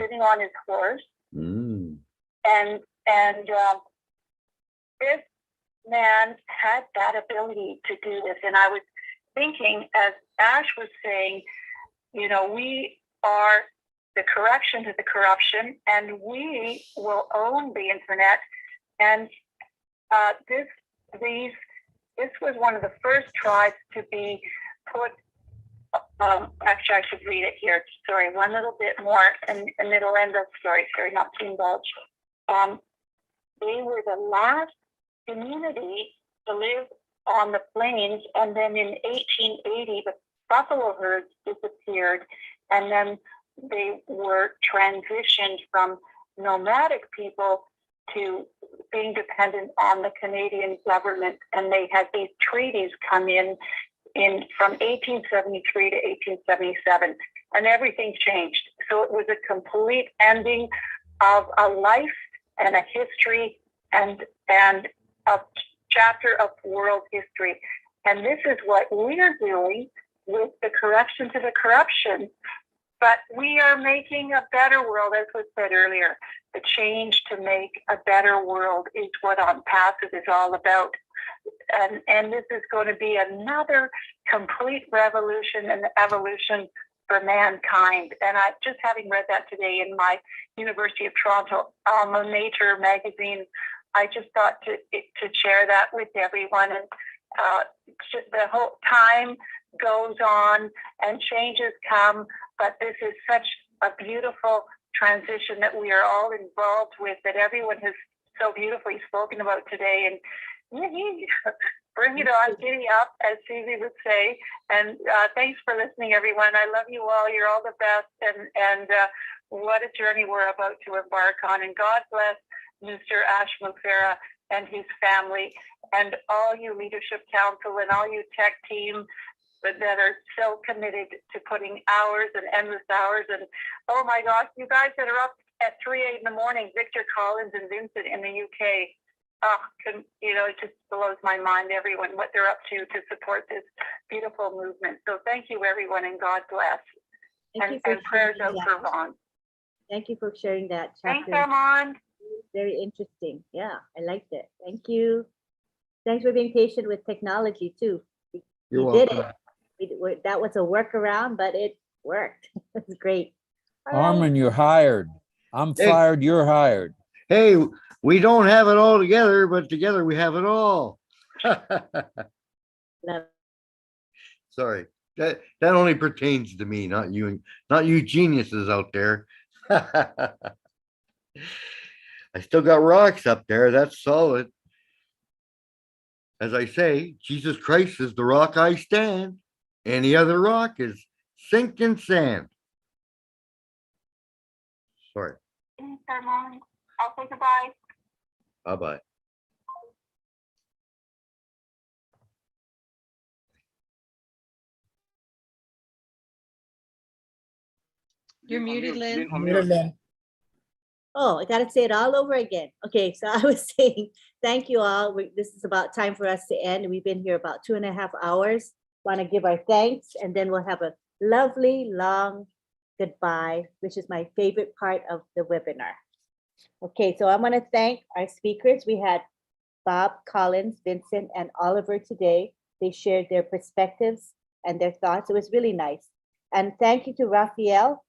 sitting on his horse. And this man had that ability to do this. And I was thinking, as Ash was saying, you know, we are the correction to the corruption, and we will own the internet. And this was one of the first tribes to be put. Actually, I should read it here. Sorry, one little bit more, and it'll end up. Sorry, not to indulge. They were the last community to live on the plains, and then in 1880, the buffalo herds disappeared, and then they were transitioned from nomadic people to being dependent on the Canadian government, and they had these treaties come in from 1873 to 1877, and everything changed. So it was a complete ending of a life and a history and a chapter of world history. And this is what we're doing with the correction to the corruption. But we are making a better world, as was said earlier. The change to make a better world is what Onpassive is all about. And this is going to be another complete revolution and evolution for mankind. And I just having read that today in my University of Toronto alma mater magazine, I just thought to share that with everyone. And the whole time goes on and changes come, but this is such a beautiful transition that we are all involved with, that everyone has so beautifully spoken about today. And bring it on, giddy up, as Susie would say. And thanks for listening, everyone. I love you all. You're all the best. And what a journey we're about to embark on. And God bless Mr. Mufareh and his family, and all you leadership council and all you tech team that are so committed to putting hours and endless hours. And oh my gosh, you guys that are up at 3 a.m. in the morning, Victor Collins and Vincent in the UK. It just blows my mind, everyone, what they're up to support this beautiful movement. So thank you, everyone, and God bless. And prayers out for Ron. Thank you for sharing that. Thanks, Armand. Very interesting. Yeah, I liked it. Thank you. Thanks for being patient with technology too. You're welcome. welcome. That was a workaround, but it worked. It's great. Armin, you're hired. I'm fired, you're hired. Hey, we don't have it all together, but together we have it all. Sorry, that only pertains to me, not you geniuses out there. I still got rocks up there. That's solid. As I say, Jesus Christ is the rock I stand. Any other rock is sinking sand. Sorry. Thanks, Armand. I'll say goodbye. Bye-bye. You're muted, Lynn. Oh, I got to say it all over again. Okay, so I was saying, thank you all. This is about time for us to end. We've been here about 2.5 hours. Want to give our thanks, and then we'll have a lovely, long goodbye, which is my favorite part of the webinar. Okay, so I want to thank our speakers. We had Bob, Collins, Vincent, and Oliver today. They shared their perspectives and their thoughts. It was really nice. And thank you to Raphael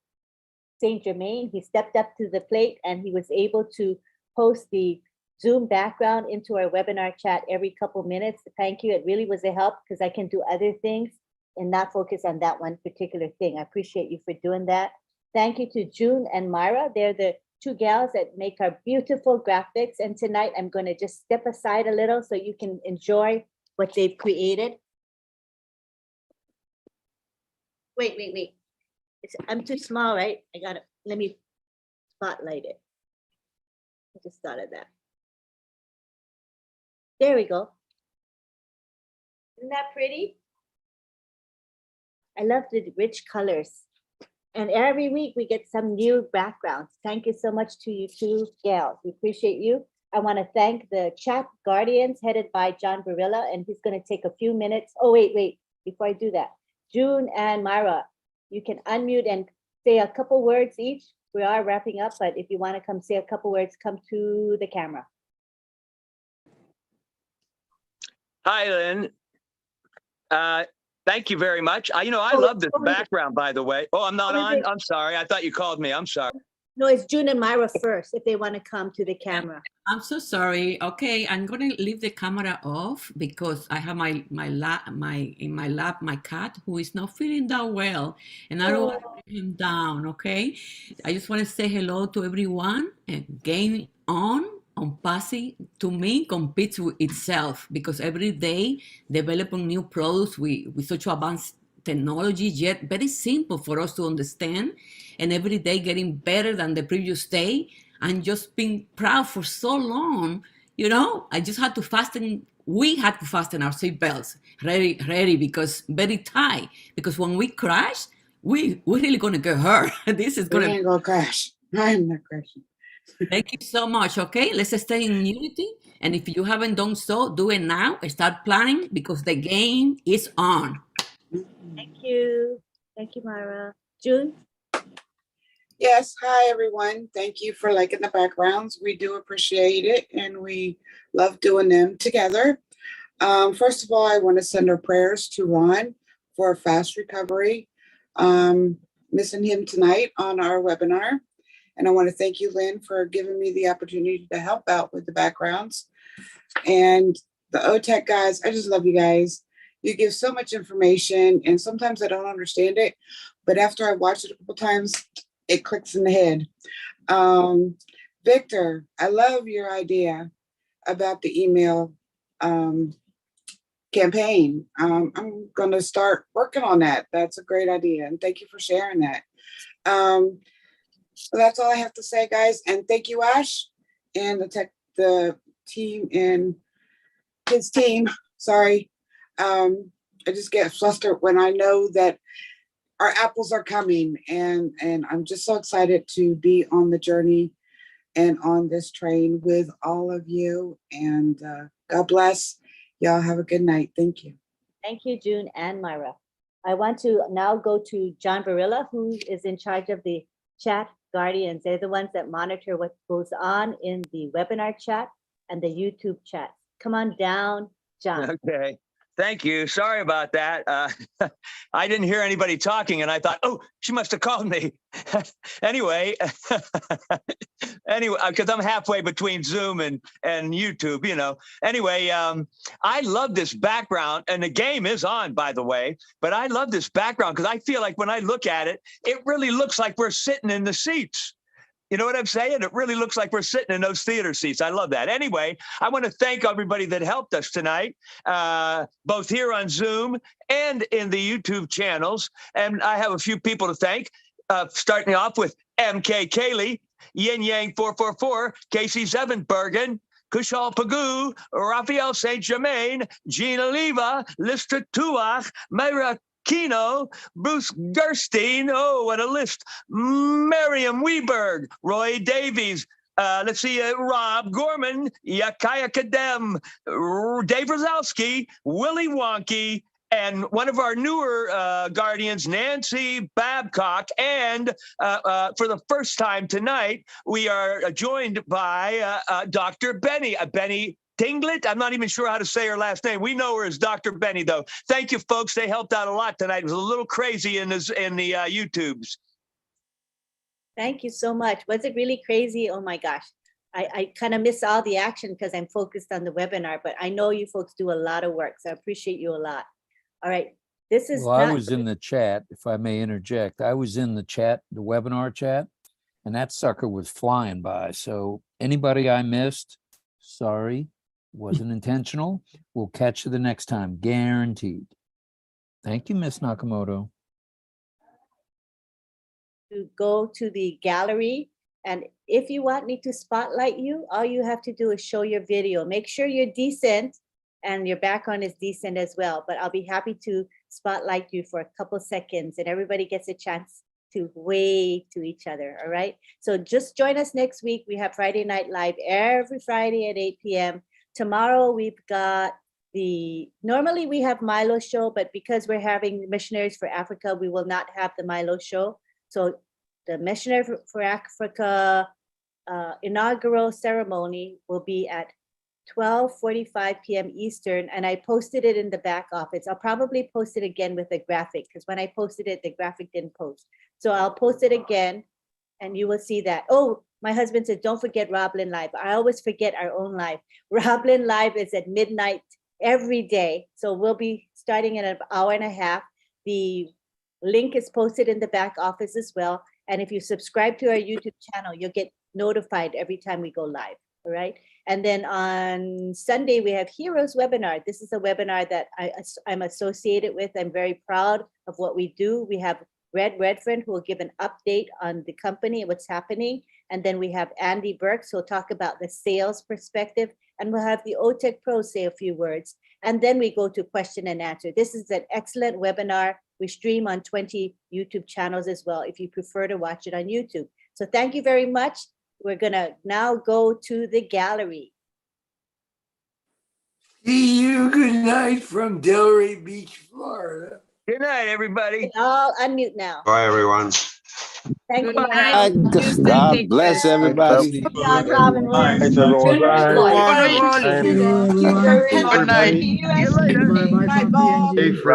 St. Germain. He stepped up to the plate and he was able to post the Zoom background into our webinar chat every couple minutes. Thank you. It really was a help because I can do other things and not focus on that one particular thing. I appreciate you for doing that. Thank you to June and Myra. They're the two gals that make our beautiful graphics. And tonight I'm going to just step aside a little so you can enjoy what they've created. Wait. I'm too small, right? Let me spotlight it. I just thought of that. There we go. Isn't that pretty? I love the rich colors. And every week we get some new backgrounds. Thank you so much to you two gals. We appreciate you. I want to thank the chat guardians headed by John Barilla, and he's going to take a few minutes. Oh, wait. Before I do that, June and Myra, you can unmute and say a couple words each. We are wrapping up, but if you want to come say a couple words, come to the camera. Hi, Lynn. Thank you very much. I love this background, by the way. Oh, I'm not on. I'm sorry. I thought you called me. I'm sorry. No, it's June and Myra first, if they want to come to the camera. I'm so sorry. Okay, I'm gonna leave the camera off because I have in my lap my cat who is not feeling that well, and I don't want to bring him down. Okay, I just want to say hello to everyone. And Game Onpassive to me competes with itself because every day developing new products with such advanced technology, yet very simple for us to understand, and every day getting better than the previous day. And just being proud for so long, I just had to fasten. We had to fasten our seatbelts, ready, because very tight. Because when we crash, we're really gonna get hurt. This is gonna. We're gonna go crash. I'm not crashing. Thank you so much. Okay, let's stay in unity. And if you haven't done so, do it now. Start planning because the game is on. Thank you. Thank you, Myra. June? Yes, hi everyone. Thank you for liking the backgrounds. We do appreciate it and we love doing them together. First of all, I want to send our prayers to Ron for a fast recovery. Missing him tonight on our webinar. And I want to thank you, Lynn, for giving me the opportunity to help out with the backgrounds. And the OTech guys, I just love you guys. You give so much information and sometimes I don't understand it, but after I watch it a couple times, it clicks in the head. Victor, I love your idea about the email campaign. I'm going to start working on that. That's a great idea. And thank you for sharing that. So that's all I have to say, guys. And thank you, Ash, and the team and his team. Sorry. I just get flustered when I know that our apples are coming, and I'm just so excited to be on the journey and on this train with all of you. And God bless. Y'all have a good night. Thank you. Thank you, June and Myra. I want to now go to John Barilla, who is in charge of the chat guardians. They're the ones that monitor what goes on in the webinar chat and the YouTube chat. Come on down, John. Okay. Thank you. Sorry about that. I didn't hear anybody talking and I thought, oh, she must have called me. Anyway, because I'm halfway between Zoom and YouTube, Anyway, I love this background, and the game is on, by the way, but I love this background because I feel like when I look at it, it really looks like we're sitting in the seats. You know what I'm saying? It really looks like we're sitting in those theater seats. I love that. Anyway, I want to thank everybody that helped us tonight, both here on Zoom and in the YouTube channels. And I have a few people to thank, starting off with MK Kaylee, Yin Yang 444, Casey Zevenbergen, Kushal Pagoo, Raphael St. Germain, Gina Leva, Lister Tuach, Myra Kino, Bruce Gerstein, oh, what a list, Miriam Weberg, Roy Davies, let's see, Rob Gorman, Yakaya Kadem, Dave Rozowski, Willie Wonky, and one of our newer guardians, Nancy Babcock. And for the first time tonight, we are joined by Dr. Benny, Benny Tinglet. I'm not even sure how to say her last name. We know her as Dr. Benny, though. Thank you, folks. They helped out a lot tonight. It was a little crazy in the YouTubes. Thank you so much. Was it really crazy? Oh my gosh. I kind of miss all the action because I'm focused on the webinar, but I know you folks do a lot of work, so I appreciate you a lot. All right. This is I was in the chat, if I may interject. I was in the chat, the webinar chat, and that sucker was flying by. So anybody I missed, sorry. Wasn't intentional. We'll catch you the next time, guaranteed. Thank you, Miss Nakamoto. To go to the gallery, and if you want me to spotlight you, all you have to do is show your video. Make sure you're decent and your background is decent as well, but I'll be happy to spotlight you for a couple seconds and everybody gets a chance to wave to each other, all right? So just join us next week. We have Friday Night Live every Friday at 8 p.m. Tomorrow we've got normally we have Milo show, but because we're having Missionaries for Africa, we will not have the Milo show. So the Missionary for Africa inaugural ceremony will be at 12:45 p.m. Eastern, and I posted it in the back office. I'll probably post it again with a graphic because when I posted it, the graphic didn't post. So I'll post it again and you will see that. Oh, my husband said, don't forget Roblin Live. I always forget our own live. Roblin Live is at midnight every day. So we'll be starting in an hour and a half. The link is posted in the back office as well. And if you subscribe to our YouTube channel, you'll get notified every time we go live, all right? And then on Sunday, we have Heroes Webinar. This is a webinar that I'm associated with. I'm very proud of what we do. We have Red Redfern, who will give an update on the company and what's happening. And then we have Andy Burks, who will talk about the sales perspective. And we'll have the OTech Pro say a few words. And then we go to question and answer. This is an excellent webinar. We stream on 20 YouTube channels as well, if you prefer to watch it on YouTube. So thank you very much. We're gonna now go to the gallery. See you. Good night from Delray Beach, Florida. Good night, everybody. I'll unmute now. Bye, everyone. Thank you. God bless everybody. John Robin Thanks, everyone. Good night. Hey, for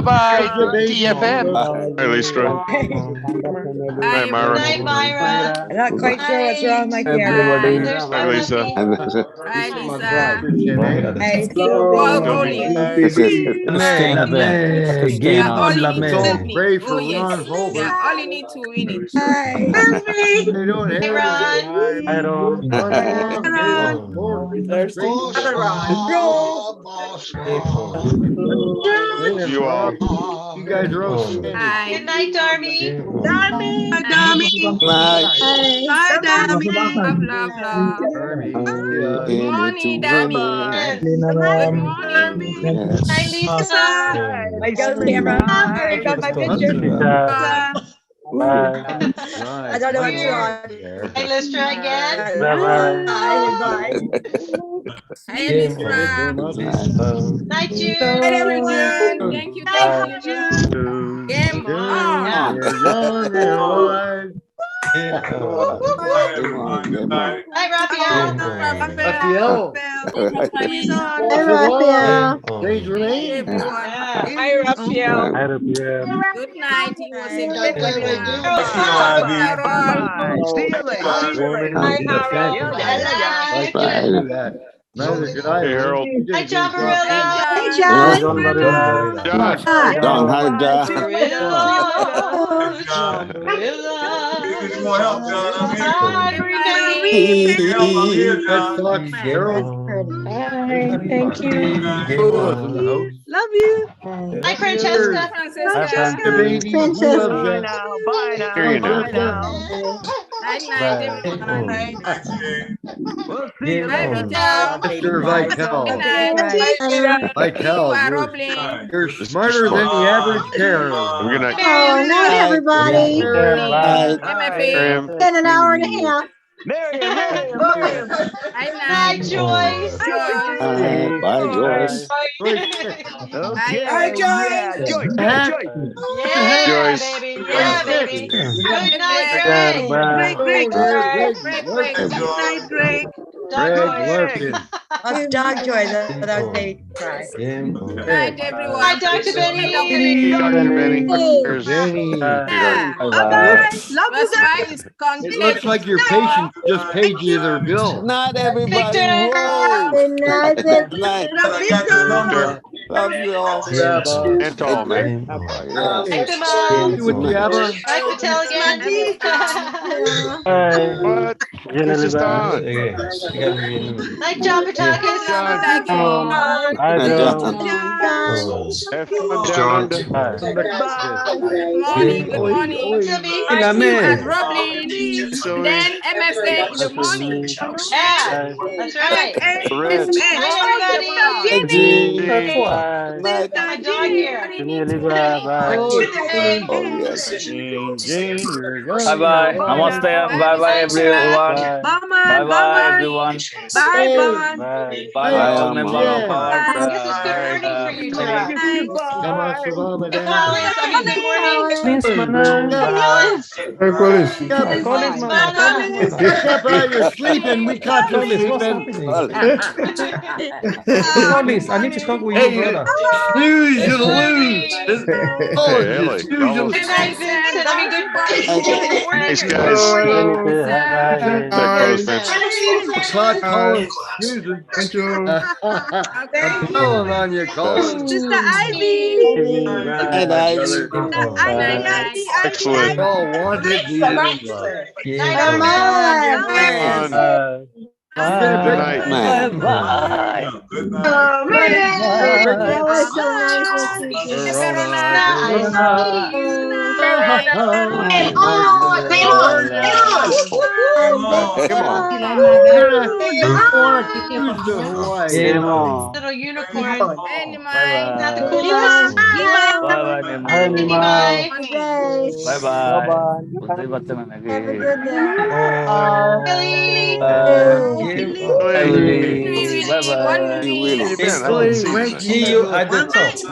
Bye, TFM. Hey, Lisa. Hi, Myra. I'm not quite sure what's wrong with my camera. Hi, Lisa. Hi, Lisa. Hey, Pray for Ron Holbert. Yeah, all you need to win it. They don't have You all. You guys are all. Hi. Good night, Darby. Darby. Hi, Darby. Bye, Darby. Love. Good morning, Darby. Good morning. Hi, Lisa. I got the camera. I got my picture. I don't know what's wrong. Hey, let's try again. Bye. Hi, Lisa. Night, Jude. Night, everyone. Thank you. Game on. Hi, Raphael. Raphael. Hi, Raphael. Good night. It was a great webinar. See you later. Hey, Harold. Hi, John Barillo. Hey, John. John, hi, John. Thank you. Love you. Hi, Francesca. Bye now. Night, everyone. We'll see you Bye, later. Mr. Vital. Vital, you're smarter than the average parent. Good night. Oh, night, everybody. MFA. In an hour and a half. Miriam. Night, Joyce. Bye, Joyce. Okay. Hi, Joyce. Yeah, Joyce. Yeah, Joyce. baby. Yeah, baby. Good night, Greg. Greg. Good night, Greg. Dog Joyce. That's Dog Joyce. That was baby cry. Good night, everyone. Hi, Dr. Benny. Dr. Benny. Here's Bye-bye. Love you, guys. It looks like your patient just paid you their bill. Not everybody. Victor. Whoa. Good night, Good night. Love you all. and tall, man. Victor Mom. With the Abba. Hi, Patel again. What? It's just on. Hi, John Patakis. Hi, John. Have fun down under. Good morning. Sylvie. I see you at Roblin. Then MFA in the morning. Yeah, that's right. Red. Hi, everybody. My dog here. Oh, yes. Bye bye. Namaste. Bye bye, everyone. Bye bye, everyone. Bye, Bon. Bye. Bye, Bye, Om. Om. Yeah. Please, Manole. Except you're sleeping, we caught you What's sleeping. happening? Collis, I need to talk with you, brother. Snooze, you lose. Oh, Hey, you Ellie, snooze, you almost. lose. Thanks, guys. Bye. That close, Vince. Caught Colin snoozing. I'm telling on you, Colin. Mr. Ivy. And I, Excellent. We all wanted, needed, and loved. Come on. Good Good night. man. Bye. Oh, it's so nice to see you. Come on. Game on. Little unicorn. Bye bye. Bye bye, Bye bye. Putri Batman lagi. Bye bye. Willie, man, I haven't seen you in a See you at the top. See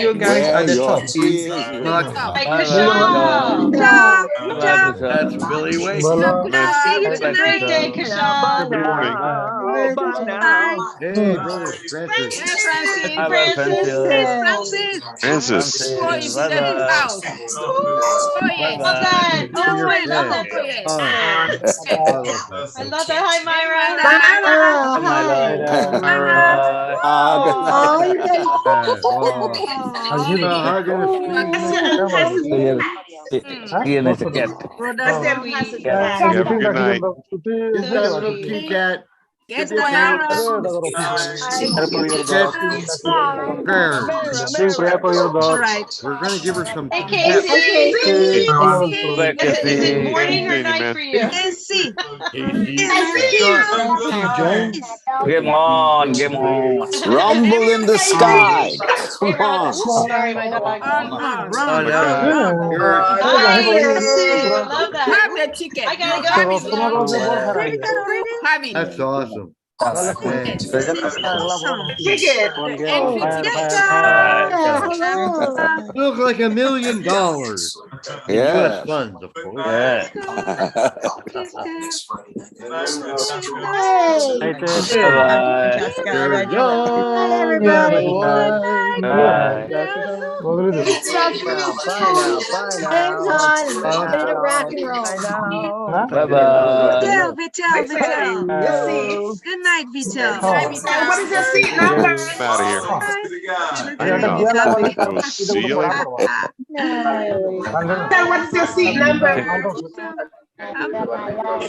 you guys at the top. Bye bye. That's Billy Wake. Great day, Kashan. Good morning. Hey, brother Francis. Bye bye, Francis. Francis. Bye bye. Bye bye. Oh, I love that. I love that. Hi, Myra. Ian is a cat. Have a good night. Is that little kitty cat? Get We're gonna give her some. Hey, Casey. Back to Is it morning or night for you? Game on, game on. Rumble in the sky. Come on. Sorry, my dog. Oh, my God. Love that. Have the ticket. I gotta go. That's awesome. Look like $1 million. Yeah. US funds, of course. Yeah. Bye bye. Good night, Vitel. What is your seat number? I'm out of here. We'll see you later. What is your seat number?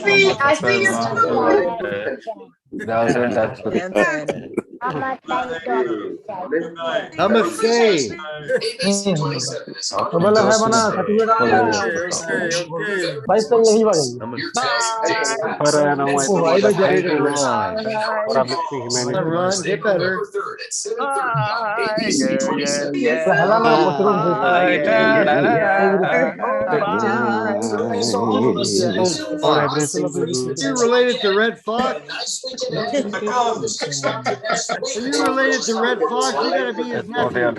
See, I see you. Namaste. Run, get better. You're related to Red Fox? Are you related to Red Fox? You gotta be his nephew.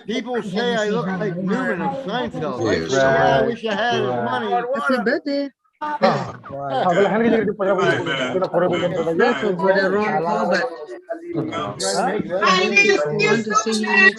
People say I look like Newman of Seinfeld. I wish I had his money. I need to see you.